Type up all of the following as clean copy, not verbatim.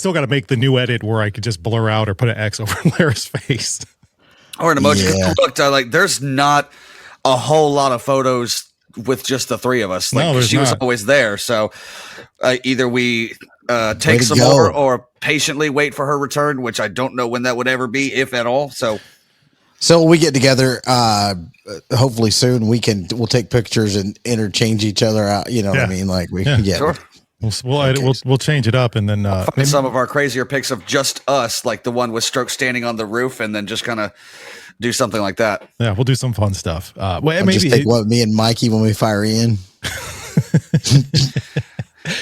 still got to make the new edit where I could just blur out or put an X over Lara's face. Or an emoji. Yeah. Look, there's not a whole lot of photos with just the three of us. Like, she was always there. So either we take some more or patiently wait for her return, which I don't know when that would ever be, if at all. So we get together, hopefully soon. We'll take pictures and interchange each other out. You know what I mean? Like sure. We'll change it up, and then find some of our crazier pics of just us, like the one with Stroke standing on the roof, and then just kind of do something like that. Yeah, we'll do some fun stuff. Maybe just take me and Mikey when we fire in.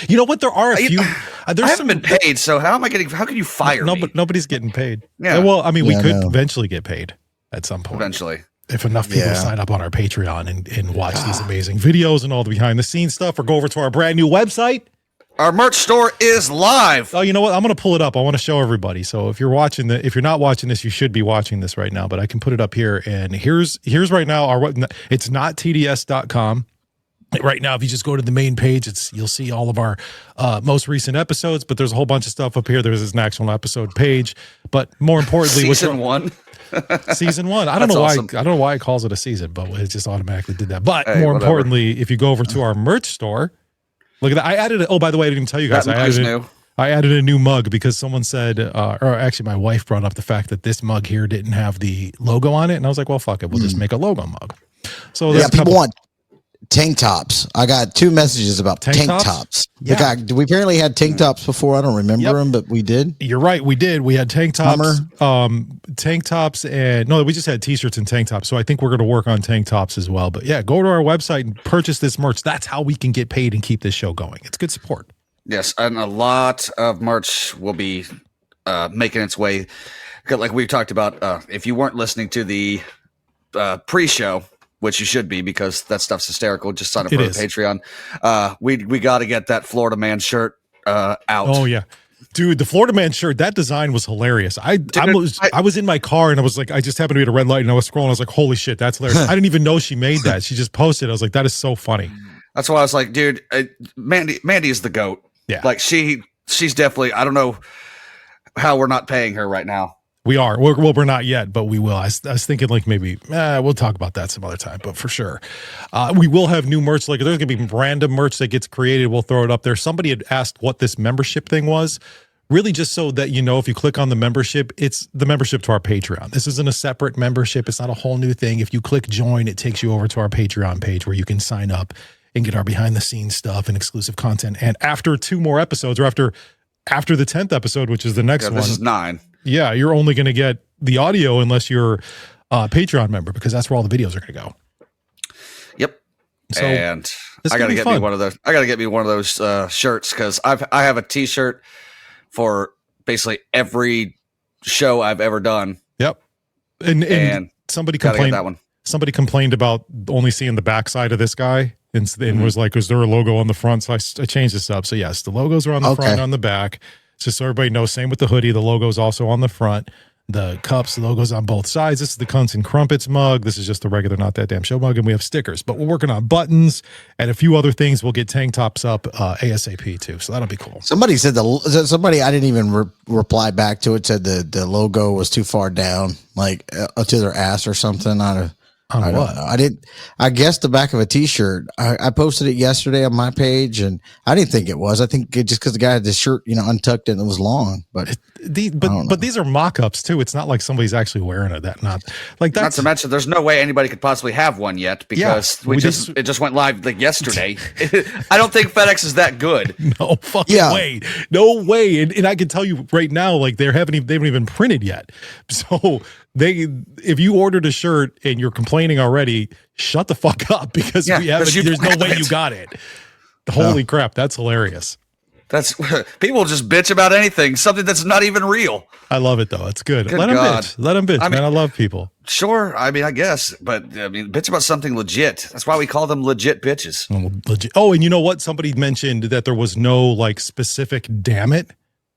You know what? There are a few. I haven't been paid, so how can you fire me? But nobody's getting paid. Yeah. Well, I mean, we could eventually get paid at some point. Eventually. If enough people sign up on our Patreon and watch these amazing videos and all the behind the scenes stuff, or go over to our brand new website. Our merch store is live. Oh, you know what? I'm going to pull it up. I want to show everybody. So if you're not watching this, you should be watching this right now, but I can put it up here. And here's right now it's not tds.com. Right now, if you just go to the main page, you'll see all of our most recent episodes, but there's a whole bunch of stuff up here. There's an actual episode page, but more importantly, season one. Season one. I don't know why it calls it a season, but it just automatically did that. But more importantly, if you go over to our merch store, look at that. I added it. Oh, by the way, I didn't even tell you guys. I added a new mug because someone said, or actually my wife brought up the fact that this mug here didn't have the logo on it. And I was like, well, fuck it. We'll just make a logo mug. So people want tank tops. I got 2 messages about tank tops. Yeah. We apparently had tank tops before. I don't remember them, but we did. You're right. We did. We had tank tops, and we just had t-shirts and tank tops. So I think we're going to work on tank tops as well. But yeah, go to our website and purchase this merch. That's how we can get paid and keep this show going. It's good support. Yes. And a lot of merch will be making its way. Like we've talked about, if you weren't listening to the pre-show, which you should be because that stuff's hysterical. Just sign up for the Patreon. We got to get that Florida Man shirt out. Oh yeah, dude, the Florida Man shirt. That design was hilarious. I was in my car and I was like, I just happened to be at a red light and I was scrolling. I was like, holy shit, that's hilarious. I didn't even know she made that. She just posted. I was like, that is so funny. That's why I was like, dude, Mandy is the GOAT. Yeah, like she's definitely. I don't know how we're not paying her right now. We are. We're not yet, but we will. I was thinking like maybe we'll talk about that some other time, but for sure. We will have new merch. Like there's going to be random merch that gets created. We'll throw it up there. Somebody had asked what this membership thing was. Really just so that you know, if you click on the membership, it's the membership to our Patreon. This isn't a separate membership. It's not a whole new thing. If you click join, it takes you over to our Patreon page where you can sign up and get our behind the scenes stuff and exclusive content. And after 2 more episodes, or after the 10th episode, which is the next one. This is 9. Yeah, you're only going to get the audio unless you're a Patreon member, because that's where all the videos are going to go. Yep. So and I got to get me one of those. I got to get me one of those shirts because I have a T-shirt for basically every show I've ever done. Yep. And somebody complained. That one. Somebody complained about only seeing the backside of this guy and was like, "Is there a logo on the front?" So I changed this up. So yes, the logos are on the front and on the back. Just so everybody knows, same with the hoodie. The logo is also on the front. The cups, the logo's on both sides. This is the Cunts and Crumpets mug. This is just the regular Not That Damn Show mug. And we have stickers. But we're working on buttons and a few other things. We'll get tank tops up ASAP too. So that'll be cool. Somebody said I didn't even reply back to it, said the logo was too far down, like to their ass or something. I don't know. I guess the back of a T-shirt. I posted it yesterday on my page, and I didn't think it was. I think just because the guy had the shirt, untucked and it was long. But these are mock-ups too. It's not like somebody's actually wearing it. Not to mention, there's no way anybody could possibly have one yet because it just went live like yesterday. I don't think FedEx is that good. No fucking way. No way. And I can tell you right now, like they haven't even printed yet. So if you ordered a shirt and you're complaining already, shut the fuck up because there's no way you got it. Holy crap, that's hilarious. That's people just bitch about anything, something that's not even real. I love it though. It's good. Let them bitch. Man, I love people. Sure, I mean, I guess, but bitch about something legit. That's why we call them legit bitches. Legit. Oh, and you know what? Somebody mentioned that there was no like specific damn it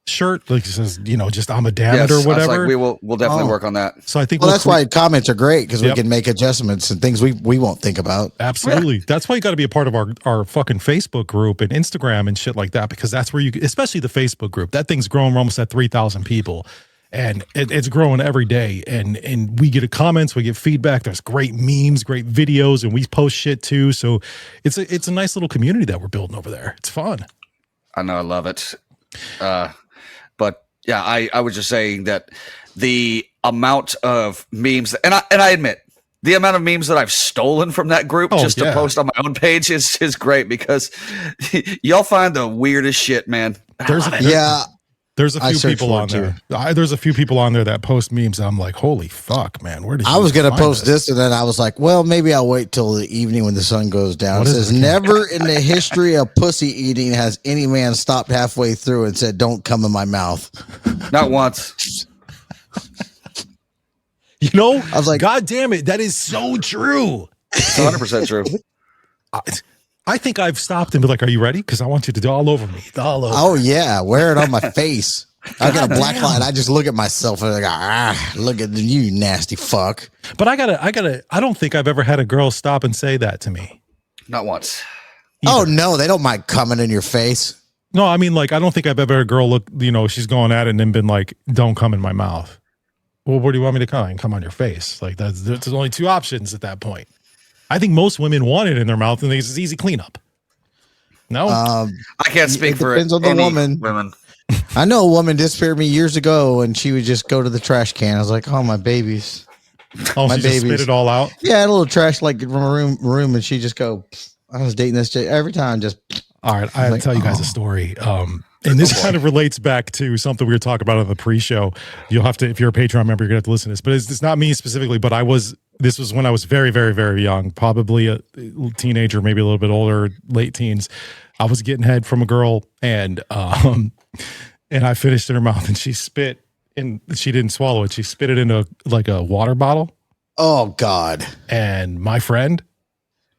shirt, like it says, just I'm a damn Yes, it or I was whatever. like, we'll definitely work on that. So I think that's why comments are great, because we Yep. can make adjustments and things we won't think about. Absolutely. That's why you got to be a part of our fucking Facebook group and Instagram and shit like that, because that's where especially the Facebook group, that thing's growing. We're almost at 3,000 people. And it's growing every day, and we get comments, we get feedback. There's great memes, great videos, and we post shit too. So it's a nice little community that we're building over there. It's fun. I know, I love it. But yeah, I was just saying that the amount of memes, and I admit the amount of memes that I've stolen from that group to post on my own page is great, because y'all find the weirdest shit, man. There's a few people on there. There's a few people on there that post memes, and I'm like, holy fuck, man. Where did you I was going to post this? And then I was like, well, maybe I'll wait till the evening when the sun goes down. It says, never in the history of pussy eating has any man stopped halfway through and said, don't come in my mouth. Not once. I was like, God damn it. That is so true. 100% true. I think I've stopped and be like, are you ready? Because I want you to do all over me. All over. Oh, yeah. Wear it on my face. I got a black light. I just look at myself and I go, look at you, nasty fuck. But I don't think I've ever had a girl stop and say that to me. Not once. Either. Oh, no. They don't mind coming in your face. No, I mean, like, I don't think I've ever had a girl look, she's going at it and then been like, don't come in my mouth. Well, where do you want me to come? I can come on your face. Like, there's only two options at that point. I think most women want it in their mouth and it's easy cleanup. No, I can't speak for it. Depends on the woman. Women. I know a woman disappeared me years ago, and she would just go to the trash can. I was like, "Oh, my babies." Oh, my she babies. Just spit it all out. Yeah, a little trash like from a room, and she just go. I was dating this chick every time. Just all right. I have to tell you guys a story. And this kind of relates back to something we were talking about on the pre-show. You'll have to, if you're a Patreon member, you're gonna have to listen to this. But it's not me specifically, but this was when I was very, very, very young, probably a teenager, maybe a little bit older, late teens. I was getting head from a girl, and I finished in her mouth, and she spit, and she didn't swallow it. She spit it into like a water bottle. Oh God! And my friend,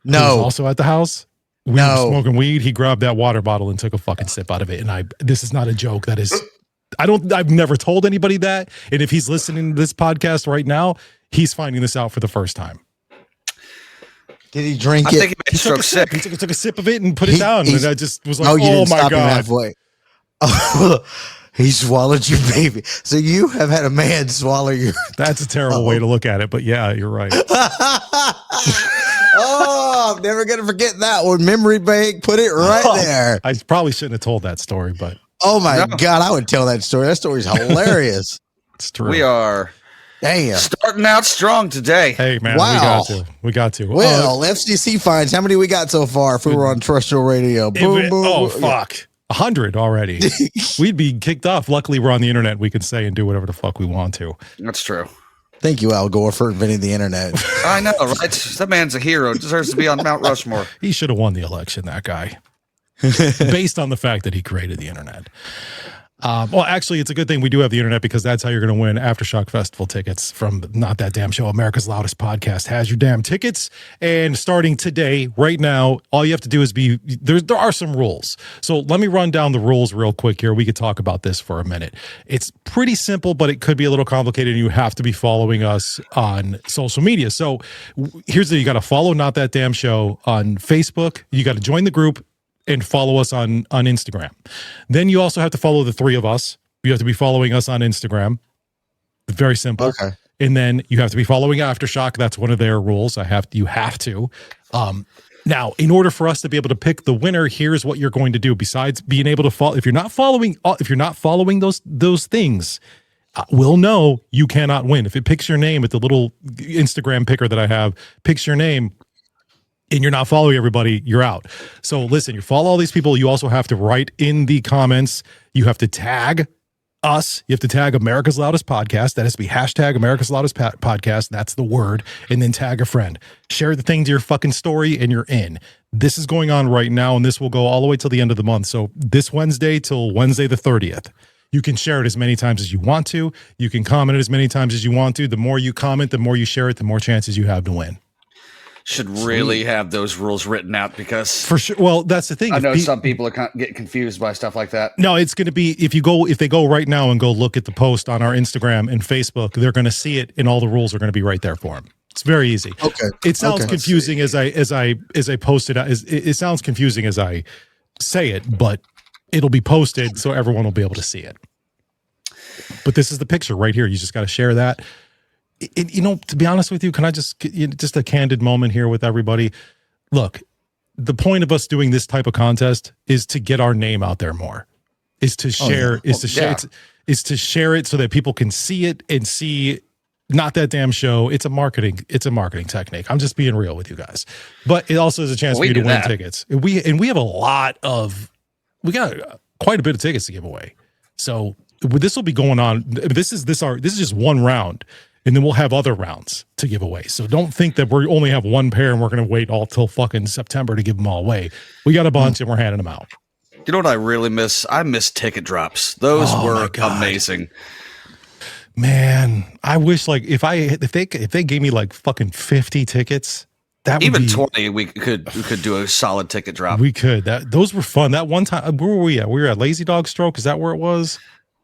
who was also at the house. We were smoking weed. He grabbed that water bottle and took a fucking sip out of it. And this is not a joke. That is, I've never told anybody that. And if he's listening to this podcast right now, he's finding this out for the first time. Did he drink it? I think he took a sip. He took a sip of it and put it down. And I just was like, oh my God. Halfway. He swallowed you, baby. So you have had a man swallow your. That's a terrible way to look at it. But yeah, you're right. Oh, I'm never going to forget that one. Memory bank, put it right there. I probably shouldn't have told that story, but. Oh my God, I would tell that story. That story's hilarious. It's true. We are starting out strong today. Hey, man, we got to. Well, FCC fines. How many we got so far if we were on terrestrial radio? Boom, boom. Oh, fuck. 100 already. We'd be kicked off. Luckily, we're on the internet. We can say and do whatever the fuck we want to. That's true. Thank you, Al Gore, for inventing the internet. I know, right? That man's a hero. Deserves to be on Mount Rushmore. He should have won the election, that guy. Based on the fact that he created the internet. Well, actually, it's a good thing we do have the internet, because that's how you're going to win Aftershock Festival tickets from Not That Damn Show. America's Loudest Podcast has your damn tickets. And starting today, right now, all you have to do is there are some rules. So let me run down the rules real quick here. We could talk about this for a minute. It's pretty simple, but it could be a little complicated, and you have to be following us on social media. So you got to follow Not That Damn Show on Facebook. You got to join the group and follow us on Instagram. Then you also have to follow the three of us. You have to be following us on Instagram. Very simple. Okay. And then you have to be following Aftershock. That's one of their rules. You have to. Now, in order for us to be able to pick the winner, here's what you're going to do. Besides being able to follow, if you're not following those things, we'll know you cannot win. If it picks your name at the little Instagram picker that I have, picks your name, and you're not following everybody, you're out. So listen, you follow all these people. You also have to write in the comments. You have to tag us. You have to tag America's Loudest Podcast. That has to be hashtag America's Loudest Podcast. That's the word. And then tag a friend. Share the thing to your fucking story and you're in. This is going on right now, and this will go all the way till the end of the month. So this Wednesday till Wednesday the 30th. You can share it as many times as you want to. You can comment it as many times as you want to. The more you comment, the more you share it, the more chances you have to win. should really have those rules written out because for sure. Well, that's the thing. I know some people are getting confused by stuff like that. No, it's going to be if they go right now and go look at the post on our Instagram and Facebook, they're going to see it, and all the rules are going to be right there for them. It's very easy. Okay. It sounds confusing as I post it. It sounds confusing as I say it, but it'll be posted so everyone will be able to see it. But this is the picture right here. You just got to share that. To be honest with you, can I just a candid moment here with everybody? Look, the point of us doing this type of contest is to get our name out there more. Is to share. Is to share it so that people can see it and see. Not that damn show. It's a marketing technique. I'm just being real with you guys. But it also is a chance for you to win tickets. We got quite a bit of tickets to give away. So this will be going on. This is just one round, and then we'll have other rounds to give away. So don't think that we only have one pair and we're going to wait all till fucking September to give them all away. We got a bunch and we're handing them out. You know what I really miss? I miss ticket drops. Those were amazing. Man, I wish if they gave me like fucking 50 tickets, that would even be, 20, we could do a solid ticket drop. We could. Those were fun. That one time, where were we at? We were at Lazy Dog Stroke. Is that where it was?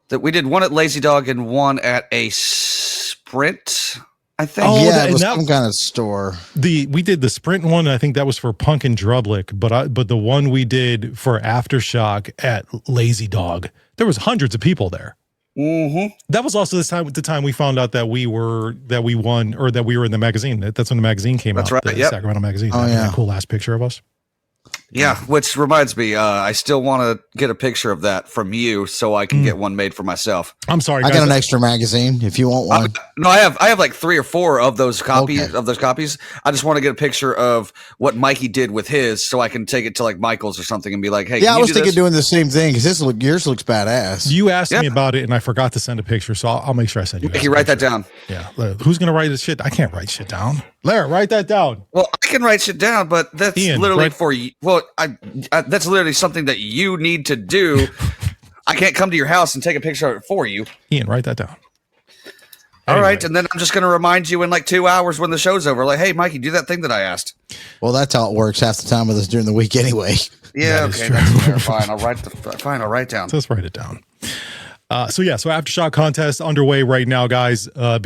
That we did one at Lazy Dog and one at a Sprint, I think. Oh, yeah, it was some kind of store. We did the Sprint one. I think that was for Punk and Drublick, but the one we did for Aftershock at Lazy Dog, there was hundreds of people there. Mm-hmm. That was also the time we found out that we won, or that we were in the magazine. That's when the magazine came out. That's right. The Sacramento magazine. Oh, yeah. That cool last picture of us. Yeah, which reminds me, I still want to get a picture of that from you so I can get one made for myself. I'm sorry, guys. I got an extra magazine if you want one. No, I have like 3 or 4 of those copies. I just want to get a picture of what Mikey did with his so I can take it to like Michael's or something and be like, hey, yeah, I was thinking doing the same thing because yours looks badass. You asked me about it and I forgot to send a picture, so I'll make sure I send you. Mikey, write that down. Yeah, who's gonna write this shit? I can't write shit down. Larry, write that down. Well, I can write shit down, but that's literally for you. Well, that's literally something that you need to do. I can't come to your house and take a picture of it for you. Ian, write that down. All right, and then I'm just going to remind you in like 2 hours when the show's over. Like, hey, Mikey, do that thing that I asked. Well, that's how it works half the time with us during the week anyway. Yeah, okay, that's fair. Fine, I'll write down. Let's write it down. So Aftershock contest underway right now, guys. Go all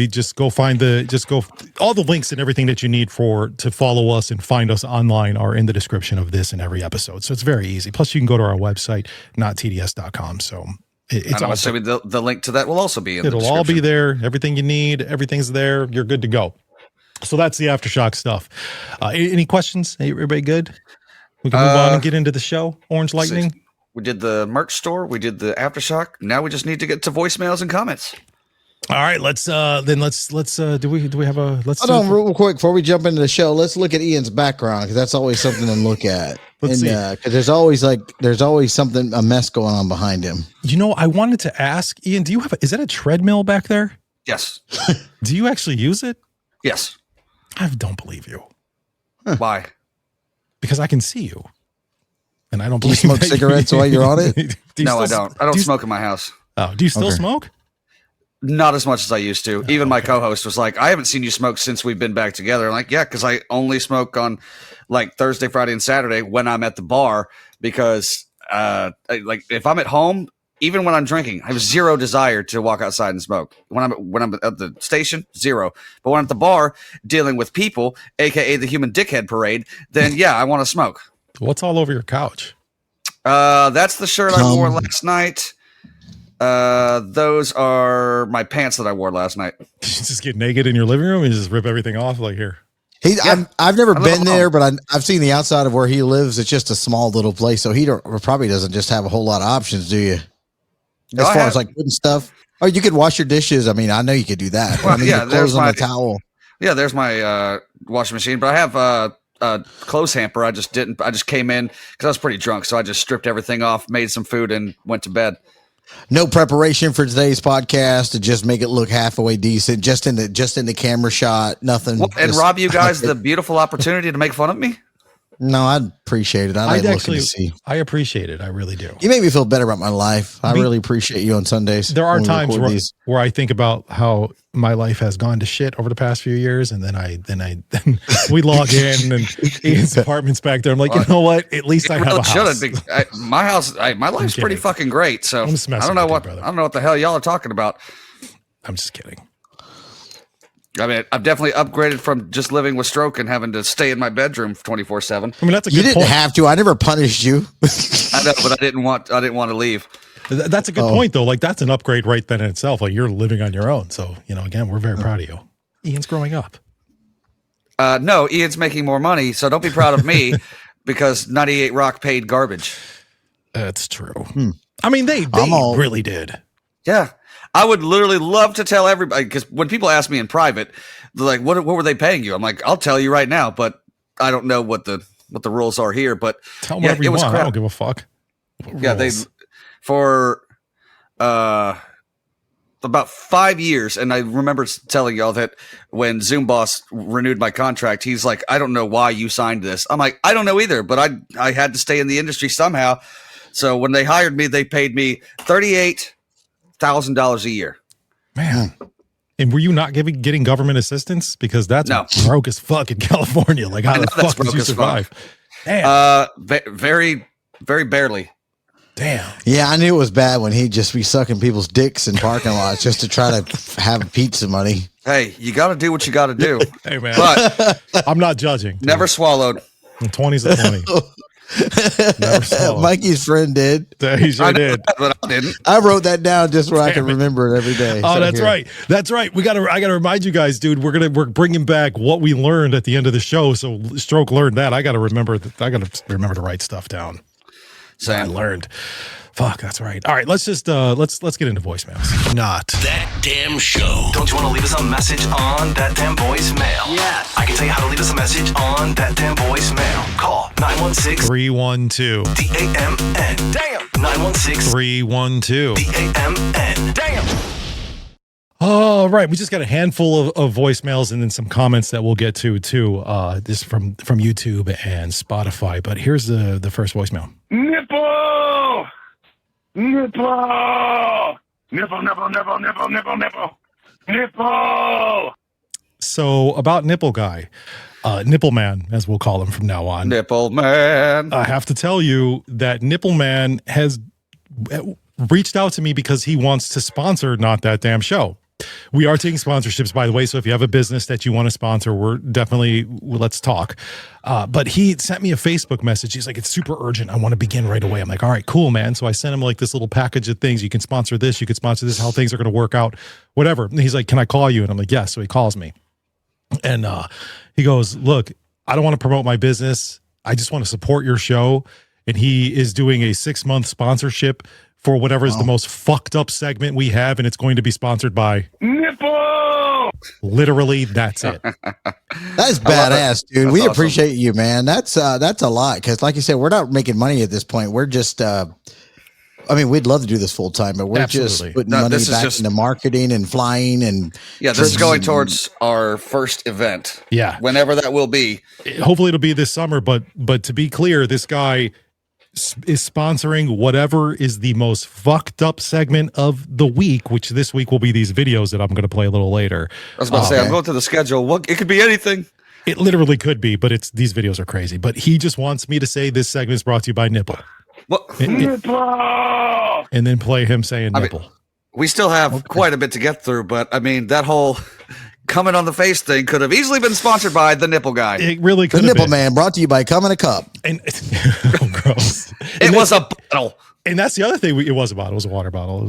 the links and everything that you need to follow us and find us online are in the description of this and every episode. So it's very easy. Plus, you can go to our website, nottds.com. So I'm assuming the link to that will also be in the description. It'll all be there. Everything you need, everything's there. You're good to go. So that's the Aftershock stuff. Any questions? Everybody good? We can move on and get into the show. Orange Lightning. We did the merch store. We did the Aftershock. Now we just need to get to voicemails and comments. All right, let's do we have a hold on real quick before we jump into the show. Let's look at Ian's background because that's always something to look at. Let's see. Because there's always something, a mess going on behind him. I wanted to ask Ian, is that a treadmill back there? Yes. Do you actually use it? Yes. I don't believe you. Why? Because I can see you. And I don't believe you smoke cigarettes while you're on it? No, I don't. I don't smoke in my house. Oh, do you still smoke? Not as much as I used to. Even my co-host was like, I haven't seen you smoke since we've been back together. I'm like, yeah, because I only smoke on like Thursday, Friday, and Saturday when I'm at the bar because if I'm at home, even when I'm drinking, I have zero desire to walk outside and smoke. When I'm at the station, zero. But when I'm at the bar dealing with people, aka the human dickhead parade, then yeah, I want to smoke. What's all over your couch? That's the shirt I wore last night. Those are my pants that I wore last night. You just get naked in your living room and just rip everything off like here. I've never been there, but I've seen the outside of where he lives. It's just a small little place, so he probably doesn't just have a whole lot of options, do you? As far as like putting stuff. Oh, you could wash your dishes. I mean, I know you could do that. Well, yeah, there's my towel. Yeah, there's my washing machine, but I have clothes hamper. I just came in because I was pretty drunk, so I just stripped everything off, made some food, and went to bed. No preparation for today's podcast to just make it look halfway decent, just in the camera shot, nothing. And rob you guys the beautiful opportunity to make fun of me. No, I'd appreciate it. I'd like looking to see. I appreciate it. I really do. You make me feel better about my life. I really appreciate you on Sundays. There are times where I think about how my life has gone to shit over the past few years, and then we log in and Ian's apartment's back there. I'm like, you know what? At least I have a house. My house, my life's pretty fucking great. So I don't know what the hell y'all are talking about. I'm just kidding. I mean, I've definitely upgraded from just living with stroke and having to stay in my bedroom 24/7. I mean, that's a good You didn't have to. I never punished you. I know, but I didn't want to leave. That's a good point, though. Like, that's an upgrade right then in itself. Like, you're living on your own. So, again, we're very proud of you. Ian's growing up. No, Ian's making more money. So don't be proud of me because 98 Rock paid garbage. That's true. I mean, they really did. Yeah. I would literally love to tell everybody, because when people ask me in private, they're like, what were they paying you? I'm like, I'll tell you right now, but I don't know what the rules are here. But tell them whatever you want. I don't give a fuck. Yeah, for about 5 years, and I remember telling y'all that when Zoom Boss renewed my contract, he's like, I don't know why you signed this. I'm like, I don't know either, but I had to stay in the industry somehow. So when they hired me, they paid me $38,000 a year. Man. And were you not getting government assistance? Because that's broke as fuck in California. Like, how the fuck did you survive? Damn. Very, very barely. Damn. Yeah, I knew it was bad when he'd just be sucking people's dicks in parking lots just to try to have pizza money. Hey, you got to do what you got to do. Hey, man. But I'm not judging. Never swallowed. 20's a 20. Mikey's friend did. He sure did. But I didn't. I wrote that down just where I can remember it every day. Oh, that's right. That's right. I gotta remind you guys, dude. We're bringing back what we learned at the end of the show. So Stroke learned that. I gotta remember to write stuff down. So I learned. Fuck, that's right. All right, let's just let's get into voicemails. Not that damn show. Don't you want to leave us a message on that damn voicemail? Yes. I can tell you how to leave us a message on that damn voicemail. Call 916-312 DAMN. Damn. 916-312 DAMN. Damn. All right, we just got a handful of voicemails and then some comments that we'll get to too. This from YouTube and Spotify. But here's the first voicemail. Nipple! Nipple! Nipple, nipple, nipple, nipple, nipple, nipple. Nipple! So about Nipple Guy, Nipple Man, as we'll call him from now on. Nipple Man. I have to tell you that Nipple Man has reached out to me because he wants to sponsor Not That Damn Show. We are taking sponsorships, by the way. So if you have a business that you want to sponsor, let's talk. But he sent me a Facebook message. He's like, it's super urgent. I want to begin right away. I'm like, all right, cool, man. So I sent him like this little package of things. You can sponsor this. You can sponsor this, how things are going to work out, whatever. And he's like, can I call you? And I'm like, yes. So he calls me and he goes, look, I don't want to promote my business. I just want to support your show. And he is doing a 6-month sponsorship for whatever is the most fucked up segment we have, and it's going to be sponsored by Nipple. Literally, that's it. That's badass, dude. We appreciate you, man. That's a lot because, like you said, we're not making money at this point. We're just, we'd love to do this full time, but we're just putting money back into marketing and flying and this is going towards our first event. Yeah, whenever that will be. Hopefully, it'll be this summer. But to be clear, this guy is sponsoring whatever is the most fucked up segment of the week, which this week will be these videos that I'm going to play a little later. I was about to say, I'm going to the schedule. It could be anything. It literally could be, but these videos are crazy. But he just wants me to say this segment is brought to you by Nipple. Nipple! And then play him saying Nipple. We still have quite a bit to get through, but that whole Coming on the Face thing could have easily been sponsored by the Nipple Guy. It really could have been. The Nipple Man, brought to you by Come in a Cup. And gross. It was a bottle. And that's the other thing. It was a bottle. It was a water bottle.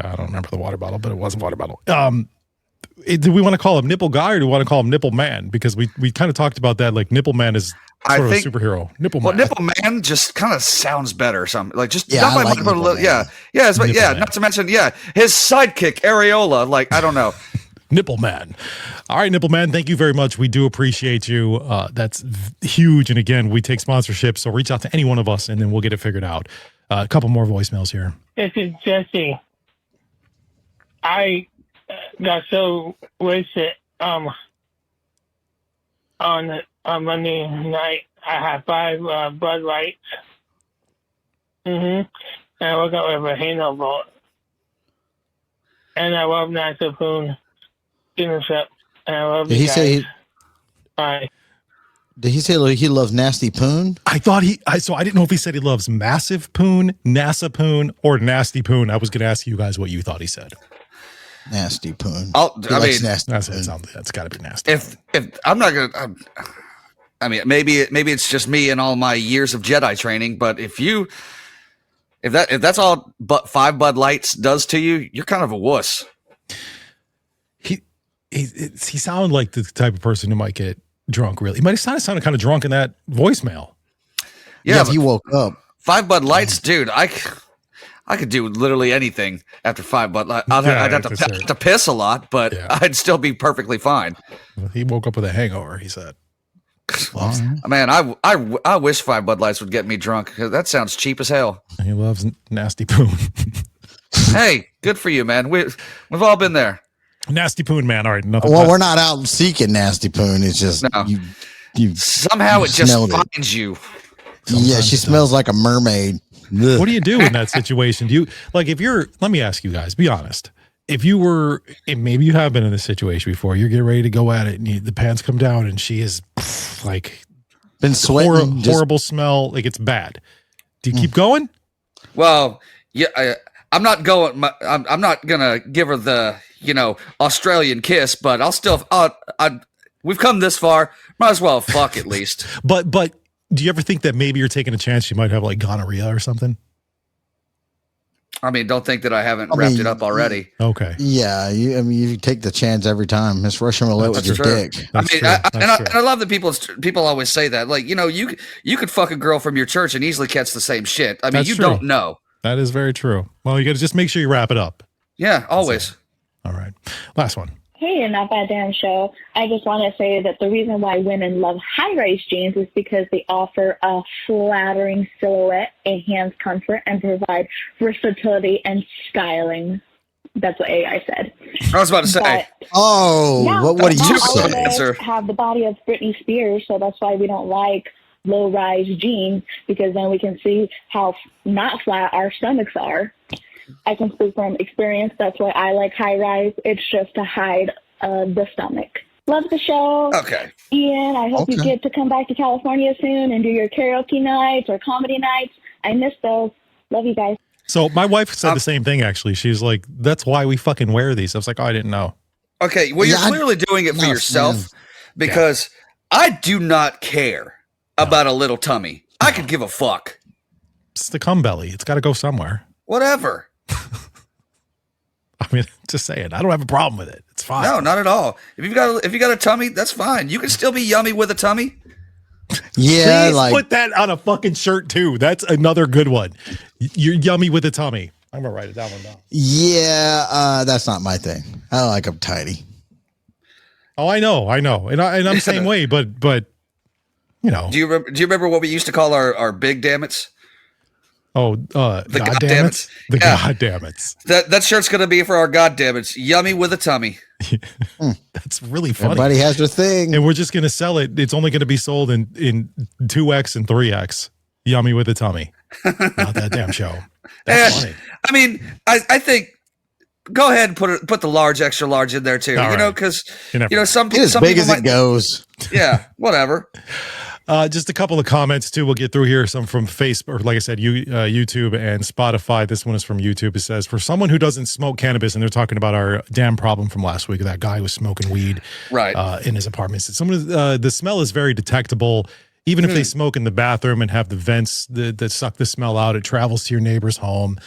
I don't remember the water bottle, but it was a water bottle. Do we want to call him Nipple Guy or do we want to call him Nipple Man? Because we kind of talked about that. Like Nipple Man is sort of a superhero. Nipple Man. Well, Nipple Man just kind of sounds better. Or something like just not like Nipple Man. Not to mention his sidekick Areola. Like I don't know. Nipple Man. All right, Nipple Man, thank you very much. We do appreciate you. That's huge. And again, we take sponsorships, so reach out to any one of us and then we'll get it figured out. A couple more voicemails here. This is Jesse. I got so wasted on Monday night. I had 5 Bud Lights. And I woke up with a hangover. And I love Nasa Poon Dinnership. And I love Did you he guys. say? Bye. Did he say he loves nasty poon? I thought so I didn't know if he said he loves massive poon, NASA poon, or nasty poon. I was going to ask you guys what you thought he said. Nasty poon. I mean, nasty That's poon. that's got to be nasty. if I'm not gonna, I mean, maybe it's just me and all my years of Jedi training, but if that's all but 5 Bud Lights does to you, you're kind of a wuss. He sounded like the type of person who might get drunk. Really, he might have sounded kind of drunk in that voicemail. Yeah, if but he woke up. 5 Bud Lights, dude. I could do literally anything after 5 Bud Lights. I'd have to piss a lot, but I'd still be perfectly fine. He woke up with a hangover. He said, "Man, I wish 5 Bud Lights would get me drunk. 'Cause that sounds cheap as hell." He loves nasty poon. Hey, good for you, man. We've all been there. Nasty poon, man. All right, nothing. Well, we're not out seeking nasty poon. It's just No. you Somehow it just smelled it. finds you. Yeah, she smells like a mermaid. Ugh. What do you do in that situation? Do you like if you're? Let me ask you guys. Be honest. If you were, and maybe you have been in this situation before, you're getting ready to go at it, and the pants come down, and she is like Been sweating. horrible smell. Like it's bad. Do you keep going? Well, yeah, I'm not going. I'm not gonna give her the Australian kiss, but I'll still. We've come this far. Might as well fuck at least. But do you ever think that maybe you're taking a chance she might have like gonorrhea or something? I mean, don't think that I haven't wrapped it up already. Okay. Yeah, you take the chance every time. It's Russian roulette with your true. dick. That's true. I love that people always say that. Like, you could fuck a girl from your church and easily catch the same shit. I mean, That's you true. don't know. That is very true. Well, you got to just make sure you wrap it up. Yeah, always. All right. Last one. Hey, Not Bad Damn Show. I just want to say that the reason why women love high-rise jeans is because they offer a flattering silhouette, enhance comfort, and provide versatility and styling. That's what AI said. I was about to say. What do you not all of say? us have the body of Britney Spears, so that's why we don't like low-rise jeans, because then we can see how not flat our stomachs are. I can speak from experience. That's why I like high-rise. It's just to hide the stomach. Love the show. Okay. Ian, I hope you get to come back to California soon and do your karaoke nights or comedy nights. I miss those. Love you guys. So my wife said the same thing, actually. She's like, that's why we fucking wear these. I was like, oh, I didn't know. Okay, well, you're clearly doing it for yourself because I do not care about a little tummy. I could give a fuck. It's the cum belly. It's got to go somewhere. Whatever. I mean, just saying, I don't have a problem with it. It's fine. No, not at all. If you got a tummy, that's fine. You can still be yummy with a tummy. Yeah, Please put that on a fucking shirt too. That's another good one. You're yummy with a tummy. I'm gonna write it down. Yeah, that's not my thing. I like them tidy. Oh, I know, and I'm the same way. But you know, do you remember what we used to call our big dammits? Oh, the goddammits. The goddammits. That shirt's gonna be for our goddammits. Yummy with a tummy. That's really funny. Everybody has their thing, and we're just gonna sell it. It's only gonna be sold in 2X and 3X. Yummy with a tummy. Not that damn show. That's funny. I mean, I think go ahead and put the large, extra large in there too. All Because right. some get as some big people as it goes. Yeah, whatever. Just a couple of comments too. We'll get through here. Some from Facebook, or like I said, YouTube and Spotify. This one is from YouTube. It says, for someone who doesn't smoke cannabis, and they're talking about our damn problem from last week. That guy was smoking weed in his apartment. So the smell is very detectable. Even if they smoke in the bathroom and have the vents that suck the smell out, it travels to your neighbor's home.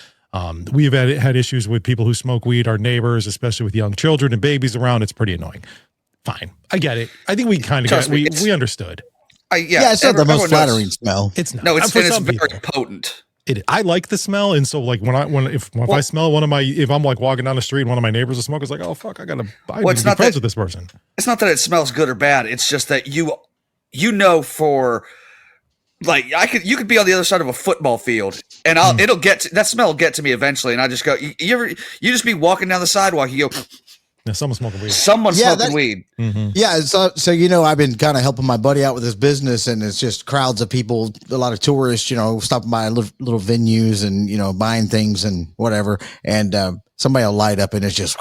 We've had issues with people who smoke weed, our neighbors, especially with young children and babies around. It's pretty annoying. Fine. I get it. I think we kind of we understood. It's not the most flattering smell. It's not. No, it's very people. potent. I like the smell, and so like if I smell if I'm like walking down the street and one of my neighbors is smoking, it's like, oh fuck, I need to be friends with this person. It's not that it smells good or bad. It's just that for like you could be on the other side of a football field, and that smell will get to me eventually, and I just go. You just be walking down the sidewalk, you go. Yeah, someone's smoking weed. Someone's smoking weed. Mm-hmm. Yeah, so I've been kind of helping my buddy out with his business, and it's just crowds of people, a lot of tourists, stopping by little venues and buying things and whatever, and somebody will light up, and it's just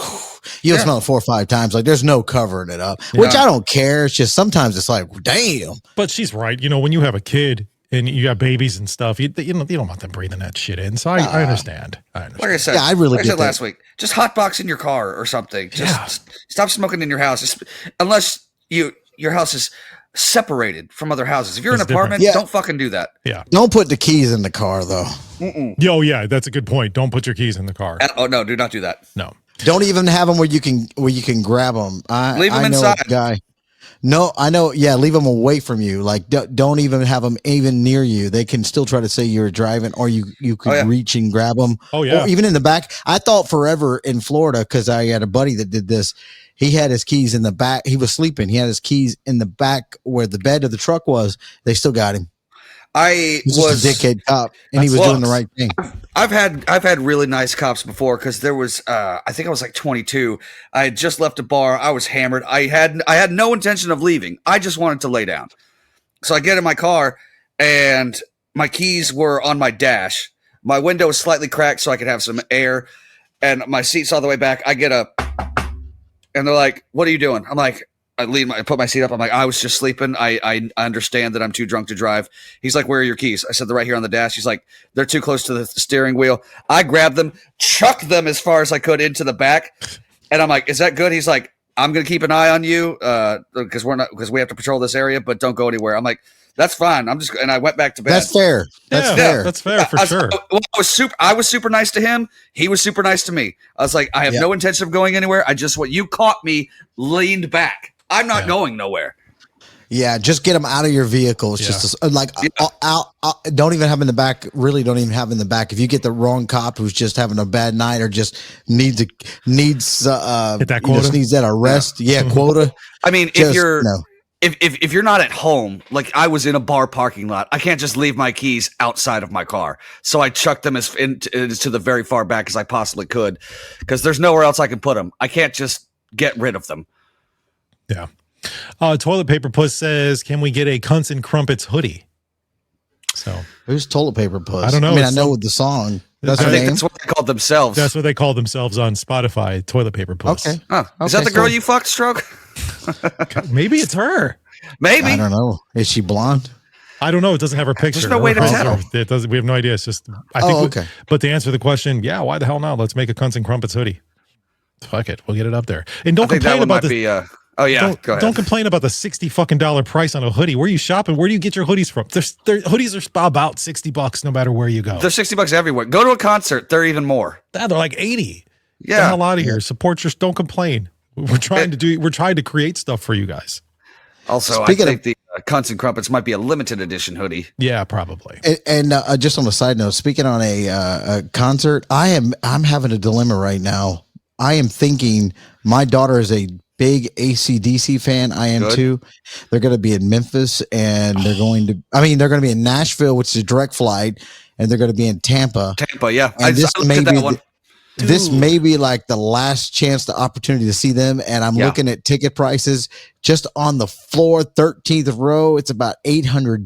you'll smell it 4 or 5 times. Like there's no covering it up, which I don't care. It's just sometimes it's like, damn. But she's right. When you have a kid and you have babies and stuff, you don't want them breathing that shit in. So I understand. Like I said, I really said last week, just hotbox in your car or something. Just stop smoking in your house, unless your house is separated from other houses. If you're in an apartment, don't fucking do that. Yeah. Don't put the keys in the car though. Yo, yeah, that's a good point. Don't put your keys in the car. Oh no, do not do that. No. Don't even have them where you can grab them. Leave them inside. Guy. No, I know. Yeah, leave them away from you. Like, don't even have them even near you. They can still try to say you're driving, or you could reach and grab them. Oh yeah, or even in the back. I thought forever in Florida, because I had a buddy that did this. He had his keys in the back. He was sleeping. He had his keys in the back where the bed of the truck was. They still got him. I was a dickhead cop, and he was doing the right thing. I've had really nice cops before, because there was I think I was like 22. I had just left a bar. I was hammered. I had no intention of leaving. I just wanted to lay down. So I get in my car, and my keys were on my dash. My window was slightly cracked so I could have some air, and my seat's all the way back. I get up, and they're like, "What are you doing?" I'm like, I put my seat up. I'm like, I was just sleeping. I understand that I'm too drunk to drive. He's like, where are your keys? I said, they're right here on the dash. He's like, they're too close to the steering wheel. I grabbed them, chucked them as far as I could into the back. And I'm like, is that good? He's like, I'm going to keep an eye on you because we have to patrol this area, but don't go anywhere. I'm like, that's fine. And I went back to bed. That's fair. That's fair for sure. I was super nice to him. He was super nice to me. I was like, I have no intention of going anywhere. You caught me leaned back. I'm not going nowhere. Yeah, just get them out of your vehicle. It's just out. Don't even have in the back. Really, don't even have in the back. If you get the wrong cop who's just having a bad night or just needs hit that quota, just needs that arrest. Quota. I mean, if you're not at home, like I was in a bar parking lot, I can't just leave my keys outside of my car. So I chucked them as to the very far back as I possibly could, because there's nowhere else I can put them. I can't just get rid of them. Yeah. Toilet Paper Puss says, can we get a Cunts and Crumpets hoodie? So who's Toilet Paper Puss? I don't know. I mean, I know the song. I think that's what they called themselves. That's what they call themselves on Spotify. Toilet Paper Puss. Okay. Is that the girl you fucked, Stroke? Maybe it's her. Maybe. I don't know. Is she blonde? I don't know. It doesn't have her picture. There's no way to tell. It doesn't. We have no idea. It's just. I think. Okay. But to answer the question, why the hell not? Let's make a Cunts and Crumpets hoodie. Fuck it. We'll get it up there. And don't complain about this. Oh yeah, go ahead. Don't complain about the $60 price on a hoodie. Where are you shopping? Where do you get your hoodies from? Hoodies are about $60 no matter where you go. They're $60 everywhere. Go to a concert, they're even more. They're like 80. Yeah, get the hell out of here. Support your. Don't complain. We're trying to create stuff for you guys. Also, I think the Cunts and Crumpets might be a limited edition hoodie. Yeah, probably. And just on a side note, speaking on a concert, I'm having a dilemma right now. I am thinking my daughter is a big AC/DC fan. I am too. They're going to be in Memphis, and they're going to be in Nashville, which is a direct flight, and they're going to be in Tampa. Yeah. And this may be like the last chance, the opportunity to see them. And I'm looking at ticket prices just on the floor, 13th row. It's about $800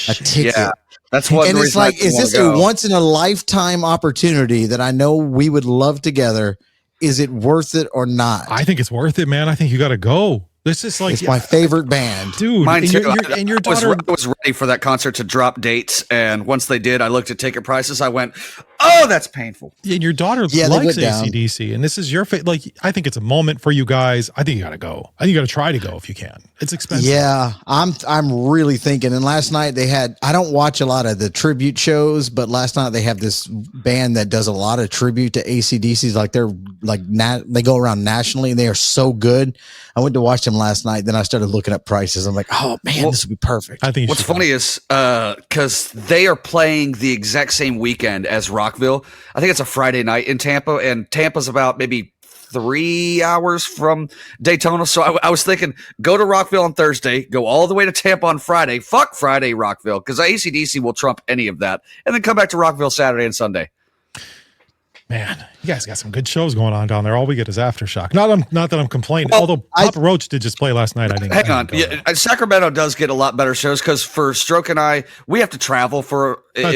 a ticket. Yeah. That's what. And it's like, is this a once in a lifetime opportunity that I know we would love together? Is it worth it or not? I think it's worth it, man. I think you got to go. This is like it's my favorite band, dude. Mine too. And your daughter was ready for that concert to drop dates, and once they did, I looked at ticket prices. I went, "Oh, that's painful." And your daughter likes AC/DC, and this is your like. I think it's a moment for you guys. I think you got to go. I think you got to try to go if you can. It's expensive. Yeah, I'm really thinking. And last night they had. I don't watch a lot of the tribute shows, but last night they have this band that does a lot of tribute to AC/DCs. Like they go around nationally, and they are so good. I went to watch them last night. Then I started looking up prices. I'm like, oh man, this would be perfect. I think what's funny is because they are playing the exact same weekend as Rockville. I think it's a Friday night in Tampa, and Tampa's about maybe 3 hours from Daytona. So I was thinking, go to Rockville on Thursday, go all the way to Tampa on Friday. Fuck Friday, Rockville, because AC/DC will trump any of that, and then come back to Rockville Saturday and Sunday. Man, you guys got some good shows going on down there. All we get is Aftershock. Not that I'm complaining. Well, although Papa Roach did just play last night. Hang on. Sacramento does get a lot better shows because for Stroke and I, we have to travel if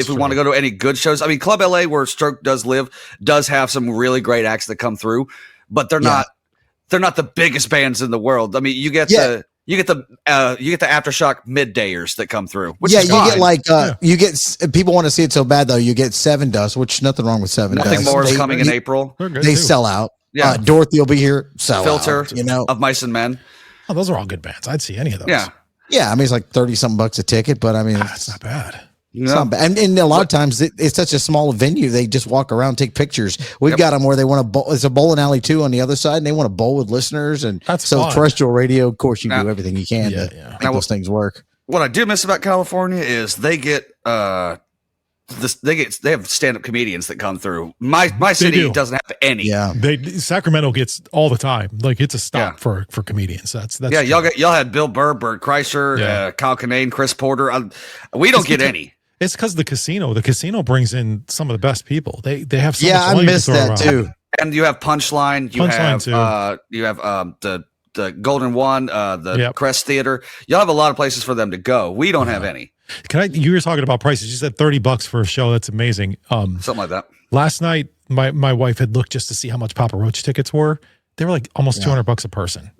we want to go to any good shows. I mean, Club LA, where Stroke does live, does have some really great acts that come through, but they're not the biggest bands in the world. I mean, you get the Aftershock middayers that come through. Which is fine. You get people want to see it so bad though. You get Seven Dust, which nothing wrong with Seven Dust. Nothing more is coming in April. They sell out. Yeah, Dorothy will be here. Filter, out, of Mice and Men. Oh, those are all good bands. I'd see any of those. Yeah. I mean, it's like $30-something a ticket, but I mean, it's not bad. It's not bad. And a lot of times it's such a small venue. They just walk around, take pictures. We've got them where they want to bowl. It's a bowling alley too on the other side, and they want to bowl with listeners. And that's so fun. Terrestrial radio, of course, you do everything you can to make those things work. What I do miss about California is they get they have stand-up comedians that come through. My city doesn't have any. Yeah, Sacramento gets all the time. Like it's a stop for comedians. That's y'all had Bill Burr, Bert Kreischer, Kyle Kinane, Chris Porter. We don't get any. It's because the casino brings in some of the best people. They have so much I miss that too. And you have Punchline. You have the Golden One, the Crest Theater. Y'all have a lot of places for them to go. We don't have any. You were talking about prices. You said $30 for a show. That's amazing. Something like that. Last night, my wife had looked just to see how much Papa Roach tickets were. They were like almost $200 a person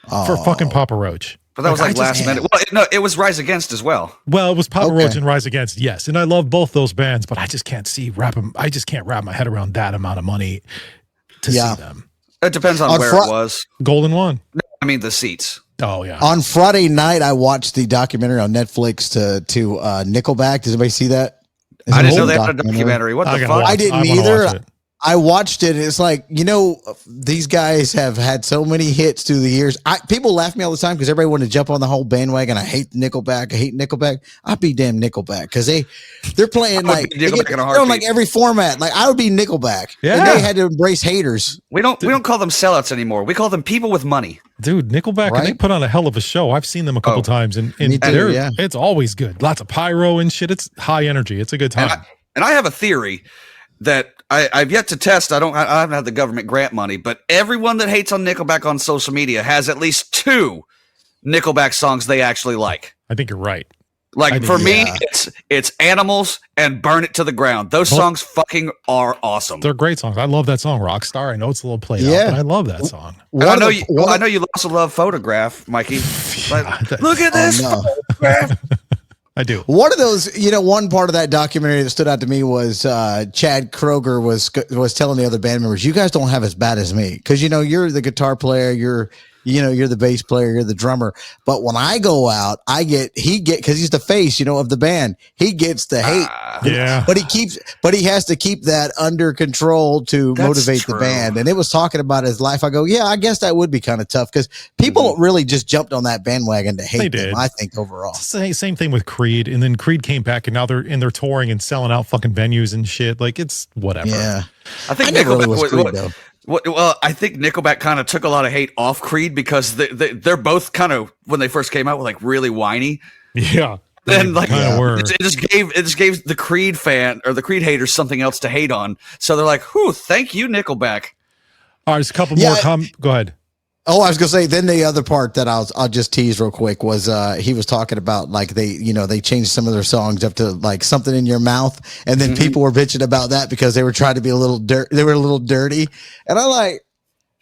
for fucking Papa Roach. But that was like last minute. Well, it was Rise Against as well. Well, it was Papa Roach and Rise Against, yes. And I love both those bands, but I just can't I just can't wrap my head around that amount of money to see them. It depends on where it was. Golden One. No, I mean the seats. Oh yeah. On Friday night, I watched the documentary on Netflix to Nickelback. Does anybody see that? I didn't know they had a documentary. What the fuck? I didn't either. I watched it. It's like, these guys have had so many hits through the years. People laugh at me all the time because everybody wanted to jump on the whole bandwagon. I hate Nickelback. I'd be damn Nickelback because they're playing they're on like every format. Like I would be Nickelback. Yeah. And they had to embrace haters. We don't call them sellouts anymore. We call them people with money. Dude, Nickelback, and they put on a hell of a show. I've seen them a couple times, and it's always good. Lots of pyro and shit. It's high energy. It's a good time. And I have a theory that I've yet to test. I haven't had the government grant money, but everyone that hates on Nickelback on social media has at least 2 Nickelback songs they actually like. I think you're right. Like for me, it's Animals and Burn It to the Ground. Those songs fucking are awesome. They're great songs. I love that song, Rockstar. I know it's a little played out, but I love that song. I know you also love Photograph, Mikey. Look at this photograph. I do. One of those, one part of that documentary that stood out to me was Chad Kroeger was telling the other band members, "You guys don't have as bad as me because you're the guitar player, you're the bass player, you're the drummer. But when I go out, because he's the face, of the band. He gets the hate. But he has to keep that under control to motivate the band. And it was talking about his life. I go, yeah, I guess that would be kind of tough because people really just jumped on that bandwagon to hate them. I think overall, same thing with Creed, and then Creed came back, and now they're touring and selling out fucking venues and shit. Like it's whatever. Yeah, I think Nickelback was Creed, though. Well, I think Nickelback kind of took a lot of hate off Creed because they're both kind of, when they first came out, were like really whiny. Yeah. Then it just gave the Creed fan or the Creed haters something else to hate on. So they're like, "Whew, thank you, Nickelback." All right, there's a couple more. Go ahead. Oh, I was gonna say. Then the other part that I'll just tease real quick was he was talking about like they changed some of their songs up to like Something in Your Mouth, and then people were bitching about that because they were trying to be a little they were a little dirty, and I'm like,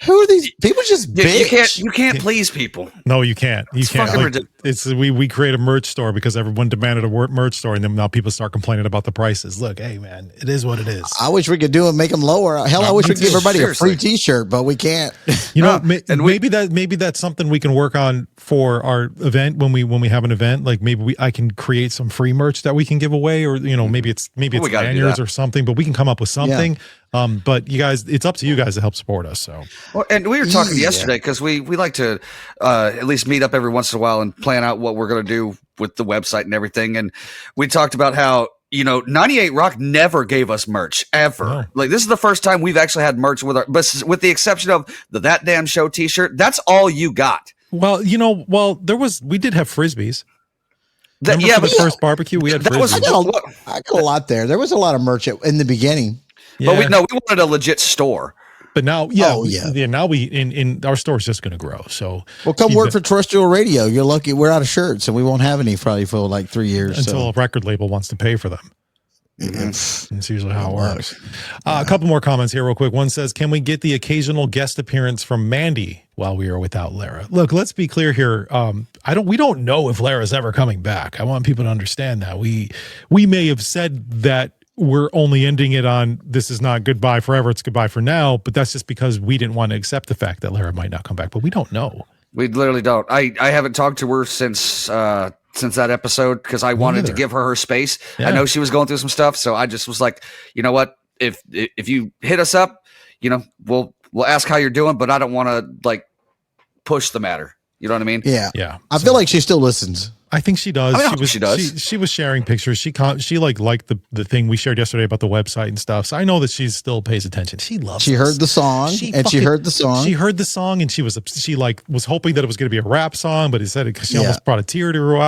who are these people? Just bitch. You can't please people. No, you can't. You can't. It's we create a merch store because everyone demanded a merch store, and then now people start complaining about the prices. Look, hey man, it is what it is. I wish we could do it, make them lower. Hell, I wish we could give everybody a free T-shirt, but we can't. Maybe that's something we can work on for our event when we have an event. Like maybe I can create some free merch that we can give away, or maybe it's lanyards or something. But we can come up with something. Yeah. But you guys, it's up to you guys to help support us. So, and we were talking yesterday because we like to at least meet up every once in a while and plan out what we're going to do with the website and everything. And we talked about how 98 Rock never gave us merch ever. No. Like this is the first time we've actually had merch with the exception of the That Damn Show T-shirt. That's all you got. Well, we did have Frisbees. The first barbecue we had Frisbees. I got a lot there. There was a lot of merch in the beginning. But we wanted a legit store. But now, now we in our store's just going to grow. So well, come work for terrestrial radio. You're lucky we're out of shirts, and we won't have any probably for like 3 years until a record label wants to pay for them. Mm-hmm. It's usually how it works. A couple more comments here real quick. One says, can we get the occasional guest appearance from Mandy while we are without Lara? Look, let's be clear here. We don't know if Lara's ever coming back. I want people to understand that. We may have said that we're only ending it on this is not goodbye forever, it's goodbye for now, but that's just because we didn't want to accept the fact that Lara might not come back, but we don't know. We literally don't. I haven't talked to her since that episode because I wanted to give her space. Yeah. I know she was going through some stuff, so I just was like, you know what? If you hit us up, we'll ask how you're doing, but I don't want to like push the matter. You know what I mean? Yeah. Yeah. I feel like she still listens. I think she does. She does. She was sharing pictures. She liked the thing we shared yesterday about the website and stuff. So I know that she still pays attention. She loves. She heard the song, She heard the song. She heard the song, and she was hoping that it was going to be a rap song, but instead because she almost brought a tear to her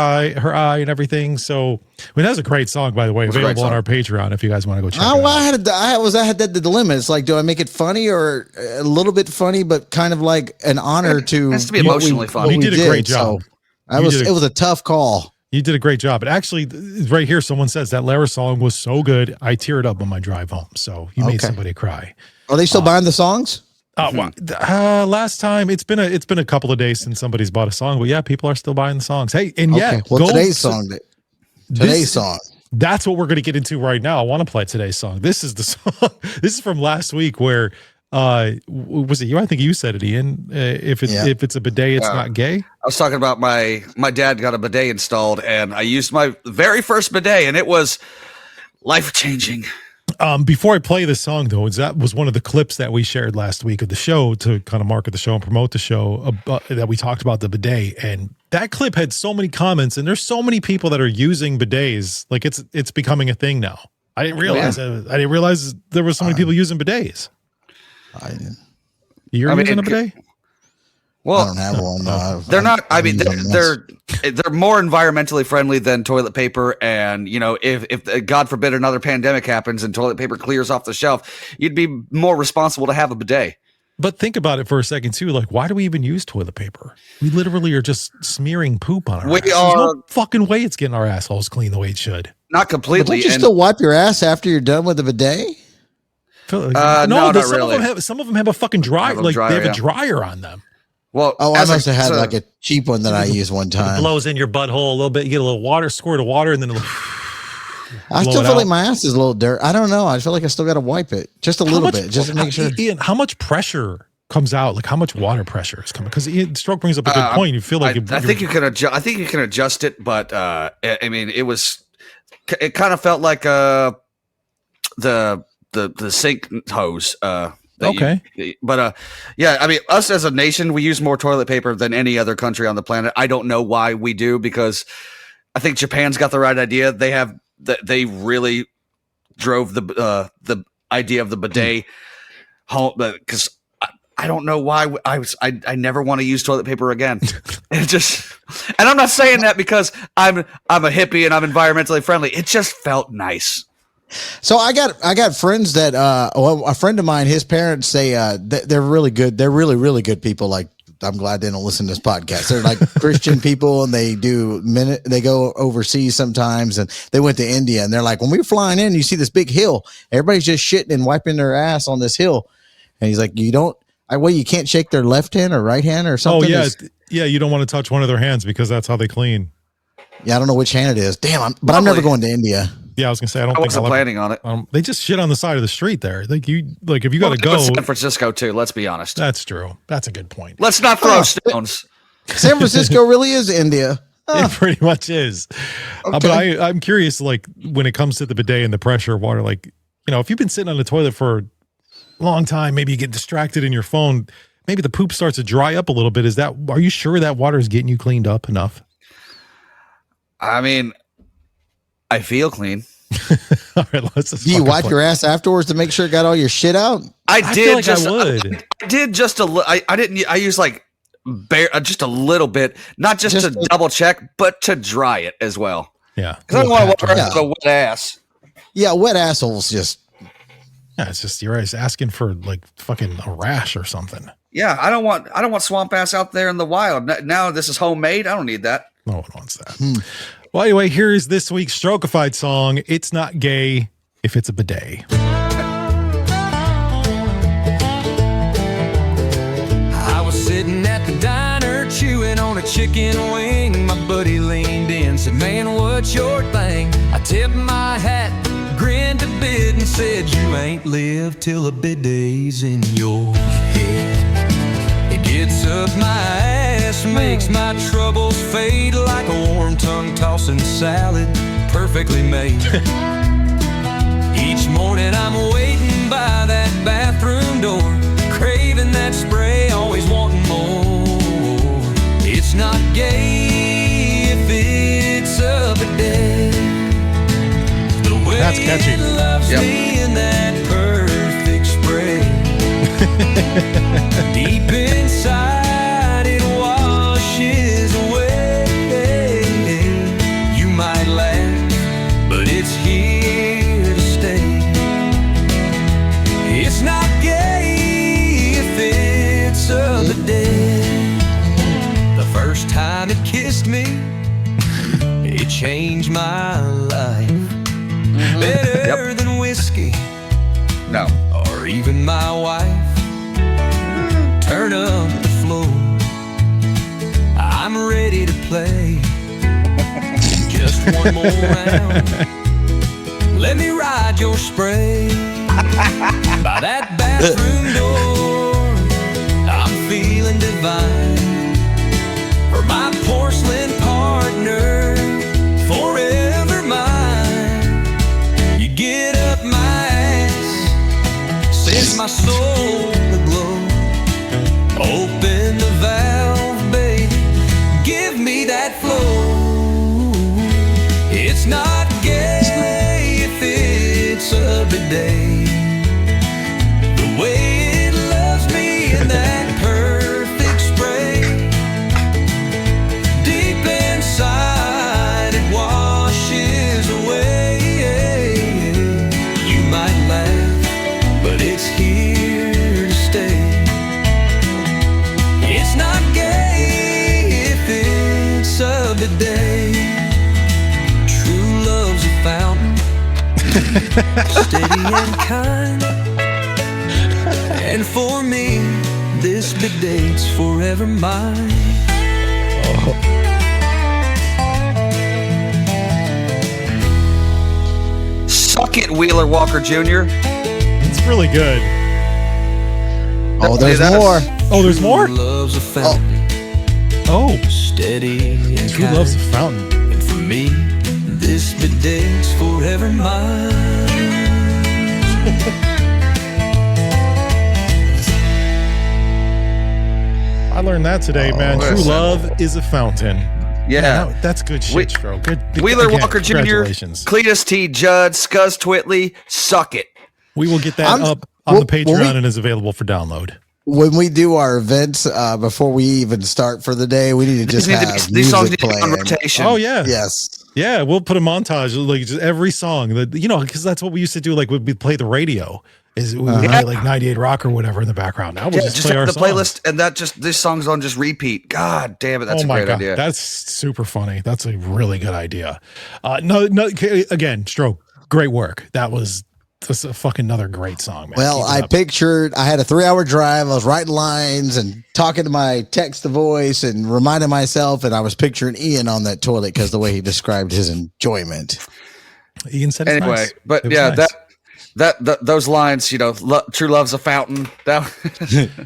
eye, and everything. So that's a great song, by the way, available on our Patreon if you guys want to go check it out. I had the dilemma. It's like, do I make it funny or a little bit funny, but kind of like an honor to? It has to be emotionally funny. You did a great job. So, it was a tough call. You did a great job. But actually, right here, someone says that Lara song was so good, I teared up on my drive home. So you made somebody cry. Are they still buying the songs? Last time it's been a couple of days since somebody's bought a song, but yeah, people are still buying the songs. Hey, and today's song. That's what we're going to get into right now. I want to play today's song. This is the song. This is from last week where. Was it you? I think you said it, Ian. If it's a bidet, it's not gay. I was talking about my dad got a bidet installed, and I used my very first bidet, and it was life-changing. Before I play this song, though, that was one of the clips that we shared last week of the show to kind of market the show and promote the show that we talked about the bidet, and that clip had so many comments, and there's so many people that are using bidets, like it's becoming a thing now. I didn't realize there were so many people using bidets. You're using a bidet? Well, I don't have one. They're not. I mean, they're more environmentally friendly than toilet paper. And if God forbid another pandemic happens and toilet paper clears off the shelf, you'd be more responsible to have a bidet. But think about it for a second too. Like, why do we even use toilet paper? We literally are just smearing poop on our ass. There's no fucking way it's getting our assholes clean the way it should. Not completely. But don't you still wipe your ass after you're done with the bidet? No, not really. Some of them have a fucking dryer. They have a dryer on them. Well, I must have had like a cheap one that I used one time. It blows in your butthole a little bit. You get a little squirt of water, and then I still feel like my ass is a little dirt. I don't know. I feel like I still got to wipe it just a little bit, just to make sure. Ian, how much pressure comes out? Like how much water pressure is coming? Because Stroke brings up a good point. You feel like I think you can adjust. I think you can adjust it, but I mean, it kind of felt like the sink hose. Okay. Yeah, I mean, us as a nation, we use more toilet paper than any other country on the planet. I don't know why we do, because I think Japan's got the right idea. They really drove the idea of the bidet home, because I don't know why I never want to use toilet paper again. And I'm not saying that because I'm a hippie and I'm environmentally friendly. It just felt nice. So I got friends that a friend of mine, his parents say they're really good. They're really, really good people. Like, I'm glad they don't listen to this podcast. They're like Christian people, and they go overseas sometimes, and they went to India, and they're like, when we were flying in, you see this big hill, everybody's just shitting and wiping their ass on this hill. And he's like, you can't shake their left hand or right hand or something. Oh yeah. You don't want to touch one of their hands because that's how they clean. Yeah. I don't know which hand it is. Damn. I'm never going to India. Yeah, I was gonna say I wasn't planning on it. They just shit on the side of the street there. If you got to go. San Francisco too. Let's be honest. That's true. That's a good point. Let's not throw stones. San Francisco really is India. It pretty much is. Okay. But I'm curious, like when it comes to the bidet and the pressure of water, like if you've been sitting on the toilet for a long time, maybe you get distracted in your phone, maybe the poop starts to dry up a little bit. Are you sure that water is getting you cleaned up enough? I mean, I feel clean. All right, do you wipe your ass afterwards to make sure it got all your shit out? I did. I did just a little. I didn't. I used like just a little bit, not just to double check, but to dry it as well. Yeah, because I don't want to walk around with a wet ass. Yeah, wet assholes just Yeah, it's just you're always asking for like fucking a rash or something. Yeah, I don't want swamp ass out there in the wild. Now this is homemade. I don't need that. No one wants that. Well, anyway, here is this week's Strokified song. It's not gay if it's a bidet. I was sitting at the diner chewing on a chicken wing. My buddy leaned in, said, man, what's your thing? I tipped my hat, grinned a bit and said, you ain't lived till a bidet's in your head. It gets up my ass, makes my troubles fade like a warm tongue tossing salad, perfectly made. Each morning I'm waiting by that bathroom door, craving that spray, always wanting more. It's not gay if it's a bidet. The way That's catchy. it loves me in that perfect spray. Deep inside it washes away. You might laugh, but it's here to stay. It's not gay if it's a bidet. The first time it kissed me, it changed my life. Better than whiskey, No. or even my wife. Turn up the floor, I'm ready to play. Just one more round, let me ride your spray. By that bathroom door, I'm feeling divine. For my porcelain partner, forever mine. You get up my ass, sends my soul aglow. Open the valve, baby, give me that flow. It's not gay if it's a bidet. The way it loves me in that perfect spray. Deep inside it washes away. You might laugh, but it's here to stay. It's not gay if it's a bidet. True love's a fountain, steady and kind. And for me, this bidet's forever mine. Suck it, Wheeler Walker Jr. It's really good. Oh, there's That is- more. Oh, there's more? True love's a fountain, Oh, steady and True kind. Love's a Fountain. And for me, this bidet's forever mine. I learned that today, man. True listen. love is a fountain. Yeah. Man, that's good shit, Stro. Good. Wheeler again, Walker Jr., Congratulations. Cletus T. Judd, Scuzz Twitley, suck it. We will get that I'm- up on well- the Patreon well, we- and is available for download. When we do our events, before we even start for the day, we need to just have These songs music need to be on playing. rotation. Oh yeah. Yes. Yeah, we'll put a montage like just every song that because that's what we used to do. Like we'd play the radio, is we would play like 98 Rock or whatever in the background. Now we'll Yeah, just just play our have the songs. playlist, and that just this song's on just repeat. God damn it, that's Oh a my great god, idea. that's super funny. That's a really good idea. No, again, Stroke, great work. That's a fucking another great song, man. Well, Keep it I up. pictured I had a 3-hour drive. I was writing lines and talking to my text to voice and reminding myself, and I was picturing Ian on that toilet because the way he described his enjoyment. Ian said it's Anyway, nice. but It was yeah, nice. that those lines, true love's a fountain. That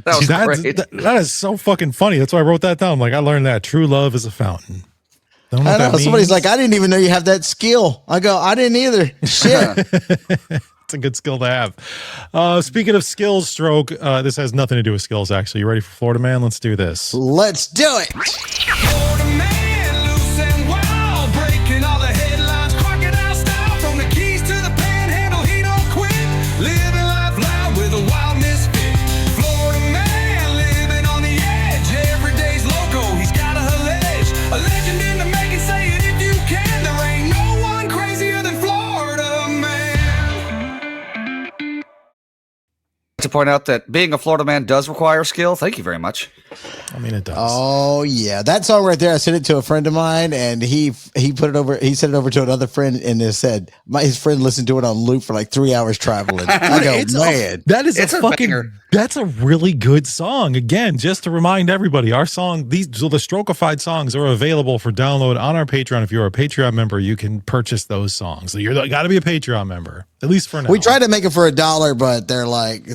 was great. That is so fucking funny. That's why I wrote that down. Like I learned that true love is a fountain. Don't know I what know that somebody's means. like, I didn't even know you have that skill. I go, I didn't either. Shit. It's a good skill to have. Speaking of skills, Stroke, this has nothing to do with skills, actually. You ready for Florida Man? Let's do this. Let's do it. Florida man, loose and wild, breaking all the headlines, crocodile style, from the Keys to the Panhandle, he don't quit, living life loud with a wild misfit. Florida man, living on the edge, every day's loco, he's got a ledge, a legend in the making, say it if you can, there ain't no one crazier than Florida man. to point out that being a Florida man does require skill. Thank you very much. I mean, it does. Oh yeah, that song right there. I sent it to a friend of mine, and he put it over. He sent it over to another friend, and it said his friend listened to it on loop for like 3 hours traveling. I go, man, it's a fucking banger. That's a really good song. Again, just to remind everybody, our song, the Strokified songs are available for download on our Patreon. If you're a Patreon member, you can purchase those songs. So you got to be a Patreon member, at least for now. We tried to make it for $1, but they're like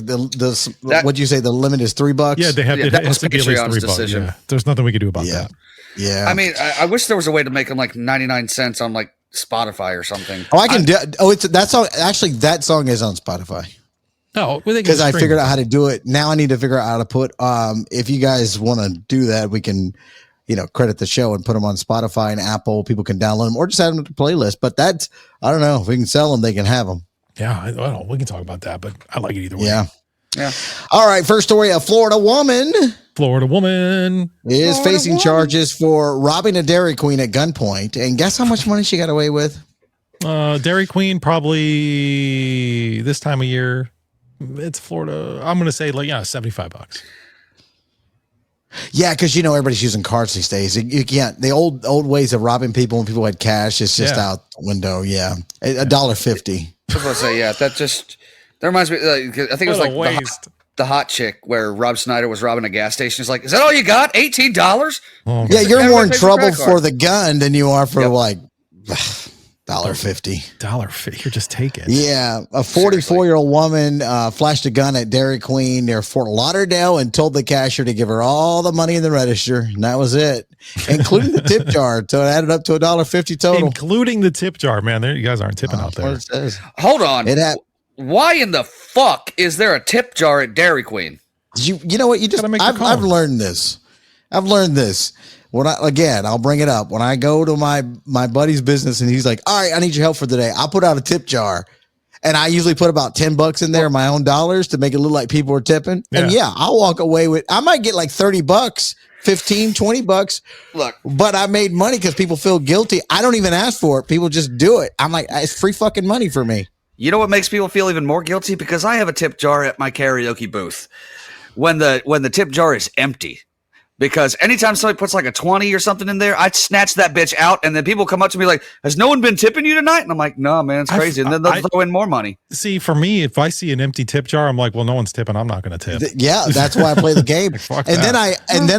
what'd you say? The limit is $3. Yeah, they have that it has was to be at least $3. decision. Yeah. There's nothing we can do about that. Yeah. I mean, I wish there was a way to make them like 99 cents on like Spotify or something. Oh, I can do. Oh, it's that song. Actually, that song is on Spotify. No, because I figured out how to do it. Now I need to figure out how to put. If you guys want to do that, we can, credit the show and put them on Spotify and Apple. People can download them or just add them to the playlist. But that's, I don't know if we can sell them. They can have them. Yeah, we can talk about that, but I like it either way. Yeah. All right. First story: a Florida woman is facing charges for robbing a Dairy Queen at gunpoint. And guess how much money she got away with? Dairy Queen, probably this time of year. It's Florida. I'm going to say $75. Yeah, because everybody's using cards these days. You can't. The old ways of robbing people when people had cash is just out the window. Yeah, $1.50. I was going to say, that reminds me. I think it was like the hot chick where Rob Schneider was robbing a gas station. It's like, is that all you got? $18? Oh, yeah, you're more in trouble for the gun than you are for like $1.50. $1.50. You're just taking. Yeah, a 44-year-old woman flashed a gun at Dairy Queen near Fort Lauderdale and told the cashier to give her all the money in the register, and that was it, including the tip jar. So it added up to $1.50 total, including the tip jar. Man, there you guys aren't tipping out there. Hold on. Why in the fuck is there a tip jar at Dairy Queen? You know what? I've learned this. I'll bring it up. When I go to my buddy's business and he's like, all right, I need your help for today. I'll put out a tip jar. And I usually put about $10 in there, my own dollars, to make it look like people are tipping. Yeah. And I'll walk away with, I might get like $30, $15, $20. Look, but I made money because people feel guilty. I don't even ask for it. People just do it. I'm like, it's free fucking money for me. You know what makes people feel even more guilty? Because I have a tip jar at my karaoke booth when the tip jar is empty. Because anytime somebody puts like a 20 or something in there, I snatch that bitch out, and then people come up to me like, has no one been tipping you tonight? And I'm like, no, man, it's crazy. And then they'll throw in more money. See, for me, if I see an empty tip jar, I'm like, well, no one's tipping. I'm not going to tip. Yeah, that's why I play the game. Then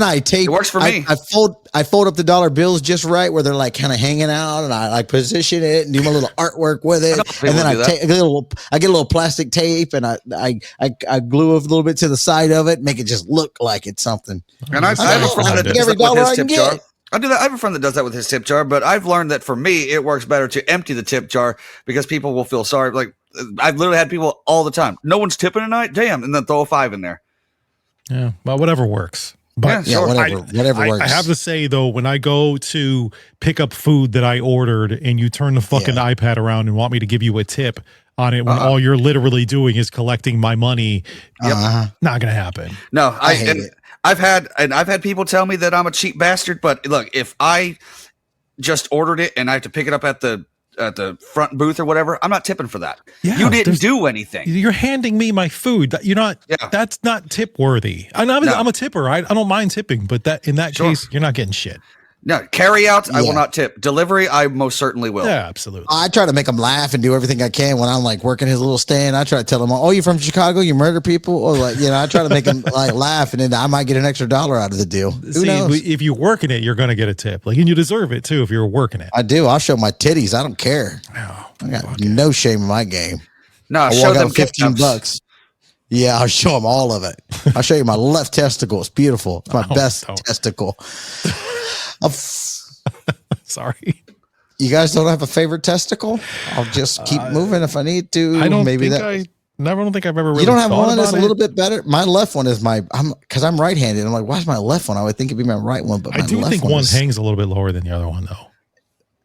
I take. It works for me. I fold up the dollar bills just right where they're like kind of hanging out, and I like position it and do my little artwork with it. And then I get a little plastic tape and I glue a little bit to the side of it, make it just look like it's something. And I have a friend that does that with his tip jar. I do that. I have a friend that does that with his tip jar, but I've learned that for me, it works better to empty the tip jar because people will feel sorry. Like I've literally had people all the time. No one's tipping tonight? Damn. And then throw a 5 in there. Yeah. Well, whatever works. But whatever works. I have to say though, when I go to pick up food that I ordered and you turn the fucking iPad around and want me to give you a tip on it when all you're literally doing is collecting my money, not gonna happen. No, I've had people tell me that I'm a cheap bastard, but look, if I just ordered it and I have to pick it up at the front booth or whatever, I'm not tipping for that. Yeah, you didn't do anything. You're handing me my food. You're not. Yeah. That's not tip worthy. I'm a tipper. I don't mind tipping, but in that case, you're not getting shit. No, carry out, I will not tip. Delivery, I most certainly will. Yeah, absolutely. I try to make them laugh and do everything I can when I'm like working his little stand. I try to tell them, "Oh, you're from Chicago? You murder people?" Or like, I try to make them like laugh, and then I might get an extra $1 out of the deal. Who knows? If you're working it, you're going to get a tip. Like, and you deserve it too if you're working it. I do. I'll show my titties. I don't care. I got no shame in my game. No, I'll show them $15. Yeah, I'll show them all of it. I'll show you my left testicle. It's beautiful. It's my best testicle. Sorry. You guys don't have a favorite testicle? I'll just keep moving if I need to. I don't think I've ever really. You don't have one that's a little bit better? My left one is because I'm right-handed. I'm like, why's my left one? I would think it'd be my right one, but I do think one hangs a little bit lower than the other one, though.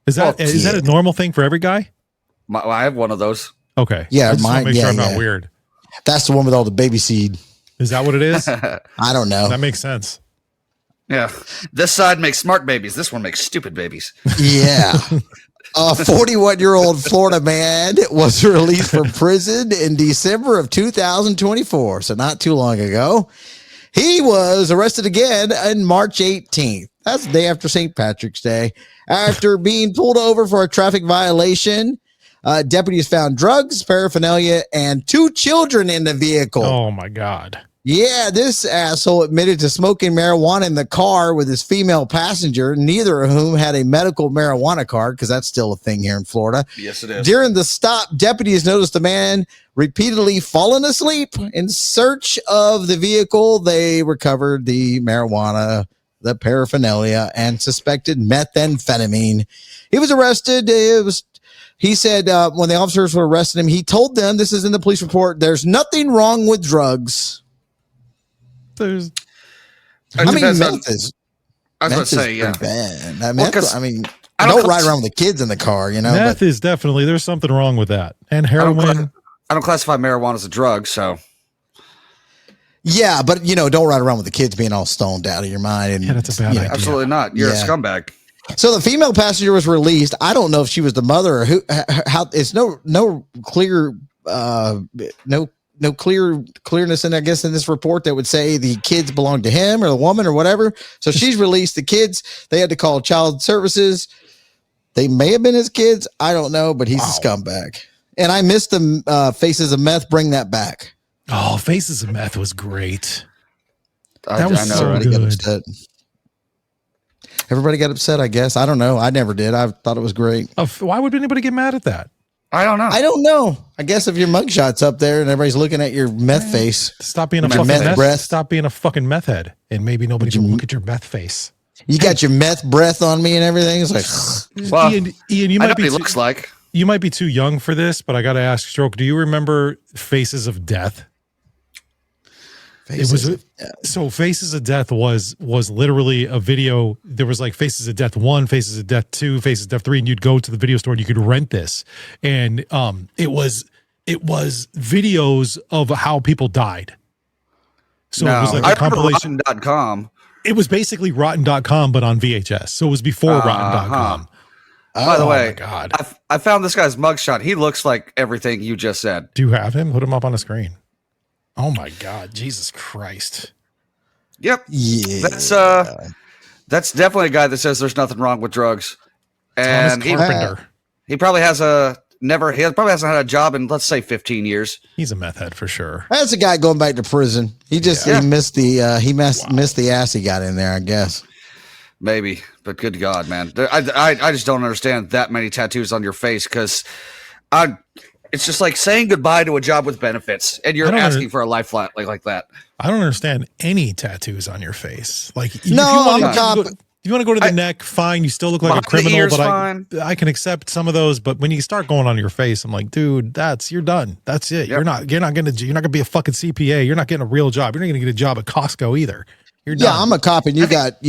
Is that a normal thing for every guy? I have one of those. Okay. Yeah, mine. Make sure I'm not weird. That's the one with all the baby seed. Is that what it is? I don't know. That makes sense. Yeah. This side makes smart babies. This one makes stupid babies. Yeah. A 41-year-old Florida man was released from prison in December of 2024, so not too long ago. He was arrested again on March 18th. That's the day after St. Patrick's Day. After being pulled over for a traffic violation, deputies found drugs, paraphernalia, and 2 children in the vehicle. Oh, my God. Yeah, this asshole admitted to smoking marijuana in the car with his female passenger, neither of whom had a medical marijuana card, because that's still a thing here in Florida. Yes, it is. During the stop, deputies noticed the man repeatedly falling asleep. In search of the vehicle, they recovered the marijuana, the paraphernalia, and suspected methamphetamine. He was arrested. He said when the officers were arresting him, he told them, this is in the police report, there's nothing wrong with drugs. I mean, meth is. I was about to say, yeah. Bad. I Well, mean, I don't ride around with the kids in the car, you know. Meth is definitely, there's something wrong with that. And heroin. I don't classify marijuana as a drug, so. Yeah, but, don't ride around with the kids being all stoned out of your mind. And, Yeah, that's a bad idea. Absolutely not. You're a scumbag. So the female passenger was released. I don't know if she was the mother or who. How it's no clear, no clearness in, I guess, in this report that would say the kids belong to him or the woman or whatever. So she's released. The kids, they had to call child services. They may have been his kids. I don't know, but he's a scumbag. And I missed the Faces of Meth. Bring that back. Oh, Faces of Meth was great. That was so good. Everybody got upset, I guess. I don't know. I never did. I thought it was great. Why would anybody get mad at that? I don't know. I guess if your mugshot's up there and everybo's looking at your meth face. Stop being a fucking meth breath. Stop being a fucking meth head. And maybe nobody can look at your meth face. You got your meth breath on me and everything. It's like, well, Ian, you might be. He looks like. You might be too young for this, but I got to ask, Stroke, do you remember Faces of Death? Faces of Death was literally a video. There was like Faces of Death 1, Faces of Death 2, Faces of Death 3, and you'd go to the video store and you could rent this. And it was videos of how people died. So it was like a compilation. Rotten.com. It was basically Rotten.com, but on VHS. So it was before Rotten.com. By the way, my God. I found this guy's mugshot. He looks like everything you just said. Do you have him? Put him up on the screen. Oh my God, Jesus Christ. Yep. Yeah. That's definitely a guy that says there's nothing wrong with drugs. And Thomas Carpenter. He probably probably hasn't had a job in, let's say, 15 years. He's a meth head for sure. That's a guy going back to prison. He just he missed the ass he got in there, I guess. Maybe, but good God, man. I just don't understand that many tattoos on your face, because it's just like saying goodbye to a job with benefits, and you're asking for a life like that. I don't understand any tattoos on your face. Like, I'm a cop. If you want to go to the neck, fine. You still look like a criminal, but I can accept some of those. But when you start going on your face, I'm like, dude, you're done. That's it. Yep. You're not gonna be a fucking CPA. You're not getting a real job. You're not gonna get a job at Costco either. You're done. Yeah, I'm a cop, and you got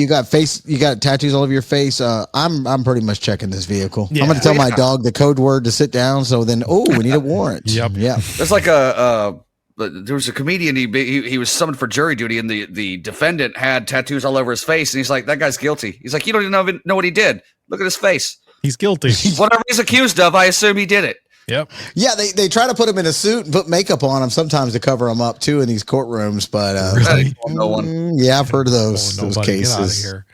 tattoos all over your face. I'm pretty much checking this vehicle. Yeah. I'm going to tell my dog the code word to sit down. So then, we need a warrant. Yep. Yeah. There's like there was a comedian. He was summoned for jury duty, and the defendant had tattoos all over his face, and he's like, that guy's guilty. He's like, you don't even know what he did. Look at his face. He's guilty. Whatever he's accused of, I assume he did it. Yep. Yeah, they try to put him in a suit and put makeup on him sometimes to cover him up too in these courtrooms. But really? No one. Yeah, I've heard of those cases. Get out of here.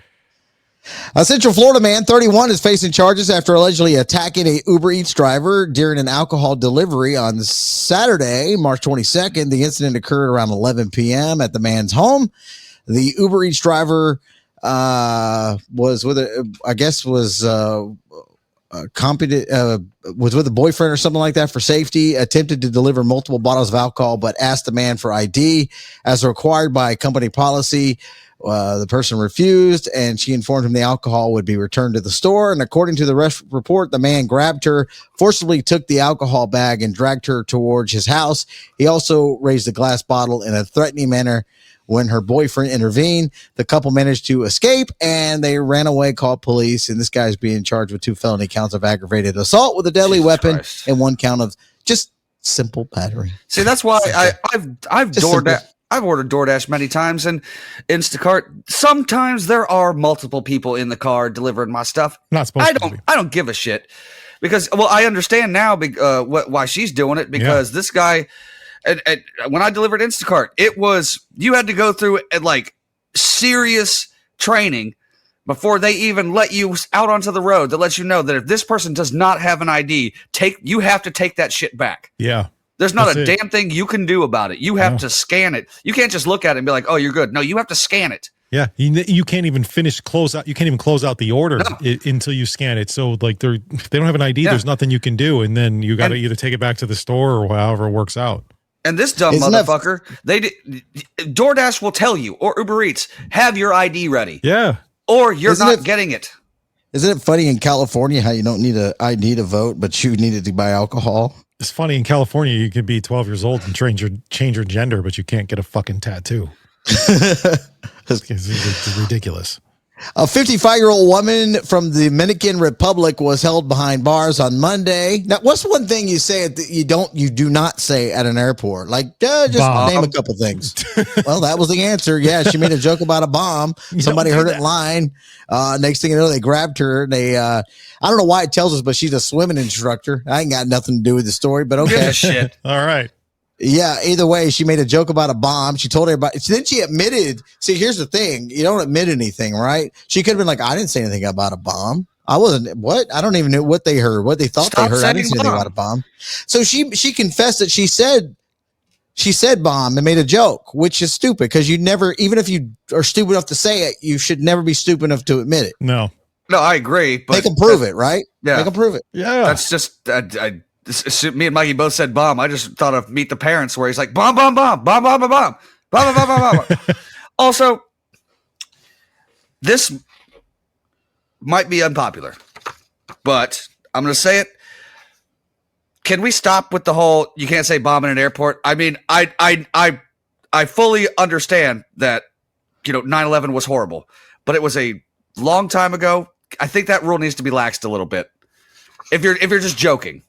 A Central Florida man, 31, is facing charges after allegedly attacking a Uber Eats driver during an alcohol delivery on Saturday, March 22nd. The incident occurred around 11 p.m. at the man's home. The Uber Eats driver was with a boyfriend or something like that for safety, attempted to deliver multiple bottles of alcohol, but asked the man for ID as required by company policy. The person refused, and she informed him the alcohol would be returned to the store. And according to the report, the man grabbed her, forcibly took the alcohol bag, and dragged her towards his house. He also raised a glass bottle in a threatening manner. When her boyfriend intervened, the couple managed to escape, and they ran away, called police, and this guy's being charged with 2 felony counts of aggravated assault with a deadly weapon and 1 count of just simple battery. See, that's why I've I've ordered DoorDash many times and Instacart. Sometimes there are multiple people in the car delivering my stuff. Not supposed to be. I don't give a shit because, well, I understand now why she's doing it because this guy, when I delivered Instacart, you had to go through like serious training before they even let you out onto the road to let you know that if this person does not have an ID, you have to take that shit back. Yeah. There's not damn thing you can do about it. You have to scan it. You can't just look at it and be like, "Oh, you're good." No, you have to scan it. Yeah, you can't even close out. You can't even close out the order until you scan it. So like they don't have an ID. There's nothing you can do, and then you got to either take it back to the store or however it works out. And this dumb motherfucker, DoorDash will tell you, or Uber Eats, have your ID ready. Yeah, or you're not getting it. Isn't it funny in California how you don't need an ID to vote, but you needed to buy alcohol? It's funny in California you can be 12 years old and change your gender, but you can't get a fucking tattoo. It's ridiculous. A 55-year-old woman from the Dominican Republic was held behind bars on Monday. Now, what's one thing you say you do not say at an airport? Like, just bomb. name a couple things. Well, that was the answer. Yeah, she made a joke about a bomb. Somebody heard it in line. Next thing you know, they grabbed her. They, I don't know why it tells us, but she's a swimming instructor. I ain't got nothing to do with the story, but okay. Shit. All right. Yeah, either way, she made a joke about a bomb. She told everybody. Then she admitted. See, here's the thing. You don't admit anything, right? She could have been like, I didn't say anything about a bomb. I wasn't. What? I don't even know what they heard, what they thought they heard. I didn't say anything about a bomb. So she confessed that she said bomb and made a joke, which is stupid because you never, even if you are stupid enough to say it, you should never be stupid enough to admit it. No, I agree. But they can prove it, right? Yeah. They can prove it. Yeah. That's just, me and Mikey both said bomb. I just thought of Meet the Parents where he's like, bomb, bomb, bomb, bomb, bomb, bomb, bomb, bomb, bomb, bomb, bomb. Also, this might be unpopular, but I'm going to say it. Can we stop with the whole, you can't say bomb in an airport? I mean, I fully understand that, 9/11 was horrible, but it was a long time ago. I think that rule needs to be laxed a little bit. If you're just joking.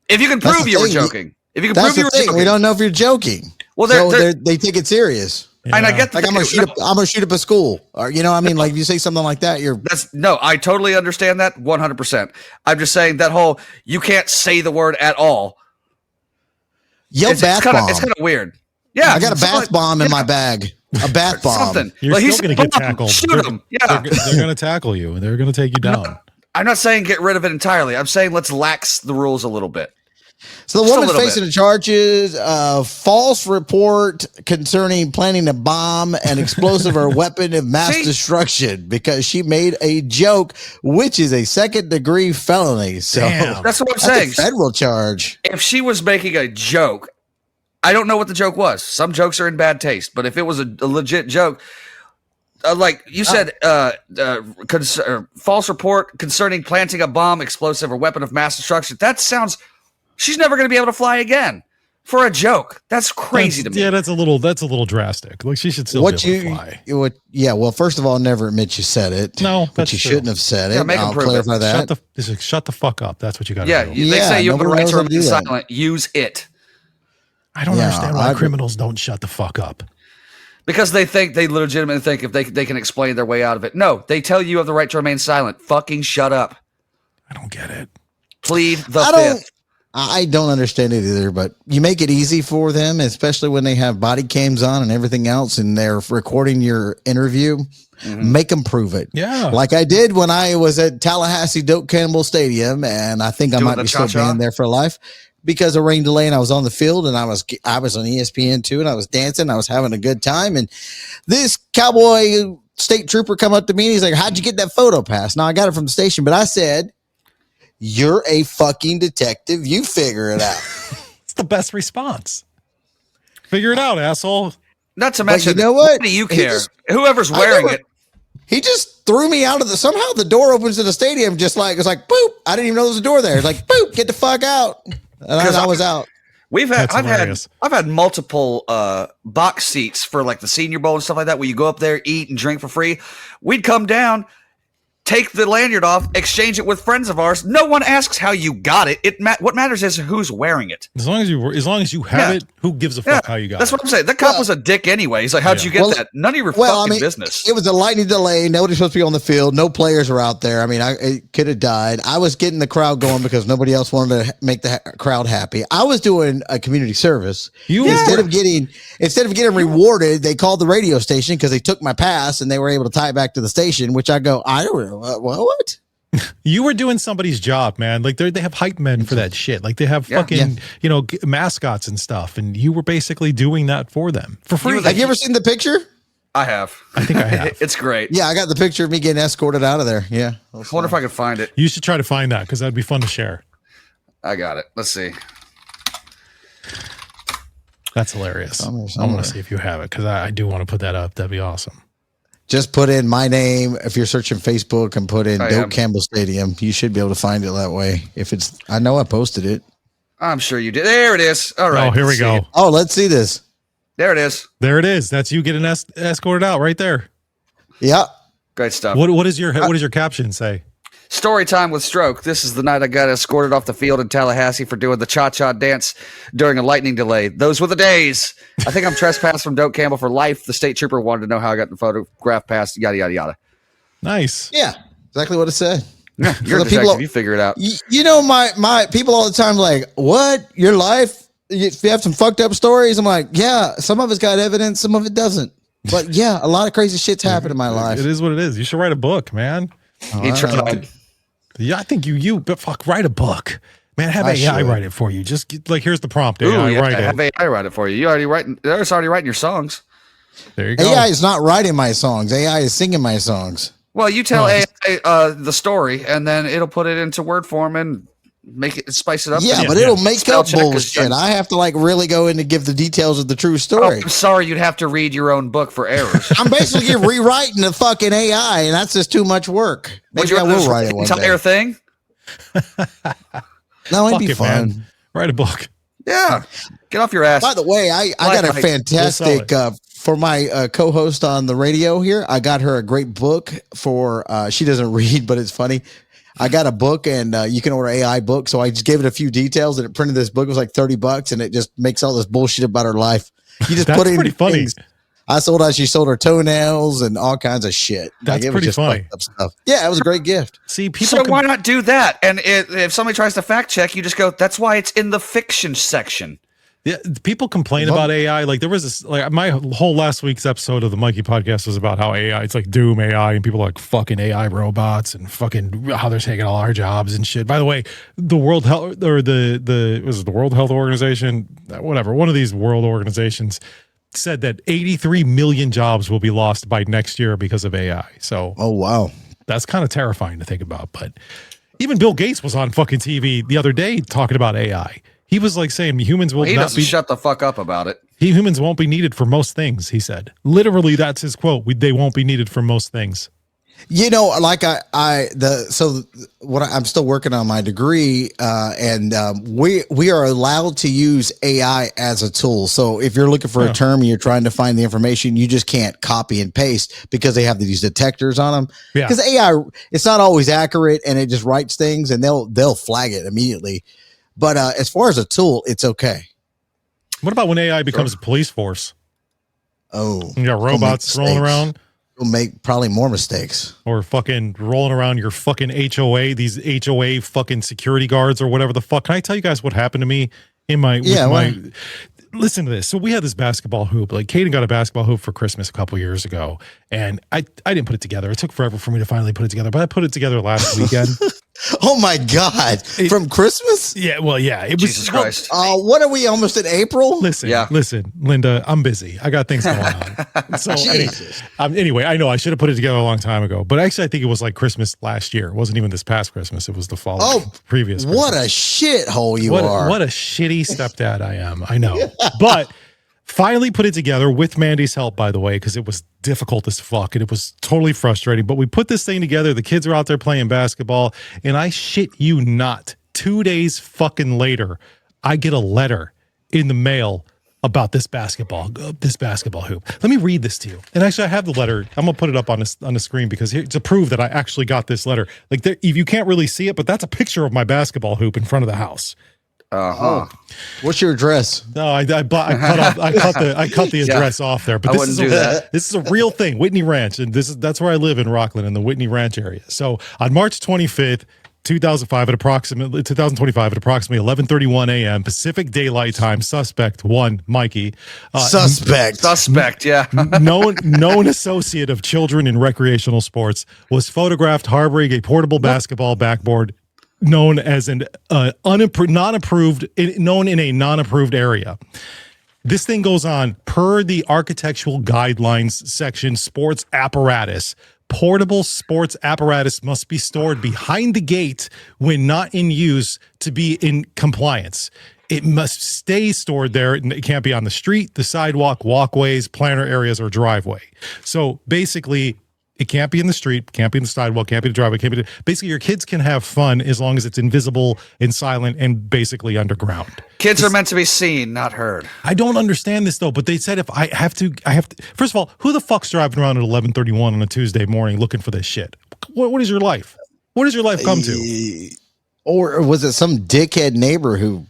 If you can prove you were joking. If you can prove you were joking. We don't know if you're joking. Well, they take it serious. Yeah. And I get like I'm gonna shoot up a school, or like if you say something like that, I totally understand that 100%. I'm just saying that whole you can't say the word at all. Bath bomb. It's kind of weird. Yeah, I got a bath bomb in my bag. A bath bomb. Something. You're still going to get tackled. Shoot them. Yeah, they're going to tackle you and they're going to take you down. I'm not saying get rid of it entirely. I'm saying let's lax the rules a little bit. So the woman's facing the charges of false report concerning planning a bomb, an explosive or weapon of mass destruction because she made a joke, which is a second-degree felony. So that's what I'm saying. A federal charge. If she was making a joke, I don't know what the joke was. Some jokes are in bad taste, but if it was a legit joke, like you said, false report concerning planting a bomb, explosive, or weapon of mass destruction. That sounds. She's never going to be able to fly again for a joke. That's crazy to me. Yeah, that's a little drastic. Like she should still be able to fly. Well, first of all, never admit you said it. No, but you shouldn't have said it. Yeah, I'll clarify that. Shut the fuck up. That's what you got to do. They say you have the right to remain silent. Use it. I don't understand why criminals don't shut the fuck up. Because they legitimately think if they can explain their way out of it. No, they tell you have the right to remain silent. Fucking shut up. I don't get it. Plead the fifth. I don't understand it either, but you make it easy for them, especially when they have body cams on and everything else and they're recording your interview. Mm-hmm. Make them prove it. Yeah. Like I did when I was at Tallahassee Doak Campbell Stadium, and I think I might be still banned there for life because of rain delay, and I was on the field and I was on ESPN too, and I was dancing. I was having a good time. And this cowboy state trooper come up to me and he's like, "How'd you get that photo pass?" Now I got it from the station, but I said, "You're a fucking detective. You figure it out." It's the best response. Figure it out, asshole. Not to mention, you know what? Do you care? Whoever's wearing it. He just threw me out of somehow the door opens to the stadium. It's like, boop. I didn't even know there was a door there. It's like, boop, get the fuck out. And I was out. I've had multiple box seats for like the Senior Bowl and stuff like that where you go up there, eat and drink for free. We'd come down. take the lanyard off, exchange it with friends of ours. No one asks how you got it. What matters is who's wearing it. As long as you have it, who gives a fuck how you got That's it? what I'm saying. That cop was a dick anyway. He's like, how'd you get that? None of your fucking business. It was a lightning delay. Nobody's supposed to be on the field. No players were out there. I mean, it could have died. I was getting the crowd going because nobody else wanted to make the crowd happy. I was doing a community service. Instead of getting rewarded, they called the radio station because they took my pass and they were able to tie it back to the station, which I go, I don't know. What? You were doing somebody's job, man. Like they have hype men for that shit. Like they have fucking, mascots and stuff. And you were basically doing that for them for free. Have you ever seen the picture? I have. I think I have. It's great. Yeah, I got the picture of me getting escorted out of there. Yeah. I wonder if I can find it. You should try to find that because that'd be fun to share. I got it. Let's see. That's hilarious. I want to see if you have it because I do want to put that up. That'd be awesome. Just put in my name. If you're searching Facebook and put in Doak Campbell Stadium, you should be able to find it that way. I know I posted it. I'm sure you did. There it is. All right. Oh, here we go. Oh, let's see this. There it is. There it is. That's you getting escorted out right there. Yeah. Great stuff. What does your caption say? Story time with Stroke. This is the night I got escorted off the field in Tallahassee for doing the cha-cha dance during a lightning delay. Those were the days. I think I'm trespassed from Doak Campbell for life. The state trooper wanted to know how I got the photograph passed, yada, yada, yada. Nice. Yeah, exactly what it said. Yeah, you're a detective. You figure it out. You know, my people all the time like, what? Your life? If you have some fucked up stories, I'm like, yeah, some of it's got evidence, some of it doesn't. But yeah, a lot of crazy shit's happened in my life. It is what it is. You should write a book, man. He tried. Yeah, I think but fuck, write a book, man. Have AI write it for you. Just here's the prompt. AI write it. Have AI write it for you. It's already writing your songs. There you go. AI is not writing my songs. AI is singing my songs. Well, you tell AI the story, and then it'll put it into word form and spice it up. Yeah, but it'll make up bullshit. I have to really go in and give the details of the true story. I'm sorry, you'd have to read your own book for errors. I'm basically rewriting the fucking AI, and that's just too much work. Maybe I will write it one entire thing. No, it'd be fun. Man. Write a book. Yeah, get off your ass. By the way, I got a fantastic for my co-host on the radio here. I got her a great book for. She doesn't read, but it's funny. I got a book and you can order AI book. So I just gave it a few details and it printed this book. It was like $30 and it just makes all this bullshit about her life. You just put in pretty funny. Things. She sold her toenails and all kinds of shit. That's pretty funny. Stuff. Yeah, it was a great gift. See, why not do that? And if somebody tries to fact check, you just go, that's why it's in the fiction section. Yeah, people complain about AI. Like there was this, my whole last week's episode of the Mikey podcast was about how AI, it's like doom AI, and people are like fucking AI robots and fucking how they're taking all our jobs and shit. By the way, the World Health or the World Health Organization, whatever, one of these world organizations said that 83 million jobs will be lost by next year because of AI. So, oh wow, that's kind of terrifying to think about. But even Bill Gates was on fucking TV the other day talking about AI. He was like saying humans will not be shut the fuck up about it. Humans won't be needed for most things. He said, literally, that's his quote. They won't be needed for most things. You know, like I'm still working on my degree, and we are allowed to use AI as a tool. So if you're looking for a term and you're trying to find the information, you just can't copy and paste because they have these detectors on them. Because AI, it's not always accurate, and it just writes things, and they'll flag it immediately. But as far as a tool, it's okay. What about when AI becomes a police force? Oh, you got robots rolling around. You'll make probably more mistakes. Or fucking rolling around your fucking HOA, these HOA fucking security guards or whatever the fuck. Can I tell you guys what happened to me in my listen to this. So we had this basketball hoop. Like Kaden got a basketball hoop for Christmas a couple years ago, and I didn't put it together. It took forever for me to finally put it together, but I put it together last weekend. Oh my God. From Christmas? Yeah. Well, yeah. It was Jesus Christ. What are we almost in April? Listen, Linda, I'm busy. I got things going on. So anyway, I know I should have put it together a long time ago, but actually I think it was like Christmas last year. It wasn't even this past Christmas. It was the following previous Christmas. What a shithole you are. What a shitty stepdad I am. I know. But finally put it together with Mandy's help, by the way, because it was difficult as fuck and it was totally frustrating. But we put this thing together. The kids are out there playing basketball, and I shit you not, 2 days fucking later, I get a letter in the mail about this basketball hoop. Let me read this to you. And actually, I have the letter. I'm gonna put it up on the screen because here, to prove that I actually got this letter. Like, if you can't really see it, but that's a picture of my basketball hoop in front of the house. What's your address? No, I cut the address off there. But this is a real thing, Whitney Ranch, and that's where I live in Rockland, in the Whitney Ranch area. So on March 25th. 2025 at approximately 11:31 a.m. Pacific Daylight Time. Suspect 1, Mikey. Suspect, yeah. known associate of children in recreational sports, was photographed harboring a portable basketball backboard known as known in a non-approved area. This thing goes on per the architectural guidelines section, sports apparatus. Portable sports apparatus must be stored behind the gate when not in use to be in compliance. It must stay stored there. It can't be on the street, the sidewalk, walkways, planter areas, or driveway. So basically, it can't be in the street, can't be in the sidewalk, can't be in the driveway, basically your kids can have fun as long as it's invisible and silent and basically underground. Kids are meant to be seen, not heard. I don't understand this though, but they said if I have to, first of all, who the fuck's driving around at 11:31 on a Tuesday morning looking for this shit? What is your life? What does your life come to? Or was it some dickhead neighbor who?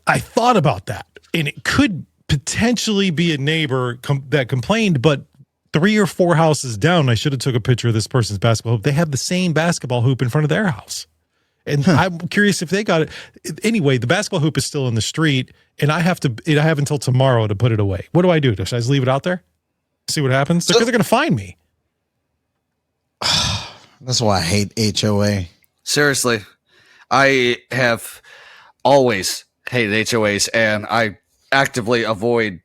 I thought about that, and it could potentially be a neighbor that complained, but 3 or 4 houses down, I should have took a picture of this person's basketball hoop. They have the same basketball hoop in front of their house. And I'm curious if they got it. Anyway, the basketball hoop is still in the street, and I have until tomorrow to put it away. What do I do? Should I just leave it out there? See what happens? Because they're going to find me. That's why I hate HOA. Seriously. I have always hated HOAs, and I actively avoid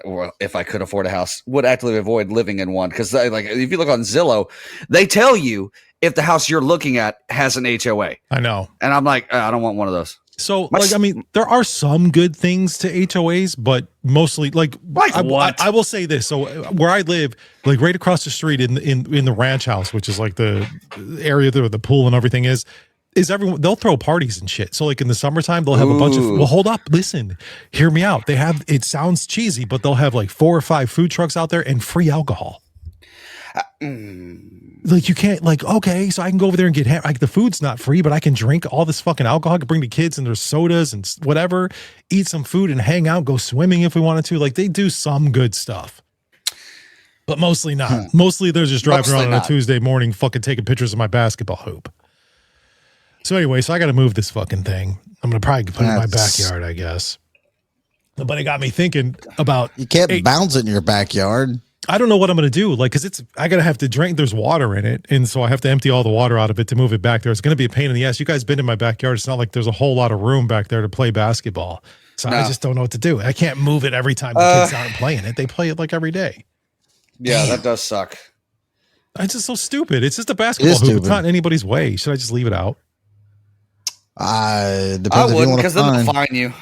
well, if I could afford a house, would actively avoid living in one. Because like, if you look on Zillow, they tell you if the house you're looking at has an HOA. I know. And I'm like, I don't want one of those. So, there are some good things to HOAs, but mostly, what? I will say this. So, where I live, like right across the street in the ranch house, which is like the area where the pool and everything is everyone, they'll throw parties and shit. So, like in the summertime, they'll have a bunch of, well, hold up, listen, hear me out. They have, it sounds cheesy, but they'll have like 4 or 5 food trucks out there and free alcohol. Like you can't, like, okay, so I can go over there and get like the food's not free, but I can drink all this fucking alcohol. I can bring the kids and their sodas and whatever, eat some food and hang out, go swimming if we wanted to. Like they do some good stuff, but mostly not. Mostly they're just driving around on a Tuesday morning, fucking taking pictures of my basketball hoop. So anyway, so I got to move this fucking thing. I'm going to probably put it in my backyard, I guess. But it got me thinking about, you can't bounce it in your backyard. I don't know what I'm going to do. Like, cause I got to have to drink. There's water in it. And so I have to empty all the water out of it to move it back there. It's going to be a pain in the ass. You guys been in my backyard. It's not like there's a whole lot of room back there to play basketball. So I just don't know what to do. I can't move it every time the kids aren't playing it. They play it like every day. Yeah, that does suck. It's just so stupid. It's just a basketball hoop. It's not in anybody's way. Should I just leave it out? Depends. I wouldn't, because they'll find you.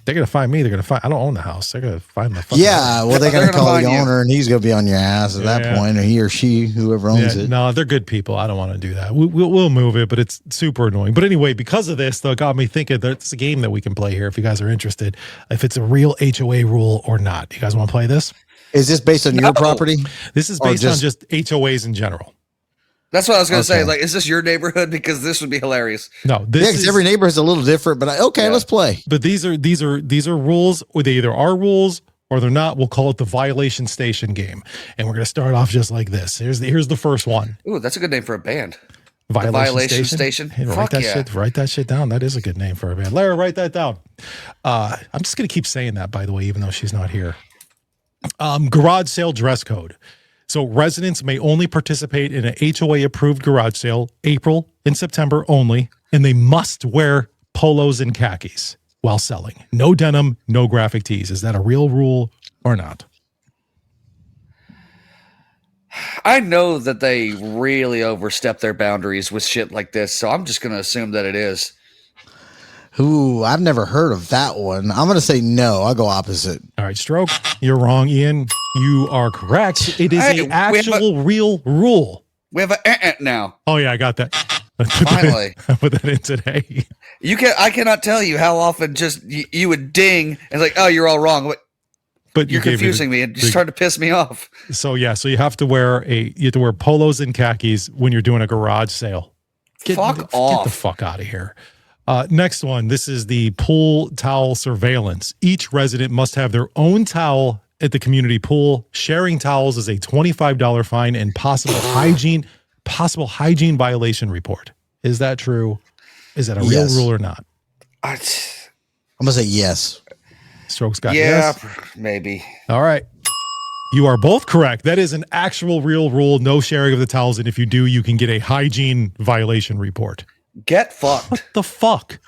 They're gonna find me. They're gonna find. I don't own the house. They're gonna find my fucking house. Well, they're gonna call the owner, and he's gonna be on your ass at that point, or he or she, whoever owns it. No, they're good people. I don't want to do that. We'll move it, but it's super annoying. But anyway, because of this, though, it got me thinking that it's a game that we can play here if you guys are interested. If it's a real HOA rule or not. You guys want to play this? Is this based on your property? This is based on just HOAs in general. That's what I was going to say. Like, is this your neighborhood? Because this would be hilarious. No, because every neighborhood is a little different. But let's play. But these are rules, or they either are rules or they're not. We'll call it the violation station game, and we're going to start off just like this. Here's the first one. Ooh, that's a good name for a band. Violation station. Hey, write that shit down. That is a good name for a band. Lara, write that down. I'm just going to keep saying that, by the way, even though she's not here. Garage sale dress code. So residents may only participate in an HOA-approved garage sale April and September only, and they must wear polos and khakis while selling. No denim, no graphic tees. Is that a real rule or not? I know that they really overstep their boundaries with shit like this, so I'm just going to assume that it is. Ooh, I've never heard of that one. I'm going to say no. I'll go opposite. All right, Stroke, you're wrong, Ian. You are correct. It is an actual real rule. We have an now. Oh, yeah, I got that. Finally. I put that in today. I cannot tell you how often just you would ding and like, oh, you're all wrong. But you're confusing me and just trying to piss me off. So so you have to wear polos and khakis when you're doing a garage sale. Fuck off. Get the fuck out of here. Next one. This is the pool towel surveillance. Each resident must have their own towel at the community pool. Sharing towels is a $25 fine and possible hygiene violation report. Is that true? Is that a real rule or not? I'm gonna say yes. Strokes got yes. Maybe. All right. You are both correct. That is an actual real rule. No sharing of the towels. And if you do, you can get a hygiene violation report. Get fucked. What the fuck?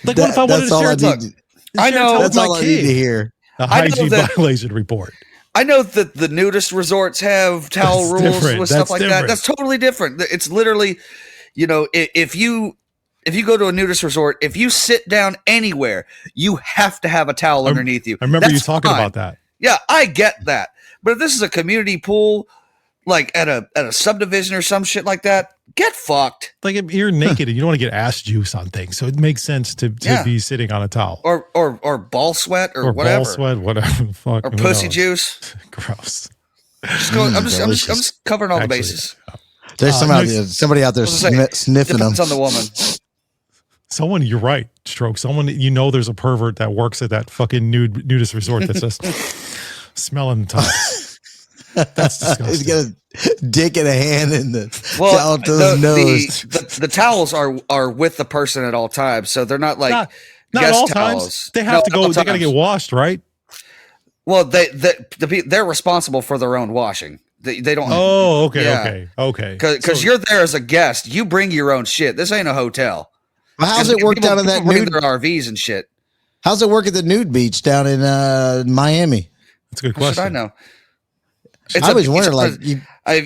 Like, what if I wanted to share it? I know. That's all I need to hear. A hygiene violation report. I know that the nudist resorts have towel rules with stuff like that. That's totally different. It's literally, if you go to a nudist resort, if you sit down anywhere, you have to have a towel underneath you. I remember you talking about that. Yeah, I get that. But if this is a community pool, like at a subdivision or some shit like that, get fucked. Like, if you're naked and you don't want to get ass juice on things, so it makes sense to be sitting on a towel or ball sweat or whatever. Ball sweat, whatever. Fuck, or pussy juice. Gross. I'm just covering all the bases. There's somebody out there sniffing them. Depends on the woman. Someone, you're right, Stroke. Someone, there's a pervert that works at that fucking nudist resort that's just smelling towels. That's disgusting. He's got a dick in a hand and the towel to his nose. The towels are with the person at all times, so they're not like not guest all towels. Times. They have to go. They got to get washed, right? Well, they're responsible for their own washing. They don't. Oh, okay. Because you're there as a guest, you bring your own shit. This ain't a hotel. Well, how's it work down in that nude? Their RVs and shit. How's it work at the nude beach down in Miami? That's a good question. I know. I was wondering, like,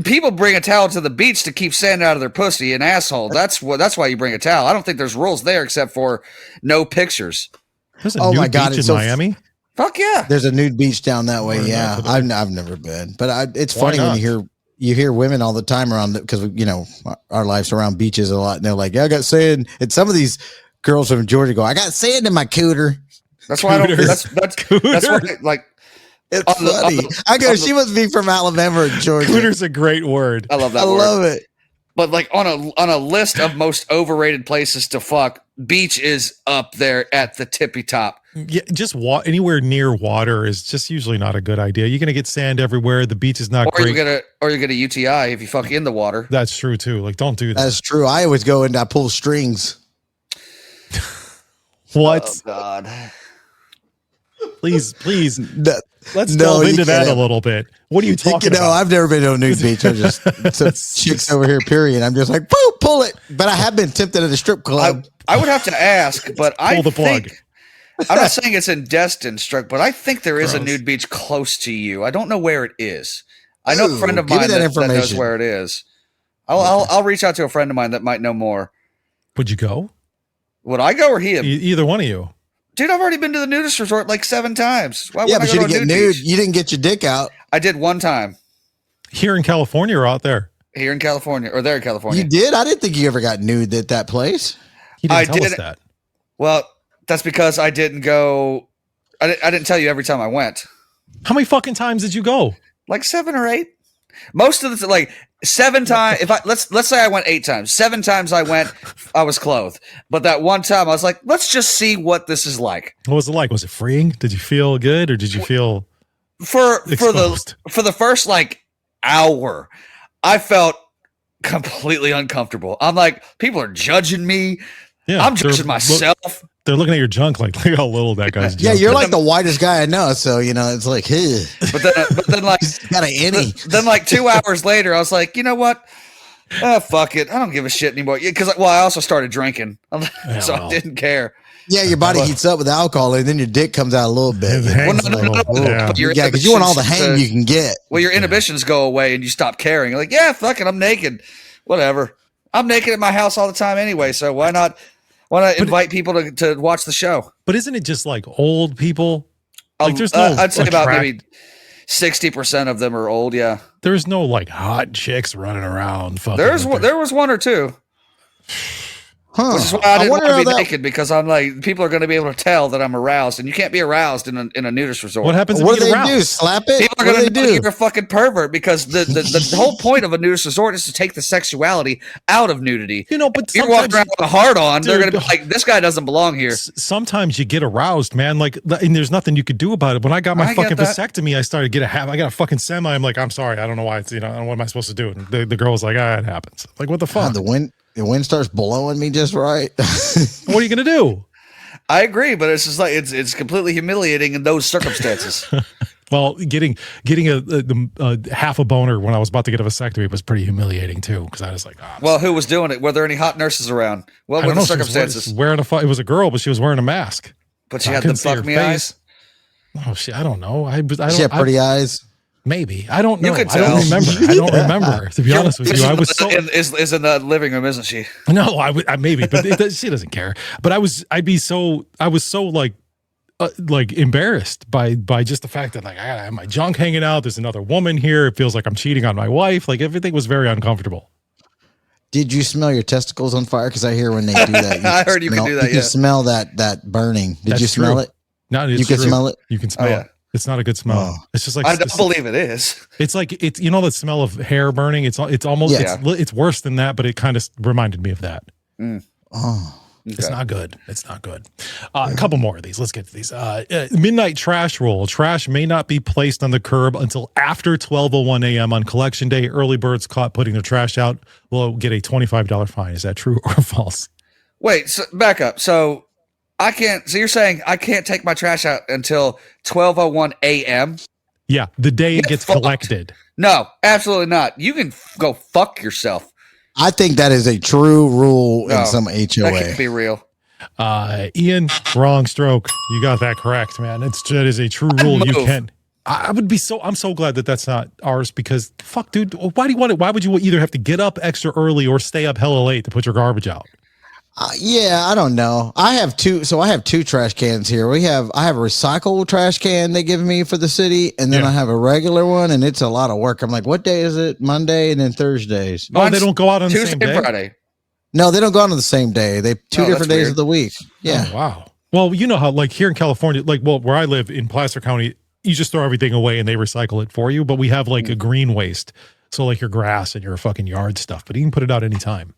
people bring a towel to the beach to keep sand out of their pussy and asshole. That's why you bring a towel. I don't think there's rules there except for no pictures. There's a nude beach in Miami. Fuck yeah! There's a nude beach down that way. Yeah, I've never been, but it's funny when you hear women all the time around because our lives around beaches a lot, and they're like, "Yeah, I got sand." And some of these girls from Georgia go, "I got sand in my cooter." That's why I don't. That's why like. It's funny. She must be from Alabama or Georgia. Cooter's a great word. I love that. I love it. But like on a list of most overrated places to fuck, beach is up there at the tippy top. Yeah, just anywhere near water is just usually not a good idea. You're gonna get sand everywhere. The beach is not great. Or you get a UTI if you fuck in the water. That's true too. Like, don't do that. That's true. I always go and I pull strings. What? Oh God. Please. Let's delve into that a little bit. What are you talking about? I've never been to a nude beach. I'm just some chicks over here, period. I'm just like, boom, pull it. But I have been tempted at a strip club. I would have to ask, but pull the plug. I'm not saying it's in Destin, Struck, but I think there is a nude beach close to you. I don't know where it is. I know a friend of mine that knows where it is. I'll reach out to a friend of mine that might know more. Would you go? Would I go or him? Either one of you. Dude, I've already been to the nudist resort like 7 times. Why would I but go you to didn't a get nude nude. beach? You didn't get your dick out. I did one time. Here in California or out there? Here in California or there in California. You did? I didn't think you ever got nude at that place. You didn't tell us that. Well, that's because I didn't go. I didn't tell you every time I went. How many fucking times did you go? Like 7 or 8. Most of the like 7 times. Let's say I went 8 times. 7 times I went, I was clothed. But that one time I was like, let's just see what this is like. What was it like? Was it freeing? Did you feel good or did you feel for the first like hour? I felt completely uncomfortable. I'm like, people are judging me. Yeah, I'm judging myself. They're looking at your junk like, look how little that guy's junk. Yeah, you're like the whitest guy I know, so it's like, hey. But then like got an innie. Then like 2 hours later, I was like, you know what? Fuck it. I don't give a shit anymore. Because I also started drinking, so I didn't care. Yeah, your body heats up with alcohol, and then your dick comes out a little bit. No. Yeah, because you want all the hang you can get. Well, your inhibitions go away, and you stop caring. You're like, yeah, fuck it, I'm naked. Whatever. I'm naked at my house all the time anyway, so why not invite people to watch the show? But isn't it just like old people? Like there's no. I'd say about maybe 60% of them are old. Yeah. There's no like hot chicks running around. There was 1 or 2. Which is why I didn't want to be naked, because I'm like, people are going to be able to tell that I'm aroused, and you can't be aroused in a nudist resort. What happens if what you do get they aroused? do? Slap it? People are going to know you're a fucking pervert, because the whole point of a nudist resort is to take the sexuality out of nudity. You know, but if you're walking around with a heart on, they're going to be like, this guy doesn't belong here. Sometimes you get aroused, man. Like, and there's nothing you could do about it. When I got my fucking vasectomy, I started to get I got a fucking semi. I'm like, I'm sorry, I don't know why. It's, what am I supposed to do? And the girl was like, it happens. Like, what the fuck? The wind starts blowing me just right. What are you gonna do? I agree, but it's just like it's completely humiliating in those circumstances. Well, getting a half a boner when I was about to get a vasectomy was pretty humiliating too, because I was like, well, who was doing it? Were there any hot nurses around? What were the circumstances? It was a girl, but she was wearing a mask. But she had the fuck me eyes. Oh shit! I don't know. She had pretty eyes. Maybe. I don't know. You could I don't remember. I don't remember. To be honest with you, I was is in the living room, isn't she? No, I maybe, but she doesn't care. But I was so like embarrassed by just the fact that like I gotta have my junk hanging out. There's another woman here. It feels like I'm cheating on my wife. Like everything was very uncomfortable. Did you smell your testicles on fire? Because I hear when they do that, I heard you can do that. You can smell that burning. Did you smell it? No, you can smell it. You can smell it. It's not a good smell. Oh. It's just like I don't believe it is. It's like it's the smell of hair burning. It's almost it's worse than that, but it kind of reminded me of that. Oh, okay. It's not good. It's not good. A couple more of these. Let's get to these. Midnight trash rule. Trash may not be placed on the curb until after 12:01 a.m. on collection day. Early birds caught putting their trash out will get a $25 fine. Is that true or false? Wait, so back up. So I can't. So you're saying I can't take my trash out until 12:01 a.m.? Yeah, the day it gets collected. No, absolutely not. You can go fuck yourself. I think that is a true rule in some HOA. That can't be real. Ian, wrong stroke. You got that correct, man. That is a true rule. You can. I'm so glad that that's not ours, because fuck, dude. Why do you want it? Why would you either have to get up extra early or stay up hella late to put your garbage out? Yeah, I don't know. I have two trash cans here. I have a recycled trash can they give me for the city, and then I have a regular one, and it's a lot of work. I'm like, what day is it? Monday and then Thursdays. Oh, they don't go out on the same day? Friday. No, they don't go out on the same day. They two different days of the week. Yeah. Oh, wow. Well, you know how like here in California, where I live in Placer County, you just throw everything away and they recycle it for you. But we have like a green waste, so like your grass and your fucking yard stuff. But you can put it out anytime.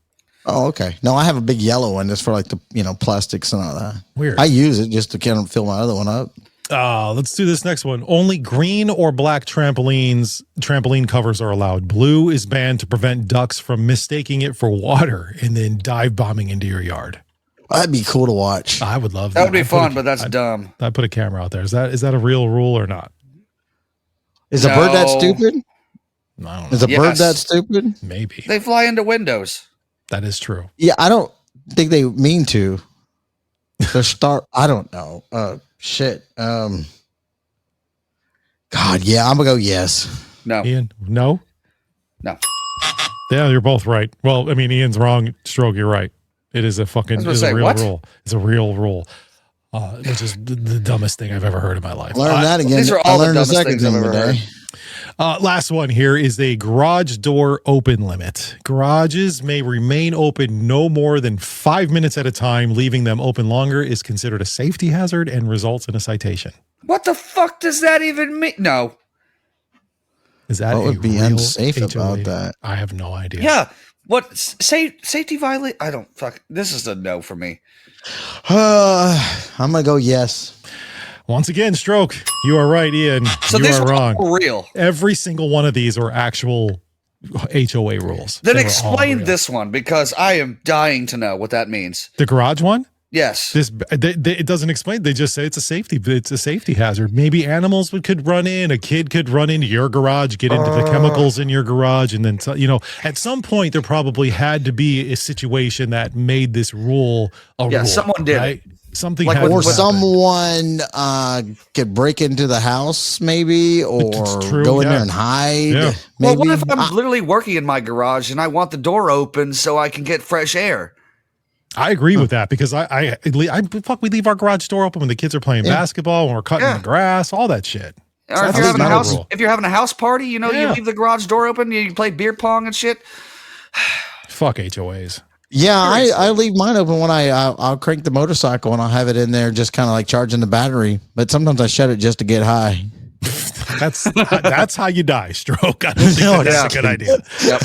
Oh, okay. No, I have a big yellow one. That's for like the plastics and all that. Weird. I use it just to kind of fill my other one up. Let's do this next one. Only green or black trampoline covers are allowed. Blue is banned to prevent ducks from mistaking it for water and then dive bombing into your yard. That'd be cool to watch. I would love that. That would be fun, but that's dumb. I put a camera out there. Is that a real rule or not? Is a bird that stupid? I don't know. Is a bird that stupid? Maybe. They fly into windows. That is true. Yeah, I don't think they mean to. I don't know. Shit. God, yeah, I'm gonna go yes. No. Ian, no? No. Yeah, you're both right. Well, I mean, Ian's wrong. Stroke, you're right. It is a fucking real rule. It's a real rule. Which is the dumbest thing I've ever heard in my life. Learn that again. These are all the dumbest things I've ever heard. Last one here is a garage door open limit. Garages may remain open no more than 5 minutes at a time. Leaving them open longer is considered a safety hazard and results in a citation. What the fuck does that even mean? No. Is that what would be unsafe HOA? about that? I have no idea. Yeah. What safety violate? I don't fuck. This is a no for me. I'm gonna go yes. Once again, Stroke, you are right, Ian. So you these are wrong. All real. Every single one of these are actual HOA rules. Then explain this one, because I am dying to know what that means. The garage one? Yes. It doesn't explain. They just say it's a safety hazard. Maybe animals could run in. A kid could run into your garage, get into the chemicals in your garage, and then at some point there probably had to be a situation that made this rule a rule. Someone did it. Something like, had or to someone could break into the house, maybe, or go in there and hide. Yeah. Maybe. Well, what if I'm literally working in my garage and I want the door open so I can get fresh air? I agree with that, because we leave our garage door open when the kids are playing basketball, when we're cutting the grass, all that shit. Or if you're having a house party, you leave the garage door open, you play beer pong and shit. Fuck HOAs. Yeah, I leave mine open when I'll crank the motorcycle and I'll have it in there just kind of like charging the battery. But sometimes I shut it just to get high. That's how you die, Stroke. I don't think that's a good idea. Yep.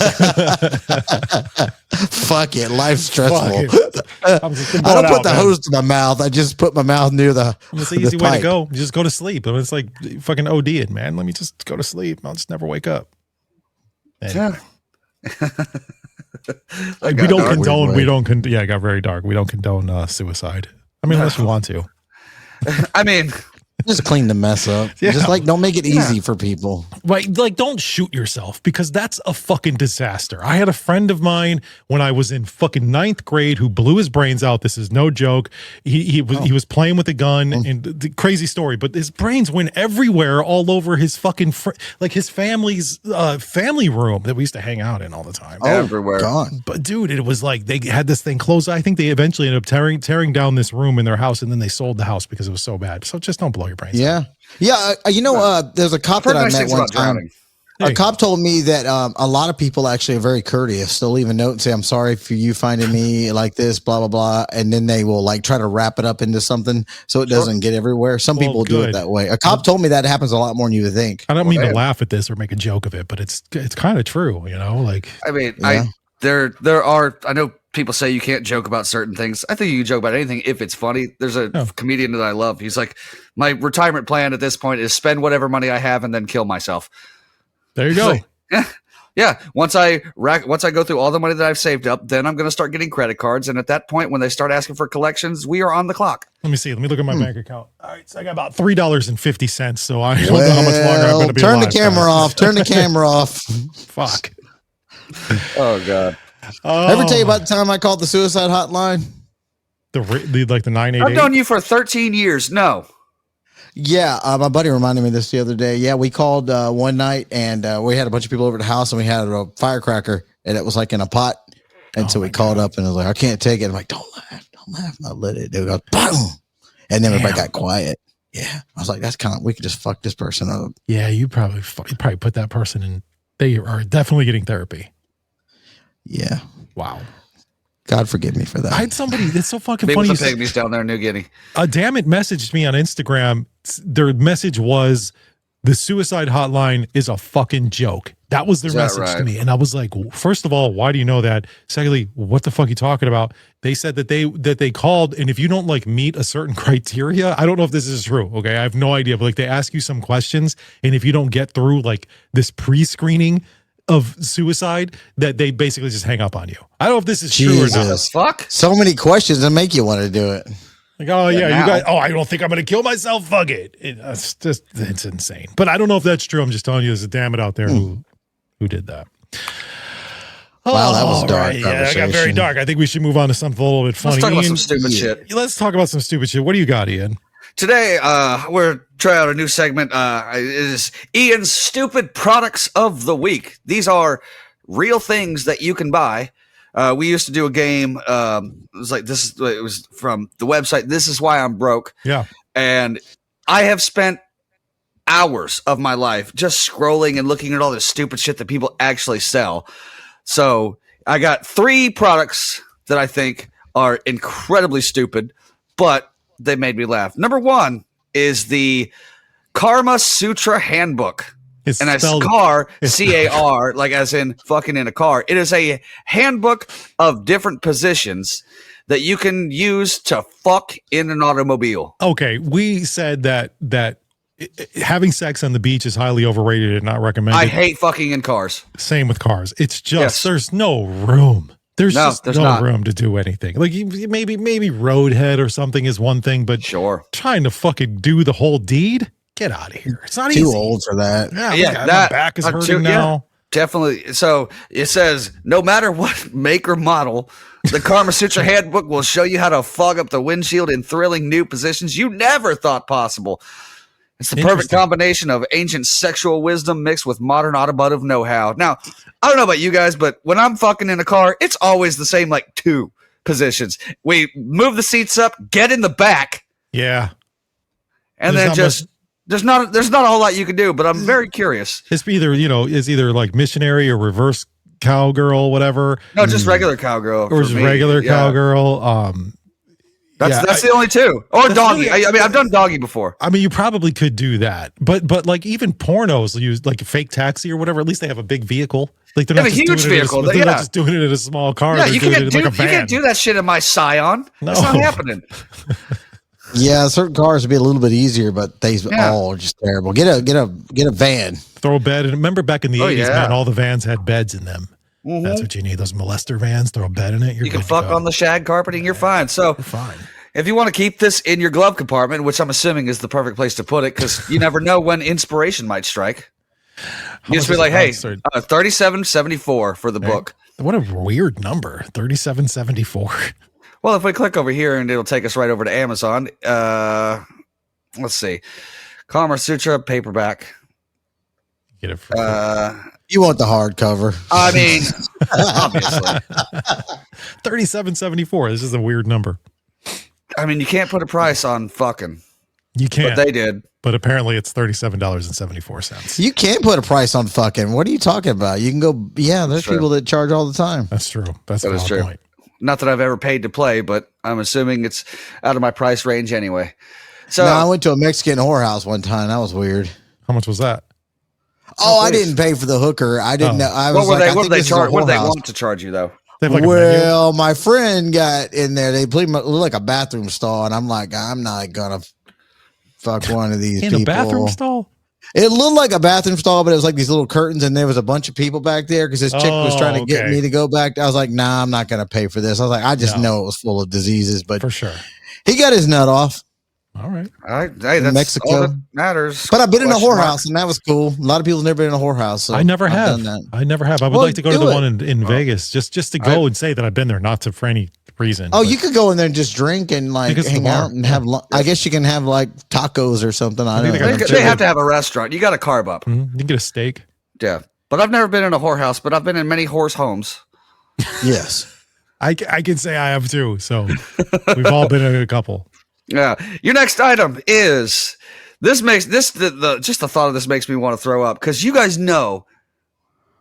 Fuck it, life's stressful. I don't put the hose to my mouth. I just put my mouth near the. It's the easy way to go. You just go to sleep. It's like fucking ODing, man. Let me just go to sleep. I'll just never wake up. Anyway. We don't condone. Yeah, it got very dark. We don't condone suicide. I mean, unless you want to. I mean, just clean the mess up. Yeah. Just like don't make it easy for people. Like don't shoot yourself because that's a fucking disaster. I had a friend of mine when I was in fucking 9th grade who blew his brains out. This is no joke. He was playing with a gun and the crazy story, but his brains went everywhere all over his fucking like his family's family room that we used to hang out in all the time. Everywhere. Gone. But dude, it was like they had this thing closed. I think they eventually ended up tearing down this room in their house and then they sold the house because it was so bad. So just don't blow your brains out. Yeah. There's a cop that I met one time. A cop told me that a lot of people actually are very courteous. They'll leave a note and say, "I'm sorry for you finding me like this, blah, blah, blah." And then they will like try to wrap it up into something so it doesn't get everywhere. Some people do it that way. A cop told me that happens a lot more than you would think. I don't mean to laugh at this or make a joke of it, but it's kind of true, you know? Like, I mean, there are, I know people say you can't joke about certain things. I think you can joke about anything if it's funny. There's a comedian that I love. He's like, my retirement plan at this point is spend whatever money I have and then kill myself. There you go. Like, yeah. Once I go through all the money that I've saved up, then I'm going to start getting credit cards. And at that point, when they start asking for collections, we are on the clock. Let me see. Let me look at my bank account. All right. So I got about $3.50. So I don't know how much longer I'm going to be alive. Turn the camera off. Fuck. Oh, God. Ever tell you about the time I called the suicide hotline? The 988? I've known you for 13 years. No. Yeah, my buddy reminded me of this the other day. Yeah, we called one night and we had a bunch of people over at the house and we had a firecracker and it was like in a pot. And so we called up and it was like, I can't take it. I'm like, don't laugh. I let it. It goes, boom. And then everybody got quiet. Yeah. I was like, we could just fuck this person up. Yeah, you probably put that person in. They are definitely getting therapy. Yeah. Wow. God forgive me for that. I had somebody that's so fucking funny. funny. Pygmies down there in New Guinea. Damn it messaged me on Instagram. Their message was the suicide hotline is a fucking joke. That was their message to me. And I was like, first of all, why do you know that? Secondly, what the fuck are you talking about? They said that they called, and if you don't like meet a certain criteria, I don't know if this is true. Okay. I have no idea. But like they ask you some questions, and if you don't get through like this pre-screening of suicide, that they basically just hang up on you. I don't know if this is true or not. Fuck. So many questions that make you want to do it. Like, oh yeah, you guys. Oh, I don't think I'm going to kill myself. Fuck it. It's insane. But I don't know if that's true. I'm just telling you, there's a damn it out there who did that. Wow, that was dark. Right. Yeah, it got very dark. I think we should move on to something a little bit funny. Let's talk about some stupid shit. Let's talk about some stupid shit. What do you got, Ian? Today, we're trying out a new segment. It is Ian's Stupid Products of the Week. These are real things that you can buy. We used to do a game. It was like this. It was from the website. This is why I'm broke. Yeah, and I have spent hours of my life just scrolling and looking at all this stupid shit that people actually sell. So I got 3 products that I think are incredibly stupid, but they made me laugh. Number 1 is the Karma Sutra Handbook. And I car, C-A-R, like as in fucking in a car. It is a handbook of different positions that you can use to fuck in an automobile. Okay, we said that having sex on the beach is highly overrated and not recommended. I hate fucking in cars. Same with cars. It's just there's no room. There's no room to do anything. Like maybe roadhead or something is one thing, but trying to fucking do the whole deed. Get out of here. It's not too easy. old for that. Yeah, that my back is hurting now. Definitely. So it says, no matter what make or model, the Karma Sutra Handbook will show you how to fog up the windshield in thrilling new positions you never thought possible. It's the perfect combination of ancient sexual wisdom mixed with modern automotive know-how. Now, I don't know about you guys, but when I'm fucking in a car, it's always the same like 2 positions. We move the seats up, get in the back. Yeah. And then just... There's not a whole lot you can do, but I'm very curious. It's either like missionary or reverse cowgirl, whatever. No, just regular cowgirl. Or just regular cowgirl. That's the only two. Or doggy. Really, I mean, I've done doggy before. I mean, you probably could do that, but like even pornos use like a fake taxi or whatever. At least they have a big vehicle. Like they're not a huge vehicle. They're not just doing it in a small car. Yeah, they're you doing can't it do in like a van. you can't do that shit in my Scion. That's not happening. Yeah, certain cars would be a little bit easier, but they all are just terrible. Get a van. Throw a bed in. Remember back in the 80s, man, all the vans had beds in them. Mm-hmm. That's what you need. Those molester vans. Throw a bed in it. You can fuck on the shag carpeting. You're fine. So you're fine. If you want to keep this in your glove compartment, which I'm assuming is the perfect place to put it, because you never know when inspiration might strike. You just be like, hey, 37.74 for the book. What a weird number, 37.74. Well, if we click over here and it'll take us right over to Amazon. Let's see. Kama Sutra paperback. Get it for you want the hardcover. I mean, obviously. 37.74. This is a weird number. I mean, you can't put a price on fucking. You can't. But they did. But apparently it's $37.74. You can't put a price on fucking. What are you talking about? You can go, there's people that charge all the time. That's true. That is true. Point. Not that I've ever paid to play, but I'm assuming it's out of my price range anyway. So I went to a Mexican whorehouse one time. That was weird. How much was that? Oh, I didn't pay for the hooker. I didn't know. I was what did they charge? What did they want to charge you though? Well, my friend got in there. They played like a bathroom stall, and I'm like, I'm not gonna fuck one of these people. In a bathroom stall? It looked like a bathroom stall, but it was like these little curtains, and there was a bunch of people back there because this chick was trying to get me to go back. I was like, nah, I'm not gonna pay for this. I was like, I just know it was full of diseases, but for sure, he got his nut off. All right. Hey, that's Mexico. all that matters. But I've been in a whorehouse, and that was cool. A lot of people have never been in a whorehouse. So I never have. Done that. I never have. I would like to go to the one in Vegas just to go and say that I've been there, not for any reason. Oh, you could go in there and just drink and like hang out and have. I guess you can have like tacos or something. I don't know. They have to have a restaurant. You got to carb up. Mm-hmm. You can get a steak. Yeah, but I've never been in a whorehouse. But I've been in many horse homes. Yes, I can say I have too. So we've all been in a couple. Yeah. Your next item is just the thought of this makes me want to throw up because you guys know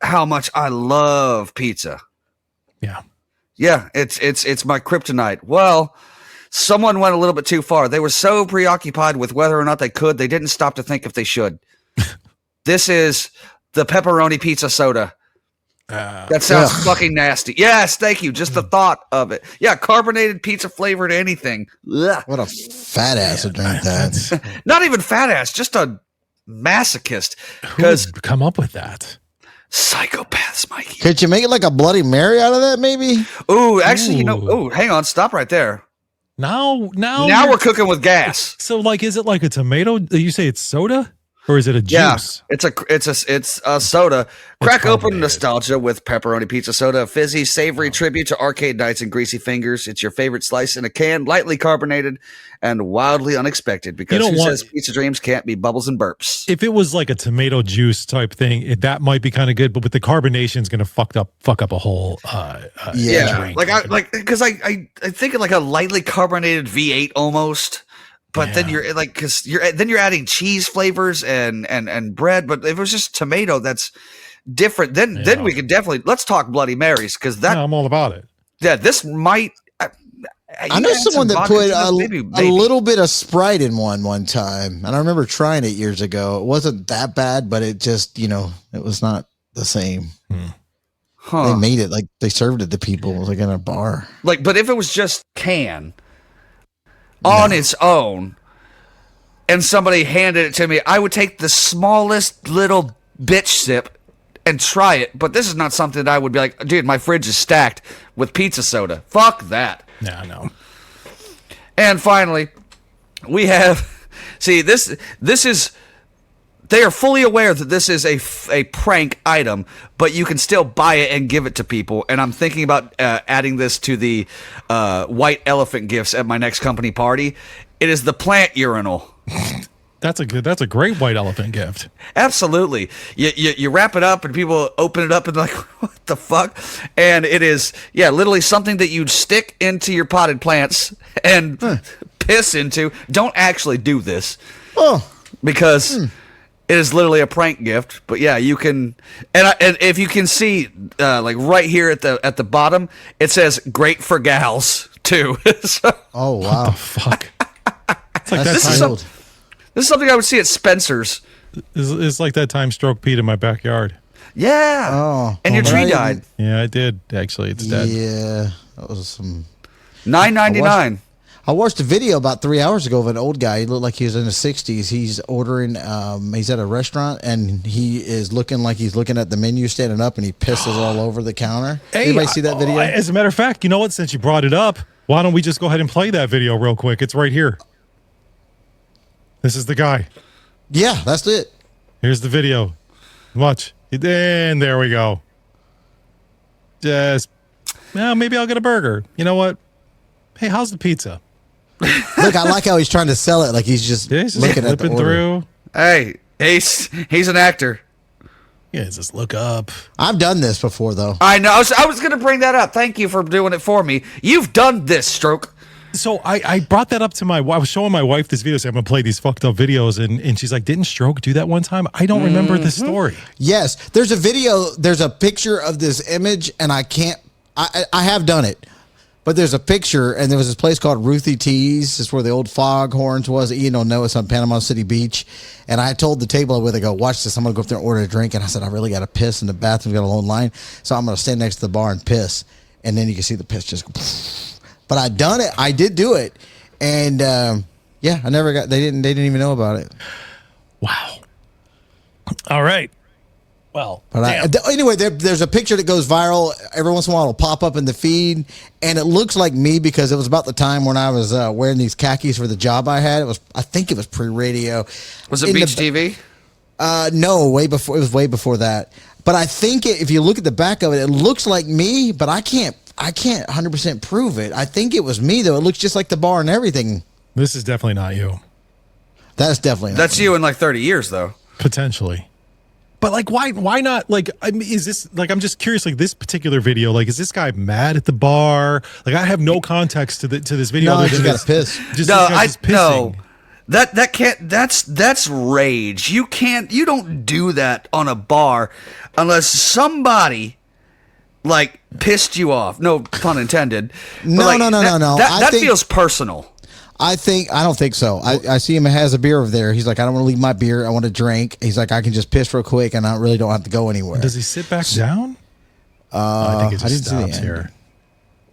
how much I love pizza. Yeah. Yeah, it's my kryptonite. Well, someone went a little bit too far. They were so preoccupied with whether or not they could, they didn't stop to think if they should. This is the pepperoni pizza soda. That sounds fucking nasty. Yes, thank you. Just the thought of it. Yeah, carbonated pizza flavored anything. Ugh. What a fat ass would drink that. Not even fat ass, just a masochist. Who would come up with that? Psychopaths, Mikey. Could you make it like a Bloody Mary out of that, maybe? Ooh, actually, hang on, stop right there. Now we're cooking with gas. So, like, is it like a tomato? You say it's soda, or is it a juice? Yeah, it's a soda. Crack open nostalgia with pepperoni pizza soda, a fizzy, savory tribute to arcade nights and greasy fingers. It's your favorite slice in a can, lightly carbonated and wildly unexpected. Because who says pizza dreams can't be bubbles and burps? If it was like a tomato juice type thing, that might be kind of good. But with the carbonation, is going to fuck up a whole. Drink. Because I think of like a lightly carbonated V8 almost. But then you're like, because you're adding cheese flavors and bread. But if it was just tomato, that's different. Then we could definitely let's talk Bloody Marys because I'm all about it. Yeah, this might. I know someone that put a little bit of Sprite in one time, and I remember trying it years ago. It wasn't that bad, but it just it was not the same. They made it like they served it to people like in a bar. Like, but if it was just can. On its own, and somebody handed it to me, I would take the smallest little bitch sip and try it. But this is not something that I would be like, dude, my fridge is stacked with pizza soda. Fuck that. Yeah, no. And finally, we have this is. They are fully aware that this is a prank item, but you can still buy it and give it to people. And I'm thinking about adding this to the white elephant gifts at my next company party. It is the plant urinal. That's a great white elephant gift. Absolutely. You wrap it up and people open it up and like, what the fuck? And it is, literally something that you'd stick into your potted plants and piss into. Don't actually do this. Oh. Because... It is literally a prank gift, but yeah, you can, and if you can see, like right here at the bottom, it says "Great for gals" too. So, Oh wow. Fuck. It's like That's that time. old. this is something I would see at Spencer's. It's like that time Stroke Pete in my backyard. Yeah. Oh. And your But tree I didn't- died. Yeah, I did actually. It's dead. Yeah. That was some. $9.99. I watched a video about 3 hours ago of an old guy. He looked like he was in his 60s. He's ordering, he's at a restaurant and he is looking like he's looking at the menu standing up and he pisses all over the counter. Anybody see that video? As a matter of fact, you know what? Since you brought it up, why don't we just go ahead and play that video real quick? It's right here. This is the guy. Yeah, that's it. Here's the video. Watch. And there we go. Just, well, maybe I'll get a burger. You know what? Hey, how's the pizza? Look, I like how he's trying to sell it. Like he's just Yeah, he's just looking at the flipping order. through. Hey, he's an actor. Yeah, just look up. I've done this before, though. I know. I was going to bring that up. Thank you for doing it for me. You've done this, Stroke. So I brought that up to I was showing my wife this video, saying I'm going to play these fucked up videos, and she's like, didn't Stroke do that one time? I don't remember this story. Yes, there's a video. There's a picture of this image, and I can't. I have done it, but there's a picture, and there was this place called Ruthie T's. It's where the old Foghorns was. Ian don't know, it's on Panama City Beach. And I told the table where they go, watch this. I'm gonna go up there and order a drink. And I said, I really got to piss in the bathroom. Got a long line, so I'm gonna stand next to the bar and piss. And then you can see the piss just go. But I done it. I did do it, and yeah, I never got. They didn't even know about it. Wow. All right. Well, But anyway, there's a picture that goes viral every once in a while. It'll pop up in the feed, and it looks like me because it was about the time when I was wearing these khakis for the job I had. I think it was pre-radio. Was it Beach TV? No, way before. It was way before that. But I think if you look at the back of it, it looks like me, but I can't 100% prove it. I think it was me though. It looks just like the bar and everything. this is definitely not you. That's definitely not That's me. you in like 30 years, though. Potentially. But like, why not? Like, I mean, is this like? I'm just curious. Like this particular video. Like, is this guy mad at the bar? Like, I have no context to this video. No, other I just than got to piss. Just No, this guy's just pissing. no. That can't. That's rage. You can't. You don't do that on a bar unless somebody like pissed you off. No pun intended. But, No, like, no. I That think- feels personal. I don't think so. I see him has a beer over there. He's like, I don't want to leave my beer. I want to drink. He's like, I can just piss real quick and I really don't have to go anywhere. Does he sit back down? I think it I just didn't see the stops end. here.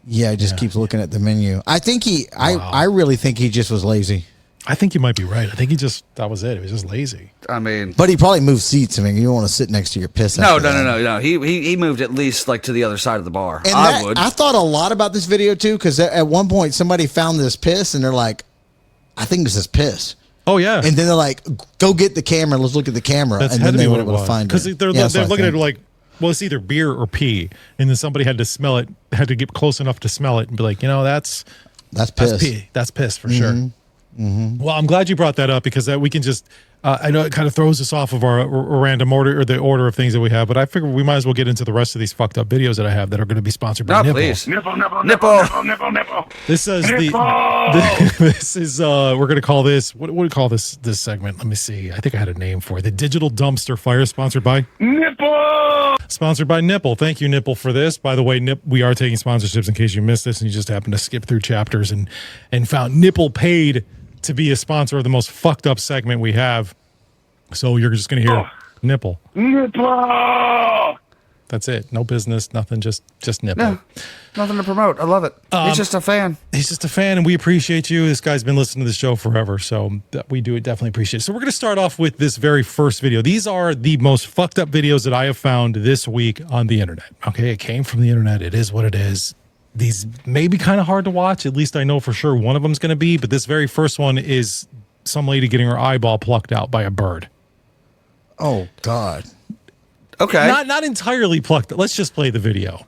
Yeah, he just keeps looking at the menu. I think I really think he just was lazy. I think you might be right. I think that was it. He was just lazy. I mean, But he probably moved seats. I mean, you don't want to sit next to your piss. no. after that. He moved at least like to the other side of the bar. And I would. I thought a lot about this video too, because at one point somebody found this piss and they're like, I think this is piss. Oh yeah. And then they're like, go get the camera. Let's look at the camera. That's and had then to they be were what it able to was. find Because it. they're Yeah, that's what I looking at it think. like, well, it's either beer or pee, and then somebody had to smell it, had to get close enough to smell it, and be like, that's piss. pee. That's piss for sure. Well, I'm glad you brought that up because we can just. I know it kind of throws us off of our random order or the order of things that we have, but I figure we might as well get into the rest of these fucked up videos that I have that are going to be sponsored by No, Nipple. please. Nipple. This says Nipple! this is we're going to call this what do we call this segment? Let me see. I think I had a name for it. The Digital Dumpster Fire, sponsored by Nipple! Sponsored by Nipple. Thank you, Nipple, for this. By the way, we are taking sponsorships in case you missed this and you just happened to skip through chapters and found Nipple paid to be a sponsor of the most fucked up segment we have. So you're just going to hear Nipple. Nipple! That's it. No business, nothing, just Nipple. No, nothing to promote. I love it. He's just a fan. He's just a fan, and we appreciate you. This guy's been listening to the show forever, so we do definitely appreciate it. So we're going to start off with this very first video. These are the most fucked up videos that I have found this week on the internet. Okay, it came from the internet. It is what it is. These may be kind of hard to watch. At least I know for sure one of them is going to be, but this very first one is some lady getting her eyeball plucked out by a bird. Oh, God. Okay. Not entirely plucked. Let's just play the video.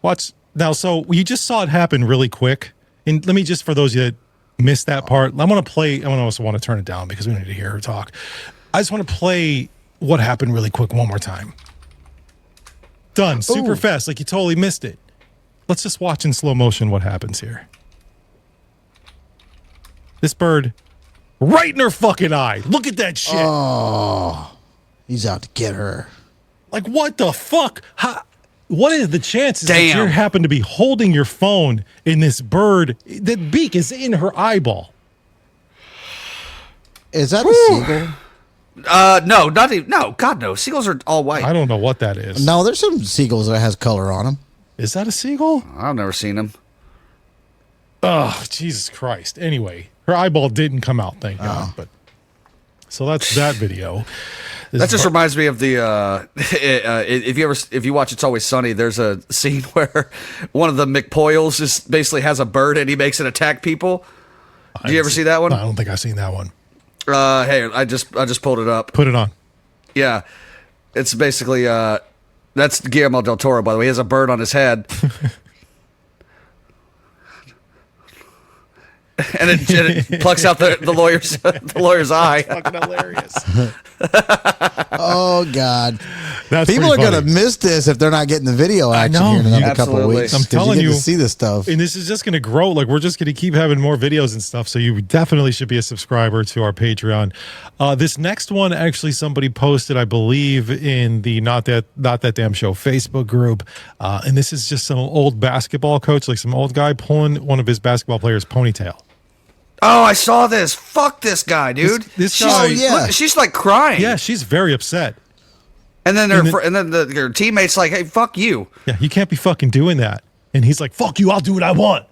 Watch now. So you just saw it happen really quick. And let me just, for those of you that missed that part, I want to play. I also want to turn it down because we need to hear her talk. I just want to play what happened really quick one more time. Done. Super fast. Like you totally missed it. Let's just watch in slow motion what happens here. This bird Right in her fucking eye. Look at that shit. Oh, he's out to get her. Like, what the fuck? What is the chances that Damn. you happen to be holding your phone in this bird? That beak is in her eyeball. Is that a seagull? No, not even. No, God no. Seagulls are all white. I don't know what that is. No, there's some seagulls that has color on them. Is that a seagull? I've never seen them. Oh, Jesus Christ. Anyway, her eyeball didn't come out, thank God. But so that's that video. That just reminds me of the if you watch It's Always Sunny, there's a scene where one of the McPoyles just basically has a bird and he makes it attack people. Did you ever see that one? I don't think I've seen that one. Hey, I just pulled it up. Put it on. Yeah. It's basically that's Guillermo del Toro, by the way. He has a bird on his head. And it plucks out the lawyer's eye. Fucking hilarious. Oh God! That's People are pretty gonna funny. miss this if they're not getting the video action know. here in another couple of Absolutely. weeks. I'm 'cause telling get you. to see this stuff. And this is just going to grow. Like, we're just going to keep having more videos and stuff. So you definitely should be a subscriber to our Patreon. This next one, actually, somebody posted, I believe, in the Not That Damn Show Facebook group. And this is just some old basketball coach, like some old guy pulling one of his basketball players' ponytail. Oh, I saw this. Fuck this guy, dude. This guy, yeah. She's like crying. yeah, she's very upset. And then And her teammates like, hey, fuck you. Yeah, you can't be fucking doing that. And he's like, fuck you, I'll do what I want.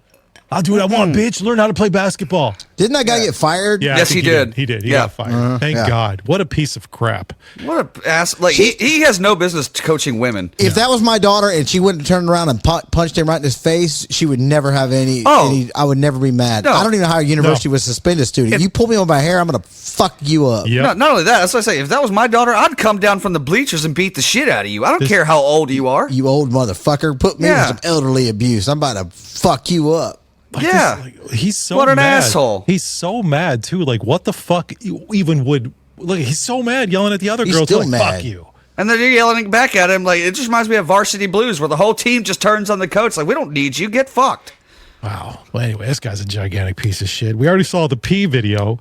I'll do what I want, bitch. Learn how to play basketball. Didn't that guy get fired? Yeah, I Yes, think he did. He did. He Yeah. got fired. Thank yeah. God. What a piece of crap. What a ass. Like, he has no business coaching women. If that was my daughter and she wouldn't turn around and punched him right in his face, she would never have any. Oh. I would never be mad. No. I don't even know how a university would suspend a student. You pull me on my hair, I'm gonna fuck you up. Yep. Not only that, that's what I say. If that was my daughter, I'd come down from the bleachers and beat the shit out of you. I don't care how old you are. You old motherfucker. Put me Yeah. in some elderly abuse. I'm about to fuck you up. Like Yeah. this, like, he's so What an mad. asshole. He's so mad too. Like, what the fuck you even would look? He's so mad, yelling at the other He's girl. still Like, mad. fuck you. And then you're yelling back at him. Like, it just reminds me of Varsity Blues, where the whole team just turns on the coach. Like, we don't need you. Get fucked. Wow. Well, anyway, this guy's a gigantic piece of shit. We already saw the pee video.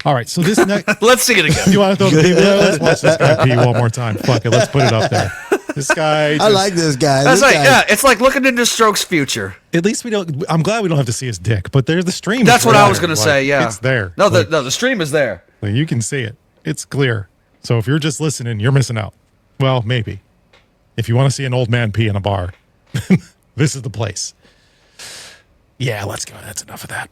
All right, so this next. Let's see it again. You want to throw the pee video? Let's watch this guy pee one more time. Fuck it. Let's put it up there. This guy. I just- like this guy. That's This like, guy- yeah, it's like looking into Stroke's future. At least we don't. I'm glad we don't have to see his dick, but there's the stream. That's is what right I was there. going to Like, say, yeah. It's there. No, Like, the stream is there. like, you can see it. It's clear. So if you're just listening, you're missing out. Well, maybe. If you want to see an old man pee in a bar, this is the place. Yeah, let's go. That's enough of that.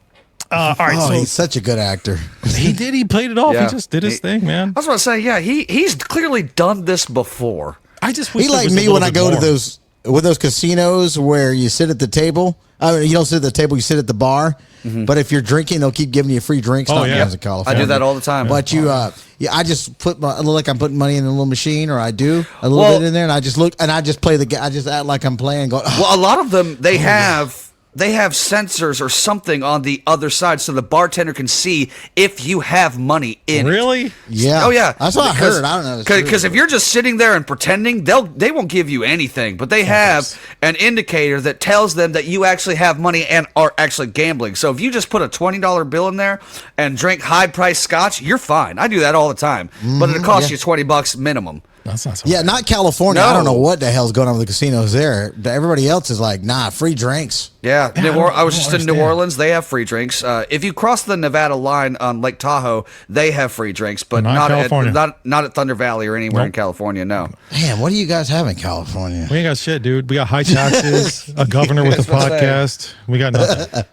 All right, Oh, so he's such a good actor. he did. He played it off. Yeah. He just did his thing, man. I was going to say, yeah, he's clearly done this before. I just wish He there like was a me when little I bit go to more. those casinos where you sit at the table. I mean, you don't sit at the table, you sit at the bar. But if you're drinking, they'll keep giving you free drinks. Oh, Not yeah. in California. I do that all the time. But I just put I look like I'm putting money in a little machine, or I do a little bit in there, and I just look and I just play I just act like I'm playing. Go, Well, a lot of them, they have sensors or something on the other side so the bartender can see if you have money in it. Really? yeah, Oh yeah, that's what I heard. I don't know because if you're just sitting there and pretending, they won't give you anything. But they have an indicator that tells them that you actually have money and are actually gambling. So if you just put a $20 bill in there and drink high price scotch, you're fine. I do that all the time, but it costs you $20 minimum. That's not so Yeah, not California. I don't No. know what the hell's going on with the casinos there. Everybody else is like, nah, free drinks. Yeah, Yeah, I was just in New understand. Orleans. They have free drinks. If you cross the Nevada line on Lake Tahoe, they have free drinks, but Not not California. not at Thunder Valley or anywhere in Nope. California. No. Man, what do you guys have in California? We ain't got shit, dude. We got high taxes, a governor with a That's what I'm saying. podcast. We got nothing.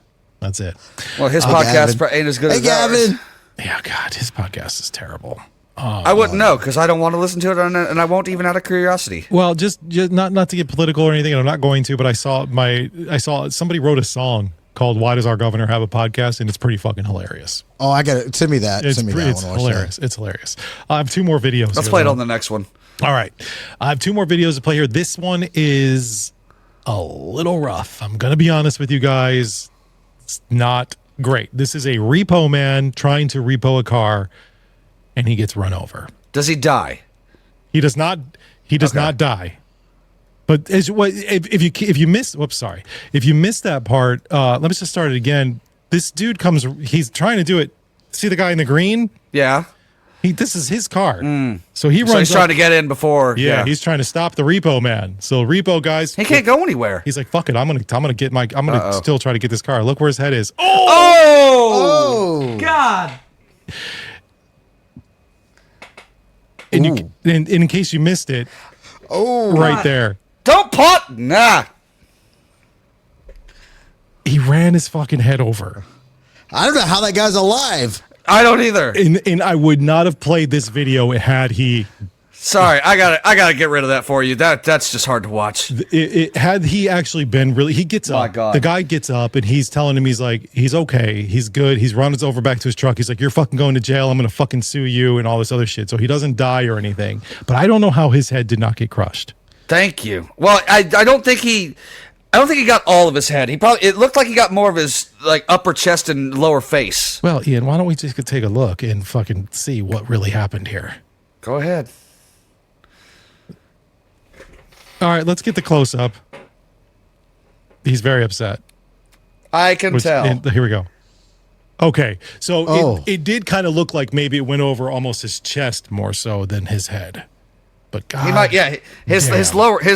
That's it. Well, his Gavin. podcast ain't as good Hey, as ours. Gavin. Yeah, God, his podcast is terrible. I wouldn't know because I don't want to listen to it, and I won't even out of curiosity. Well, just not to get political or anything, and I'm not going to, but I saw somebody wrote a song called "Why Does Our Governor Have a Podcast?" and it's pretty fucking hilarious. Oh, I got it. Send me that. It's Send me that. it's I wanna watch hilarious. It's hilarious. I have two more videos. Let's here, play it though. on the next one. All right, I have two more videos to play here. This one is a little rough. I'm gonna be honest with you guys. It's not great. This is a repo man trying to repo a car, and he gets run over. Does he die? He does not. He does not die. But if you miss, whoops, sorry. If you missed that part, let me just start it again. This dude comes. He's trying to do it See the guy in the green? Yeah. This is his car. So he runs. So he's trying to get in before. Yeah, he's trying to stop the repo man. So repo guys, he can't go anywhere. He's like, fuck it, I'm gonna still try to get this car. Look where his head is. Oh God. And in case you missed it, right there. Don't pot. Nah. He ran his fucking head over. I don't know how that guy's alive. I don't either. And I would not have played this video had he. Sorry, I gotta get rid of that for you. That's just hard to watch. Had he actually been really, he gets up. God. The guy gets up and he's telling him he's okay, he's good. He's running over back to his truck. He's like, you're fucking going to jail. I'm gonna fucking sue you and all this other shit. So he doesn't die or anything. But I don't know how his head did not get crushed. Thank you. Well, I don't think he got all of his head. It looked like he got more of his like upper chest and lower face. Well, Ian, why don't we just take a look and fucking see what really happened here? Go ahead. All right, let's get the close up. He's very upset. I can tell. Here we go. Okay, so it did kind of look like maybe it went over almost his chest more so than his head. But God, he might, his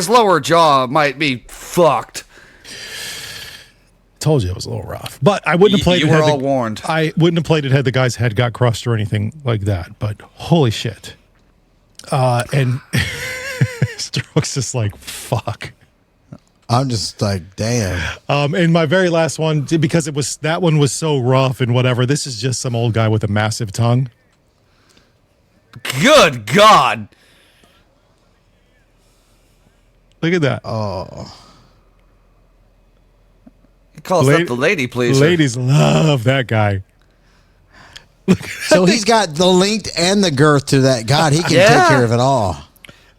lower jaw might be fucked. Told you it was a little rough, but I wouldn't have played. You were all warned. I wouldn't have played it had the guy's head got crushed or anything like that. But holy shit! And Stroke's just like fuck. I'm just like, damn. And my very last one, because that one was so rough and whatever. This is just some old guy with a massive tongue. Good God! Look at that. Oh. He calls that the lady pleaser. Ladies love that guy. So he's got the length and the girth to that. God, he can take care of it all.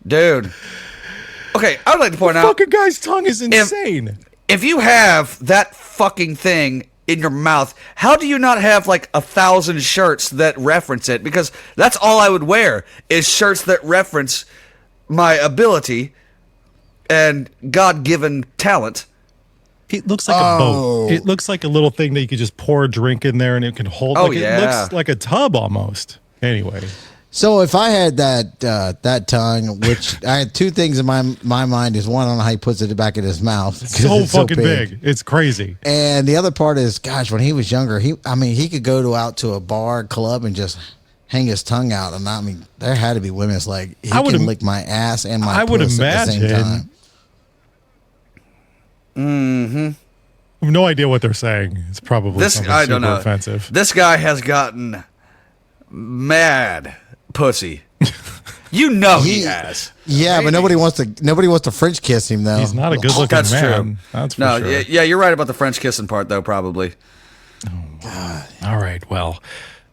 Dude. Okay, I would like to point out. Fucking guy's tongue is insane. If you have that fucking thing in your mouth, how do you not have like 1,000 shirts that reference it? Because that's all I would wear is shirts that reference my ability and God-given talent. It looks like a boat. It looks like a little thing that you could just pour a drink in there and it can hold. It looks like a tub almost. Anyway. So if I had that tongue, which I had two things in my mind is one, I don't know how he puts it back in his mouth. It's so fucking big. It's crazy. And the other part is, gosh, when he was younger, he could go out to a bar, club, and just hang his tongue out. And I mean, there had to be women that's like, he can lick my ass and my puss at the same time. Mm-hmm. I have no idea what they're saying. It's probably I don't know. Offensive. This guy has gotten mad pussy. You know he has. Yeah, maybe. But nobody wants to French kiss him though. He's not a good looking man. True. That's for sure. Yeah, you're right about the French kissing part though, probably. Oh God. All right. Well,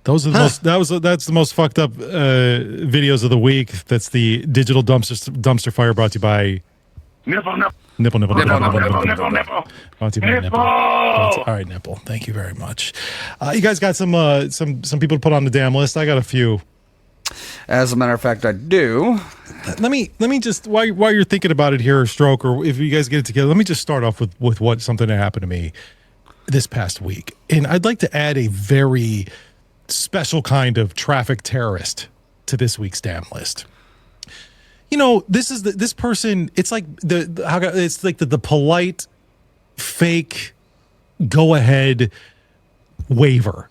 those are the most. That's the most fucked up videos of the week. That's the digital dumpster fire brought to you by Nipple. Nipple. Nipple. Brought to you by Nipple. All right, Nipple. Thank you very much. You guys got some people to put on the damn list. I got a few. As a matter of fact, I do. Let me just while you're thinking about it here, Stroke, or if you guys get it together, let me just start off with something that happened to me this past week, and I'd like to add a very special kind of traffic terrorist to this week's damn list. You know, this person. It's like the polite, fake, go ahead waiver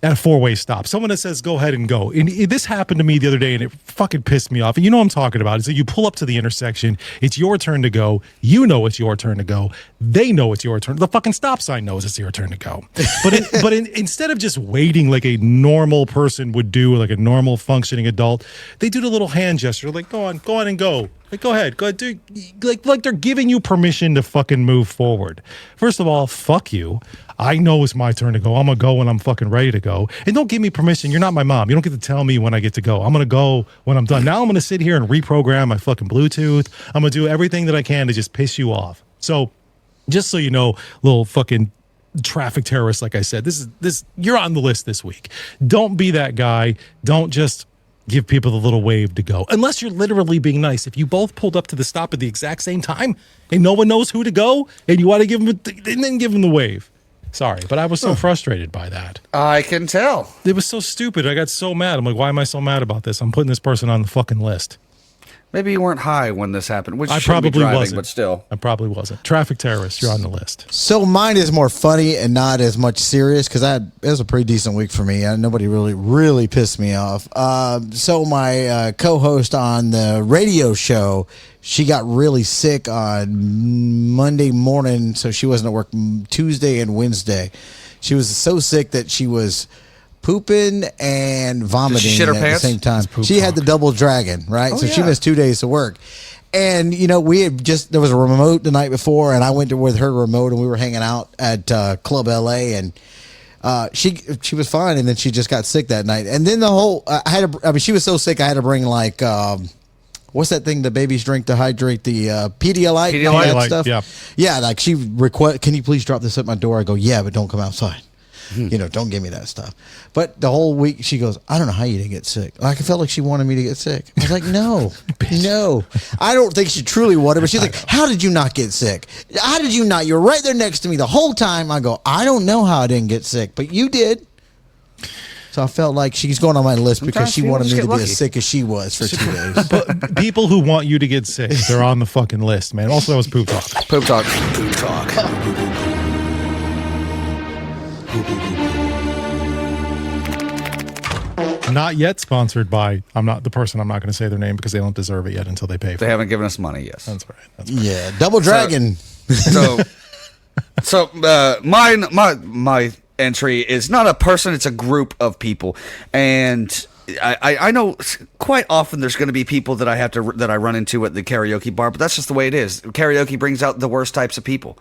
at a four-way stop. Someone that says go ahead and go. And this happened to me the other day, and it fucking pissed me off. And you know what I'm talking about. Is that you pull up to the intersection, it's your turn to go. You know it's your turn to go. They know it's your turn. The fucking stop sign knows it's your turn to go. But instead of just waiting like a normal person would do, like a normal functioning adult, they do the little hand gesture, like go on and go. Like, go ahead, do like they're giving you permission to fucking move forward. First of all, fuck you. I know it's my turn to go. I'm gonna go when I'm fucking ready to go. And don't give me permission. You're not my mom. You don't get to tell me when I get to go. I'm gonna go when I'm done. Now I'm gonna sit here and reprogram my fucking Bluetooth. I'm gonna do everything that I can to just piss you off. So, just so you know, little fucking traffic terrorist, like I said, this you're on the list this week. Don't be that guy. Don't just give people the little wave to go. Unless you're literally being nice. If you both pulled up to the stop at the exact same time and no one knows who to go and you want to give them, then give them the wave. Sorry, but I was so frustrated by that. I can tell. It was so stupid. I got so mad. I'm like, why am I so mad about this? I'm putting this person on the fucking list. Maybe you weren't high when this happened, which I shouldn't be probably driving, wasn't. but still. I probably wasn't. Traffic terrorist, you're on the list. So mine is more funny and not as much serious because it was a pretty decent week for me. Nobody really pissed me off. So my co-host on the radio show, she got really sick on Monday morning, so she wasn't at work Tuesday and Wednesday. She was so sick that she was pooping and vomiting shit her at pants? the same time. Poop She had talk. the double dragon, right? So she yeah. missed 2 days of work. And, we had there was a remote the night before, and I went with her remote, and we were hanging out at Club LA, and she was fine, and then she just got sick that night. And then she was so sick, I had to bring like, what's that thing the babies drink to hydrate, the Pedialyte and all that Pedialyte, stuff? yeah. Yeah, like she can you please drop this at my door? I go, yeah, but don't come outside. Don't give me that stuff. But the whole week she goes, I don't know how you didn't get sick. Like I felt like she wanted me to get sick. I was like, no. I don't think she truly wanted, but she's like, how did you not get sick? How did you not? You're right there next to me the whole time. I go, I don't know how I didn't get sick, but you did. So I felt like she's going on my list because she wanted me to be as sick as she was for 2 days. But people who want you to get sick, they're on the fucking list, man. Also, that was poop talk. Poop talk. Poop talk. Not yet sponsored by, I'm not going to say their name because they don't deserve it yet until they pay for They it. haven't given us money, yes. That's right. Yeah, Double Dragon. So my entry is not a person, it's a group of people. And I know quite often there's going to be people that I run into at the karaoke bar, but that's just the way it is. Karaoke brings out the worst types of people.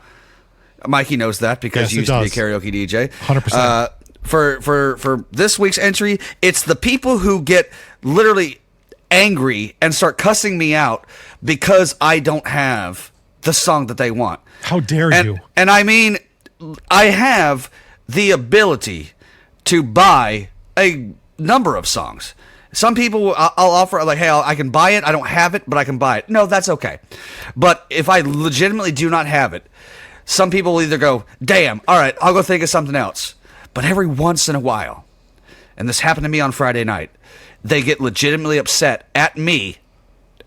Mikey knows that because Yes, he it used to be a does. karaoke DJ. 100%. For this week's entry, it's the people who get literally angry and start cussing me out because I don't have the song that they want. How dare you? And I mean, I have the ability to buy a number of songs. Some people I'll offer like, hey, I can buy it. I don't have it, but I can buy it. No, that's okay. But if I legitimately do not have it, some people will either go, damn, all right, I'll go think of something else. But every once in a while, and this happened to me on Friday night, they get legitimately upset at me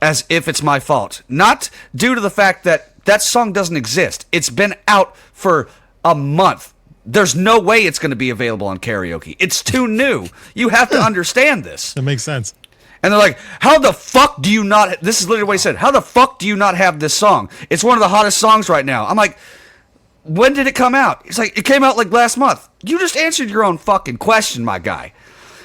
as if it's my fault. Not due to the fact that that song doesn't exist. It's been out for a month. There's no way it's going to be available on karaoke. It's too new. You have to understand this. That makes sense. And they're like, how the fuck do you not... This is literally what he said. How the fuck do you not have this song? It's one of the hottest songs right now. I'm like... When did it come out? It's like, it came out like last month. You just answered your own fucking question, my guy.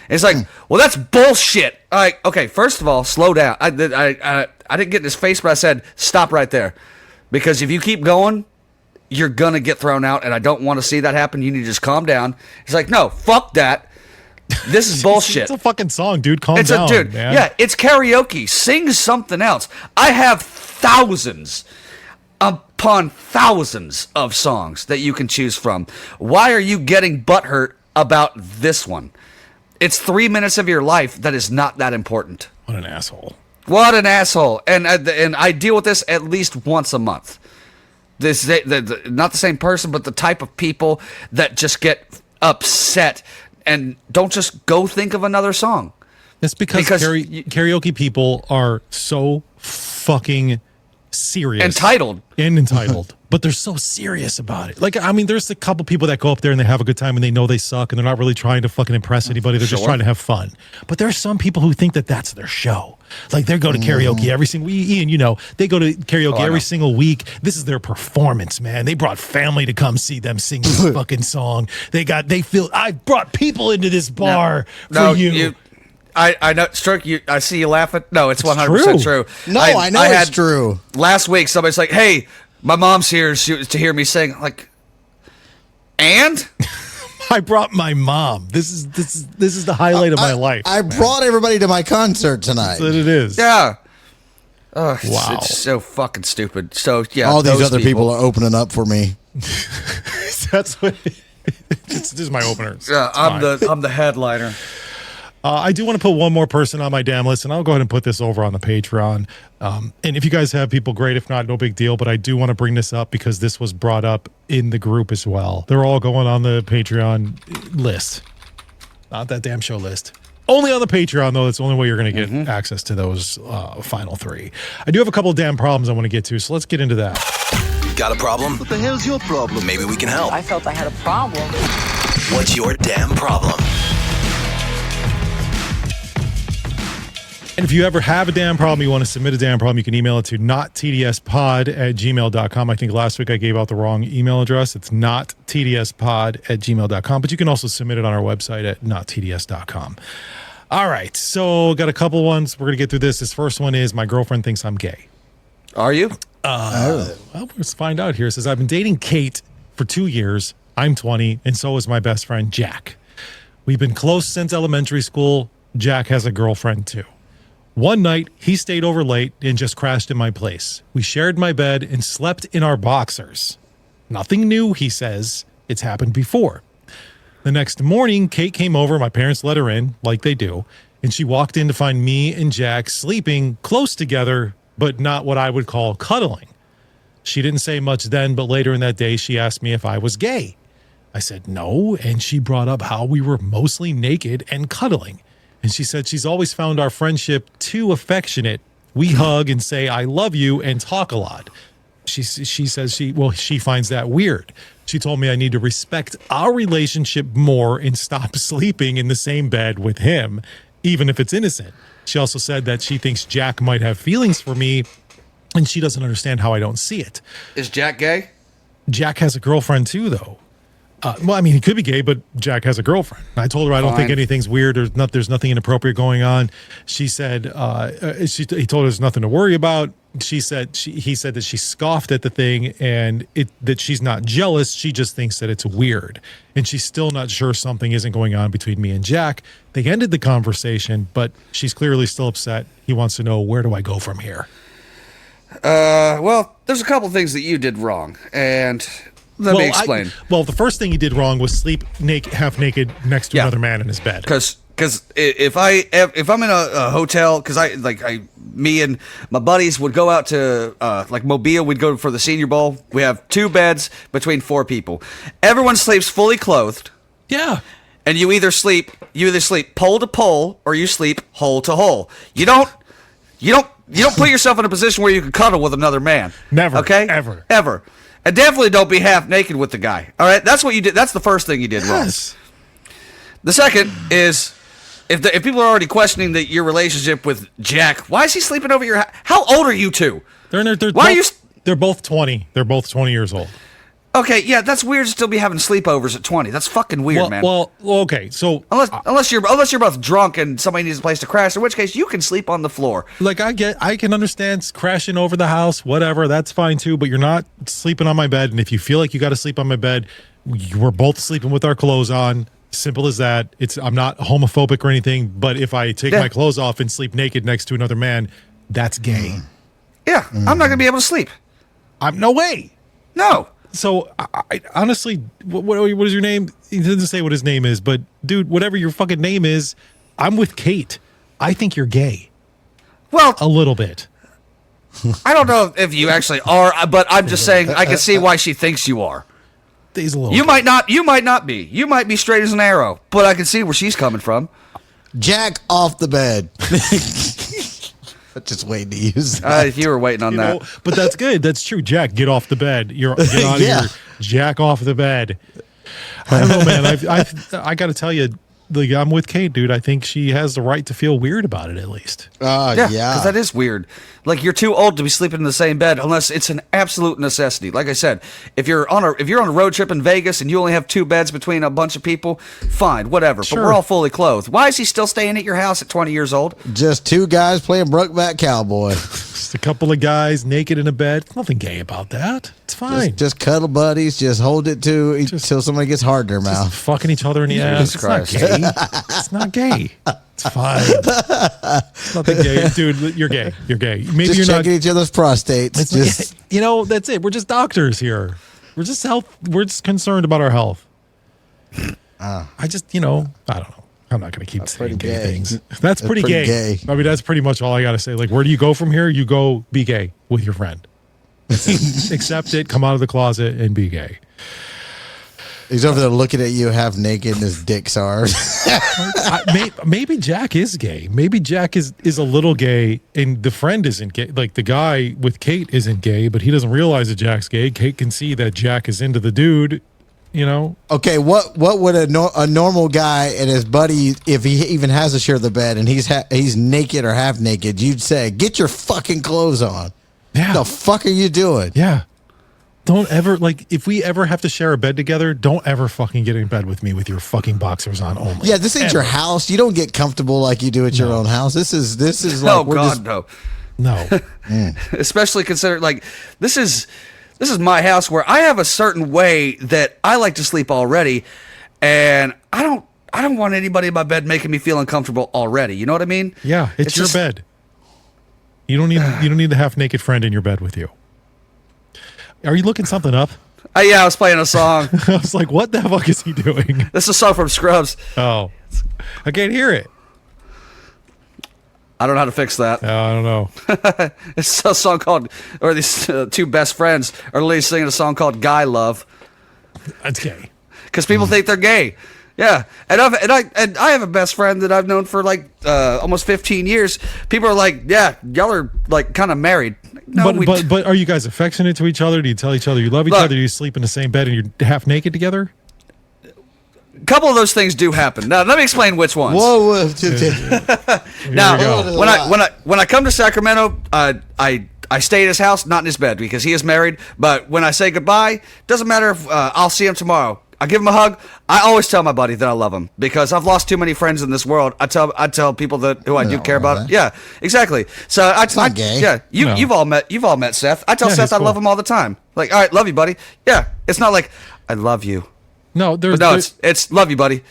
And it's like, well, that's bullshit. All right, okay, first of all, slow down. I didn't get in his face, but I said, stop right there. Because if you keep going, you're going to get thrown out, and I don't want to see that happen. You need to just calm down. He's like, no, fuck that. This is bullshit. It's a fucking song, dude. Calm down, dude, man. yeah, it's karaoke. Sing something else. I have thousands upon thousands of songs that you can choose from. Why are you getting butthurt about this one? It's 3 minutes of your life that is not that important. What an asshole. What an asshole. And I deal with this at least once a month. Not the same person, but the type of people that just get upset and don't just go think of another song. It's because karaoke people are so fucking serious. Entitled. But they're so serious about it. Like, I mean, there's a couple people that go up there and they have a good time and they know they suck and they're not really trying to fucking impress anybody. They're just trying to have fun. But there are some people who think that that's their show. Like, they go to karaoke every single week. Ian, they go to karaoke every single week. This is their performance, man. They brought family to come see them sing this fucking song. I brought people into this bar for you. I know, Stroke. I see you laughing. No, it's 100% true. No, I know it's true. Last week, somebody's like, "Hey, my mom's here to hear me sing." Like, and I brought my mom. This is the highlight of my life. I brought everybody to my concert tonight. That's what it is. yeah. Oh, Wow. It's so fucking stupid. So yeah, All these those other people are opening up for me. That's what. This is my opener. Yeah, I'm the headliner. I do want to put one more person on my damn list, and I'll go ahead and put this over on the Patreon. And if you guys have people, great. If not, no big deal. But I do want to bring this up because this was brought up in the group as well. They're all going on the Patreon list, not that damn show list. Only on the Patreon, though. That's the only way you're going to get access to those final 3. I do have a couple of damn problems I want to get to, so let's get into that. Got a problem? What the hell's your problem? Maybe we can help. I felt I had a problem. What's your damn problem? And if you ever have a damn problem, you want to submit a damn problem, you can email it to nottdspod@gmail.com. I think last week I gave out the wrong email address. It's nottdspod@gmail.com, but you can also submit it on our website at nottds.com. All right, so got a couple ones. We're going to get through this. This first one is my girlfriend thinks I'm gay. Are you? Well, let's find out here. It says, I've been dating Kate for 2 years. I'm 20, and so is my best friend, Jack. We've been close since elementary school. Jack has a girlfriend, too. One night, he stayed over late and just crashed in my place. We shared my bed and slept in our boxers. Nothing new, he says. It's happened before. The next morning, Kate came over. My parents let her in, like they do, and she walked in to find me and Jack sleeping close together, but not what I would call cuddling. She didn't say much then, but later in that day, she asked me if I was gay. I said no, and she brought up how we were mostly naked and cuddling. And she said she's always found our friendship too affectionate. We hug and say, I love you, and talk a lot. She says she finds that weird. She told me I need to respect our relationship more and stop sleeping in the same bed with him, even if it's innocent. She also said that she thinks Jack might have feelings for me, and she doesn't understand how I don't see it. Is Jack gay? Jack has a girlfriend too, though. Well, I mean, he could be gay, but Jack has a girlfriend. I told her I don't think anything's weird. There's nothing inappropriate going on. She said he told her there's nothing to worry about. He said that she scoffed at the thing and that she's not jealous. She just thinks that it's weird, and she's still not sure something isn't going on between me and Jack. They ended the conversation, but she's clearly still upset. He wants to know, where do I go from here? Well, there's a couple things that you did wrong, and let me explain. The first thing he did wrong was sleep half naked next to another man in his bed. Because if I'm in a hotel, me and my buddies would go out to Mobile. We'd go for the Senior Bowl. We have 2 beds between 4 people. Everyone sleeps fully clothed. Yeah. And you either sleep pole to pole or you sleep hole to hole. You don't put yourself in a position where you can cuddle with another man. Never. Okay? Ever. And definitely don't be half naked with the guy. All right? That's what you did. That's the first thing you did wrong. The second is, if people are already questioning your relationship with Jack, why is he sleeping over your house? How old are you two? They're both 20. They're both 20 years old. Okay, yeah, that's weird to still be having sleepovers at 20. That's fucking weird, man. Well, okay, so unless you're both drunk and somebody needs a place to crash, in which case you can sleep on the floor. Like I can understand crashing over the house, whatever, that's fine too, but you're not sleeping on my bed, and if you feel like you got to sleep on my bed, we're both sleeping with our clothes on. Simple as that. I'm not homophobic or anything, but if I take my clothes off and sleep naked next to another man, that's gay. Yeah, I'm not going to be able to sleep. No way. No. So, I honestly, what is your name? He doesn't say what his name is, but dude, whatever your fucking name is, I'm with Kate. I think you're gay. Well, a little bit. I don't know if you actually are, but I'm just saying I can see why she thinks you are. He's a little. You might not be. You might be straight as an arrow, but I can see where she's coming from. Jack off the bed. Just waiting to use that. You were waiting on that. But that's good. That's true. Jack, get off the bed. Get out of here. Jack off the bed. I don't know, man. I got to tell you, I'm with Kate, dude. I think she has the right to feel weird about it, at least. Yeah, because that is weird. Like, you're too old to be sleeping in the same bed unless it's an absolute necessity. Like I said, if you're on a road trip in Vegas and you only have 2 beds between a bunch of people, fine, whatever. Sure. But we're all fully clothed. Why is he still staying at your house at 20 years old? Just 2 guys playing Brokeback Cowboy. Just a couple of guys naked in a bed. Nothing gay about that. It's fine. Just cuddle buddies. Just hold it until somebody gets hard in their mouth. Fucking each other in the ass. It's not gay. It's not gay. It's fine. It's nothing gay. Dude, you're gay. You're gay. Maybe just you're checking each other's prostates. That's it. We're just doctors here. We're just concerned about our health. I don't know. I'm not going to keep saying pretty gay gay. things. That's pretty gay. I mean, that's pretty much all I got to say. Like, where do you go from here? You go be gay with your friend. Accept it, come out of the closet, and be gay. He's over there looking at you half naked and his dick's hard. Maybe Jack is gay. Maybe Jack is a little gay and the friend isn't gay. Like the guy with Kate isn't gay, but he doesn't realize that Jack's gay. Kate can see that Jack is into the dude, you know? Okay, what would a normal guy and his buddy, if he even has to share the bed and he's naked or half naked, you'd say, get your fucking clothes on. Yeah. The fuck are you doing? Yeah. Don't ever, like, if we ever have to share a bed together, don't ever fucking get in bed with me with your fucking boxers on only. Yeah, this ain't your house. You don't get comfortable like you do at your own house. This is like Oh God, no. No. Especially consider like this is my house where I have a certain way that I like to sleep already, and I don't want anybody in my bed making me feel uncomfortable already. You know what I mean? Yeah, it's your bed. You don't need the half naked friend in your bed with you. Are you looking something up? Yeah, I was playing a song. I was like, what the fuck is he doing? This is a song from Scrubs. Oh, I can't hear it. I don't know how to fix that. I don't know. It's a song called, or these two best friends are literally singing a song called "Guy Love." That's gay. Because people think they're gay. Yeah, and I have a best friend that I've known for like almost 15 years. People are like, yeah, y'all are like kind of married. No, but are you guys affectionate to each other? Do you tell each other you love each other? Do you sleep in the same bed and you're half naked together? A couple of those things do happen. Now, let me explain which ones. Whoa. Now, when I come to Sacramento, I stay at his house, not in his bed because he is married. But when I say goodbye, doesn't matter if I'll see him tomorrow. I give him a hug. I always tell my buddy that I love him because I've lost too many friends in this world. I tell people who I do care about. Yeah, exactly. So not gay. Yeah, you've all met Seth. I tell Seth I love him all the time. Like, all right, love you, buddy. Yeah, it's not like I love you. No, it's love you, buddy.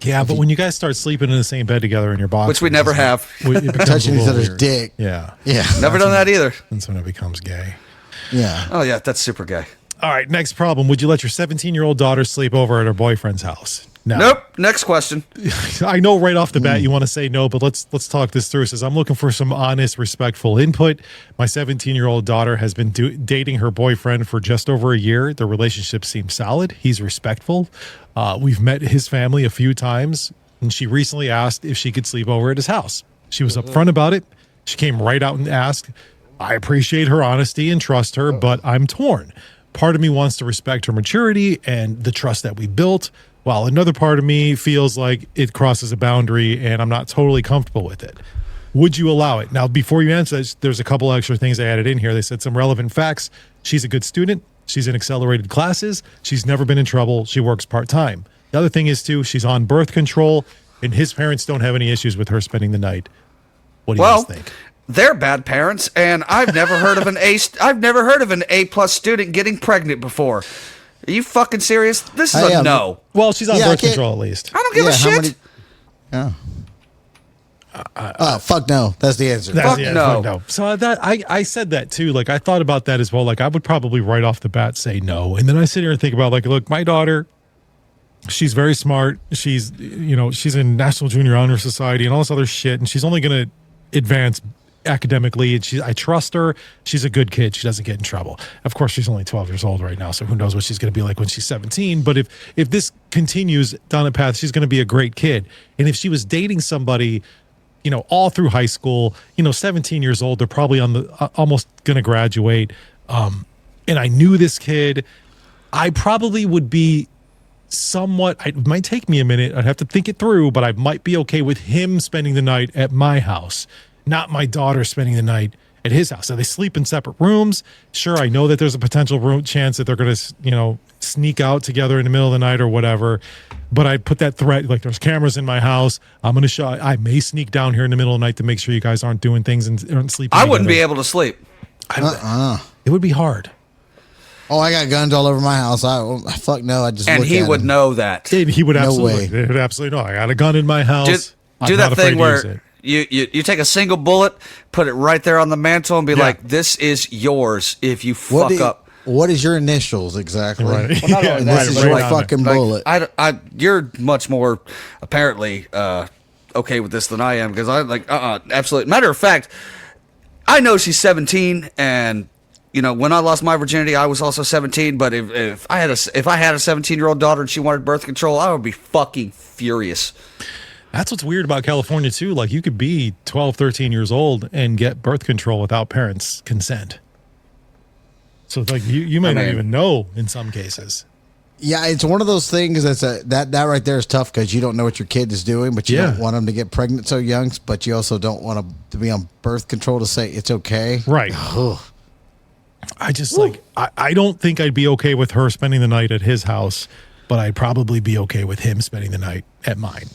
Yeah, but when you guys start sleeping in the same bed together in your box, which we never have, touching each other's dick. Yeah. Never done that either. That's when it becomes gay. Yeah. Oh yeah, that's super gay. All right, next problem. Would you let your 17-year-old daughter sleep over at her boyfriend's house? No. Nope. Next question. I know right off the bat you want to say no, but let's talk this through. It says, I'm looking for some honest, respectful input. My 17-year-old daughter has been dating her boyfriend for just over a year. The relationship seems solid. He's respectful. We've met his family a few times, and she recently asked if she could sleep over at his house. She was upfront about it. She came right out and asked. I appreciate her honesty and trust her, but I'm torn. Part of me wants to respect her maturity and the trust that we built, while another part of me feels like it crosses a boundary and I'm not totally comfortable with it. Would you allow it? Now, before you answer this, there's a couple extra things they added in here. They said some relevant facts. She's a good student. She's in accelerated classes. She's never been in trouble. She works part-time. The other thing is, too, she's on birth control, and his parents don't have any issues with her spending the night. What do you guys think? They're bad parents, and I've never heard of an A+ student getting pregnant before. Are you fucking serious? This is a no. Well, she's on birth control at least. I don't give a shit. Fuck no. That's the answer. Fuck no. So I said that too. Like I thought about that as well. Like I would probably right off the bat say no, and then I sit here and think about like, look, my daughter. She's very smart. She's in National Junior Honor Society and all this other shit, and she's only going to advance academically, and I trust her. She's a good kid. She doesn't get in trouble. Of course, she's only 12 years old right now, so who knows what she's going to be like when she's 17. But if this continues down a path, she's going to be a great kid. And if she was dating somebody, all through high school, 17 years old, they're probably on the almost going to graduate. And I knew this kid, I probably would be somewhat. It might take me a minute. I'd have to think it through, but I might be okay with him spending the night at my house. Not my daughter spending the night at his house. So they sleep in separate rooms. Sure, I know that there's a potential chance that they're going to, sneak out together in the middle of the night or whatever. But I put that threat, like there's cameras in my house. I may sneak down here in the middle of the night to make sure you guys aren't doing things and aren't sleeping I wouldn't be able to sleep. It would be hard. Oh, I got guns all over my house. Fuck no. I just and he would know that. And he would absolutely know. I got a gun in my house. Do that thing where you take a single bullet, put it right there on the mantle, and be like, "This is yours." If you fuck up, What is your initials exactly? Right. Well, not only And that, this is but your right on fucking like, bullet. you're much more apparently okay with this than I am because I like absolutely. Matter of fact, I know she's 17, and you know when I lost my virginity, I was also 17. But if I had a 17-year-old daughter and she wanted birth control, I would be fucking furious. That's what's weird about California too. Like you could be 12, 13 years old and get birth control without parents' consent. So like you may not even know in some cases. Yeah, it's one of those things that right there is tough because you don't know what your kid is doing, but you don't want them to get pregnant so young, but you also don't want them to be on birth control to say it's okay. Right. I just I don't think I'd be okay with her spending the night at his house, but I'd probably be okay with him spending the night at mine.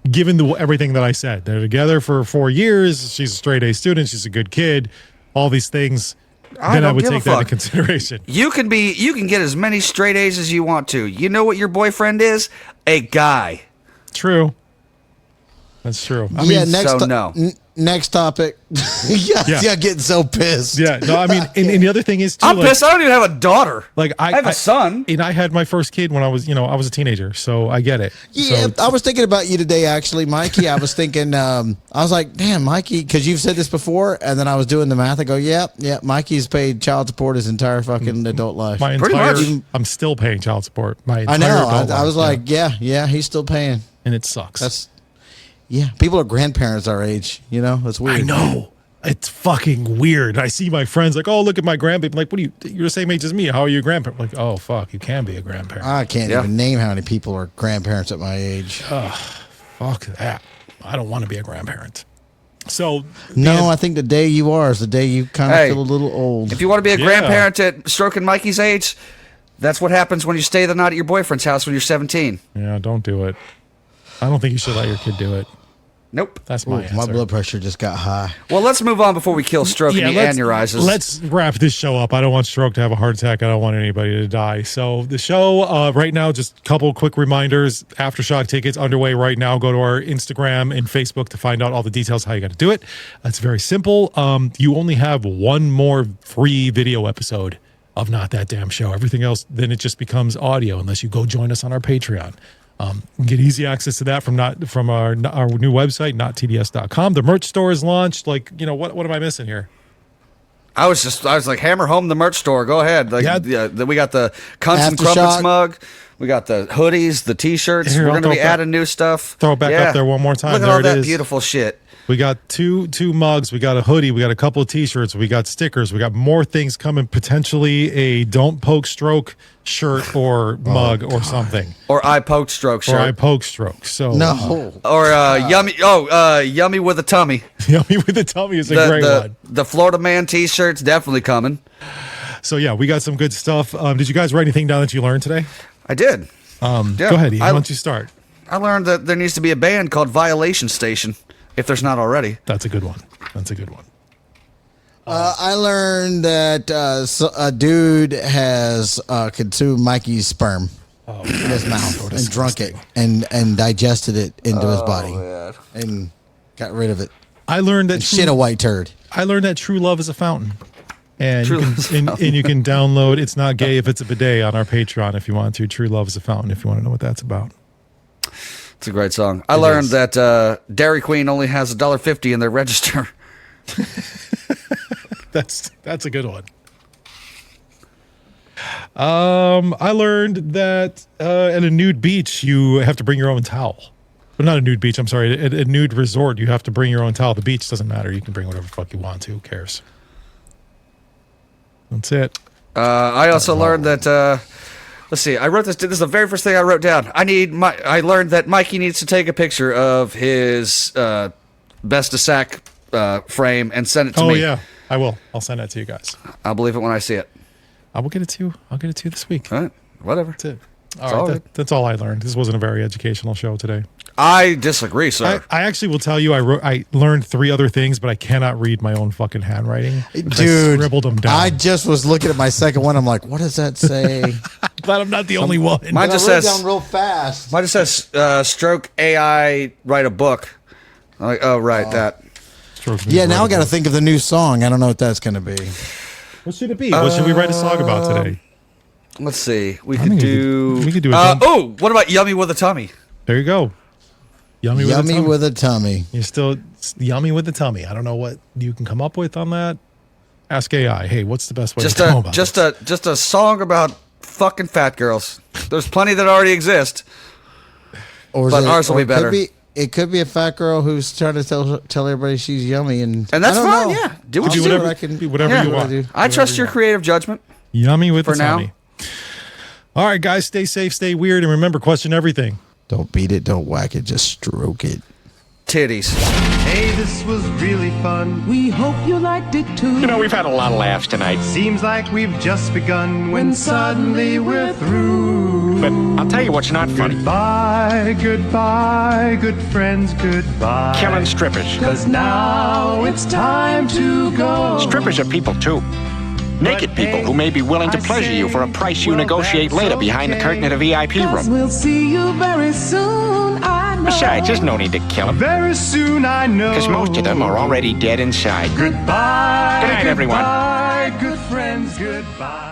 Given everything that I said, they're together for 4 years. She's a straight A student. She's a good kid. All these things. Then I would take that into consideration. You can get as many straight A's as you want to. You know what your boyfriend is? A guy. True. That's true. I mean, no. Next topic. yeah, getting so pissed. Yeah, no, I mean, and the other thing is too, I'm pissed. I don't even have a daughter. Like I have a son, and I had my first kid when I was a teenager, so I get it. Yeah, so, I was thinking about you today, actually, Mikey. I was thinking, I was like, damn, Mikey, because you've said this before, and then I was doing the math. I go, yeah, Mikey's paid child support his entire fucking adult life. I'm still paying child support. I know. I was like, yeah, he's still paying, and it sucks. People are grandparents our age. You know, that's weird. I know. It's fucking weird. I see my friends like, oh, look at my grandbaby. I'm like, you're the same age as me. How are you a grandparent? I'm like, oh, fuck, you can be a grandparent. I can't even name how many people are grandparents at my age. Fuck that. I don't want to be a grandparent. So I think the day you are is the day you kind of feel a little old. If you want to be a grandparent at stroking Mikey's age, that's what happens when you stay the night at your boyfriend's house when you're 17. Yeah, don't do it. I don't think you should let your kid do it. Nope. That's my answer. My blood pressure just got high. Well, let's move on before we kill Stroke and he aneurysms. Let's wrap this show up. I don't want Stroke to have a heart attack. I don't want anybody to die. So the show right now, just a couple quick reminders. Aftershock tickets underway right now. Go to our Instagram and Facebook to find out all the details how you got to do it. It's very simple. You only have one more free video episode of Not That Damn Show. Everything else, then it just becomes audio unless you go join us on our Patreon. Get easy access to that from our new website, nottds.com. The merch store is launched. Like, what am I missing here? I was like, hammer home the merch store. Go ahead. Like, we got the Cunts and Crumpets mug. We got the hoodies, the T-shirts. We're going to be adding new stuff. Throw it back up there one more time. Look at all that beautiful shit. We got two mugs. We got a hoodie. We got a couple of T-shirts. We got stickers. We got more things coming. Potentially a Don't Poke Stroke shirt or mug or something. Or I Poke Stroke shirt. Or I Poke Stroke. So no. Or Yummy with a Tummy. Yummy with a Tummy is a great one. The Florida Man T-shirt's definitely coming. So yeah, we got some good stuff. Did you guys write anything down that you learned today? I did. Go ahead, Ian. Why don't you start? I learned that there needs to be a band called Violation Station. If there's not already. That's a good one. I learned that a dude has consumed Mikey's sperm in his mouth and drunk it and digested it into his body and got rid of it. I learned that shit a white turd. I learned that true love is a fountain. And you can download It's Not Gay If It's a Bidet on our Patreon if you want to. True Love is a Fountain if you want to know what that's about. It's a great song. I learned that Dairy Queen only has $1.50 in their register. That's a good one. I learned that at a nude beach you have to bring your own towel. But not a nude beach. I'm sorry. At a nude resort you have to bring your own towel. The beach doesn't matter. You can bring whatever the fuck you want to. Who cares? That's it. I also learned that. Let's see. I wrote this. This is the very first thing I wrote down. I learned that Mikey needs to take a picture of his best of sack frame and send it to me. Oh yeah, I will. I'll send that to you guys. I'll believe it when I see it. I will get it to you. I'll get it to you this week. All right. Whatever. That's it. All right. That's all I learned. This wasn't a very educational show today. I disagree, sir. I actually will tell you, I learned 3 other things, but I cannot read my own fucking handwriting. Dude, I scribbled them down. I just was looking at my second one. I'm like, what does that say? Glad I'm not the only one. Mine just says down real fast. Mine just says stroke AI write a book. I'm like, oh right, that. Yeah, now I got to think of the new song. I don't know what that's going to be. What should it be? What should we write a song about today? Let's see. We could do it. What about Yummy with a Tummy? There you go. Yummy with a tummy. You're still yummy with a tummy. I don't know what you can come up with on that. Ask AI. Hey, what's the best way to go about just a song about fucking fat girls. There's plenty that already exist. But ours will be better. It could be a fat girl who's trying to tell everybody she's yummy, and that's fine. Know. Yeah, do what you do. Whatever you want. I trust your creative judgment. Yummy with for a tummy. All right, guys, stay safe, stay weird, and remember, question everything. Don't beat it, don't whack it, just stroke it. Titties. Hey, this was really fun. We hope you liked it too. You know, we've had a lot of laughs tonight. Seems like we've just begun when suddenly we're through. But I'll tell you what's not funny. Goodbye, goodbye, good friends, goodbye. Killing strippers. 'Cause now it's time to go. Strippers are people, too. Naked people who may be willing to pleasure you for a price you negotiate later behind the curtain at a VIP room. We'll see you very soon, I know. Besides, there's no need to kill them. Very soon, I know. Because most of them are already dead inside. Goodbye. Good night, everyone. Goodbye, good friends, goodbye.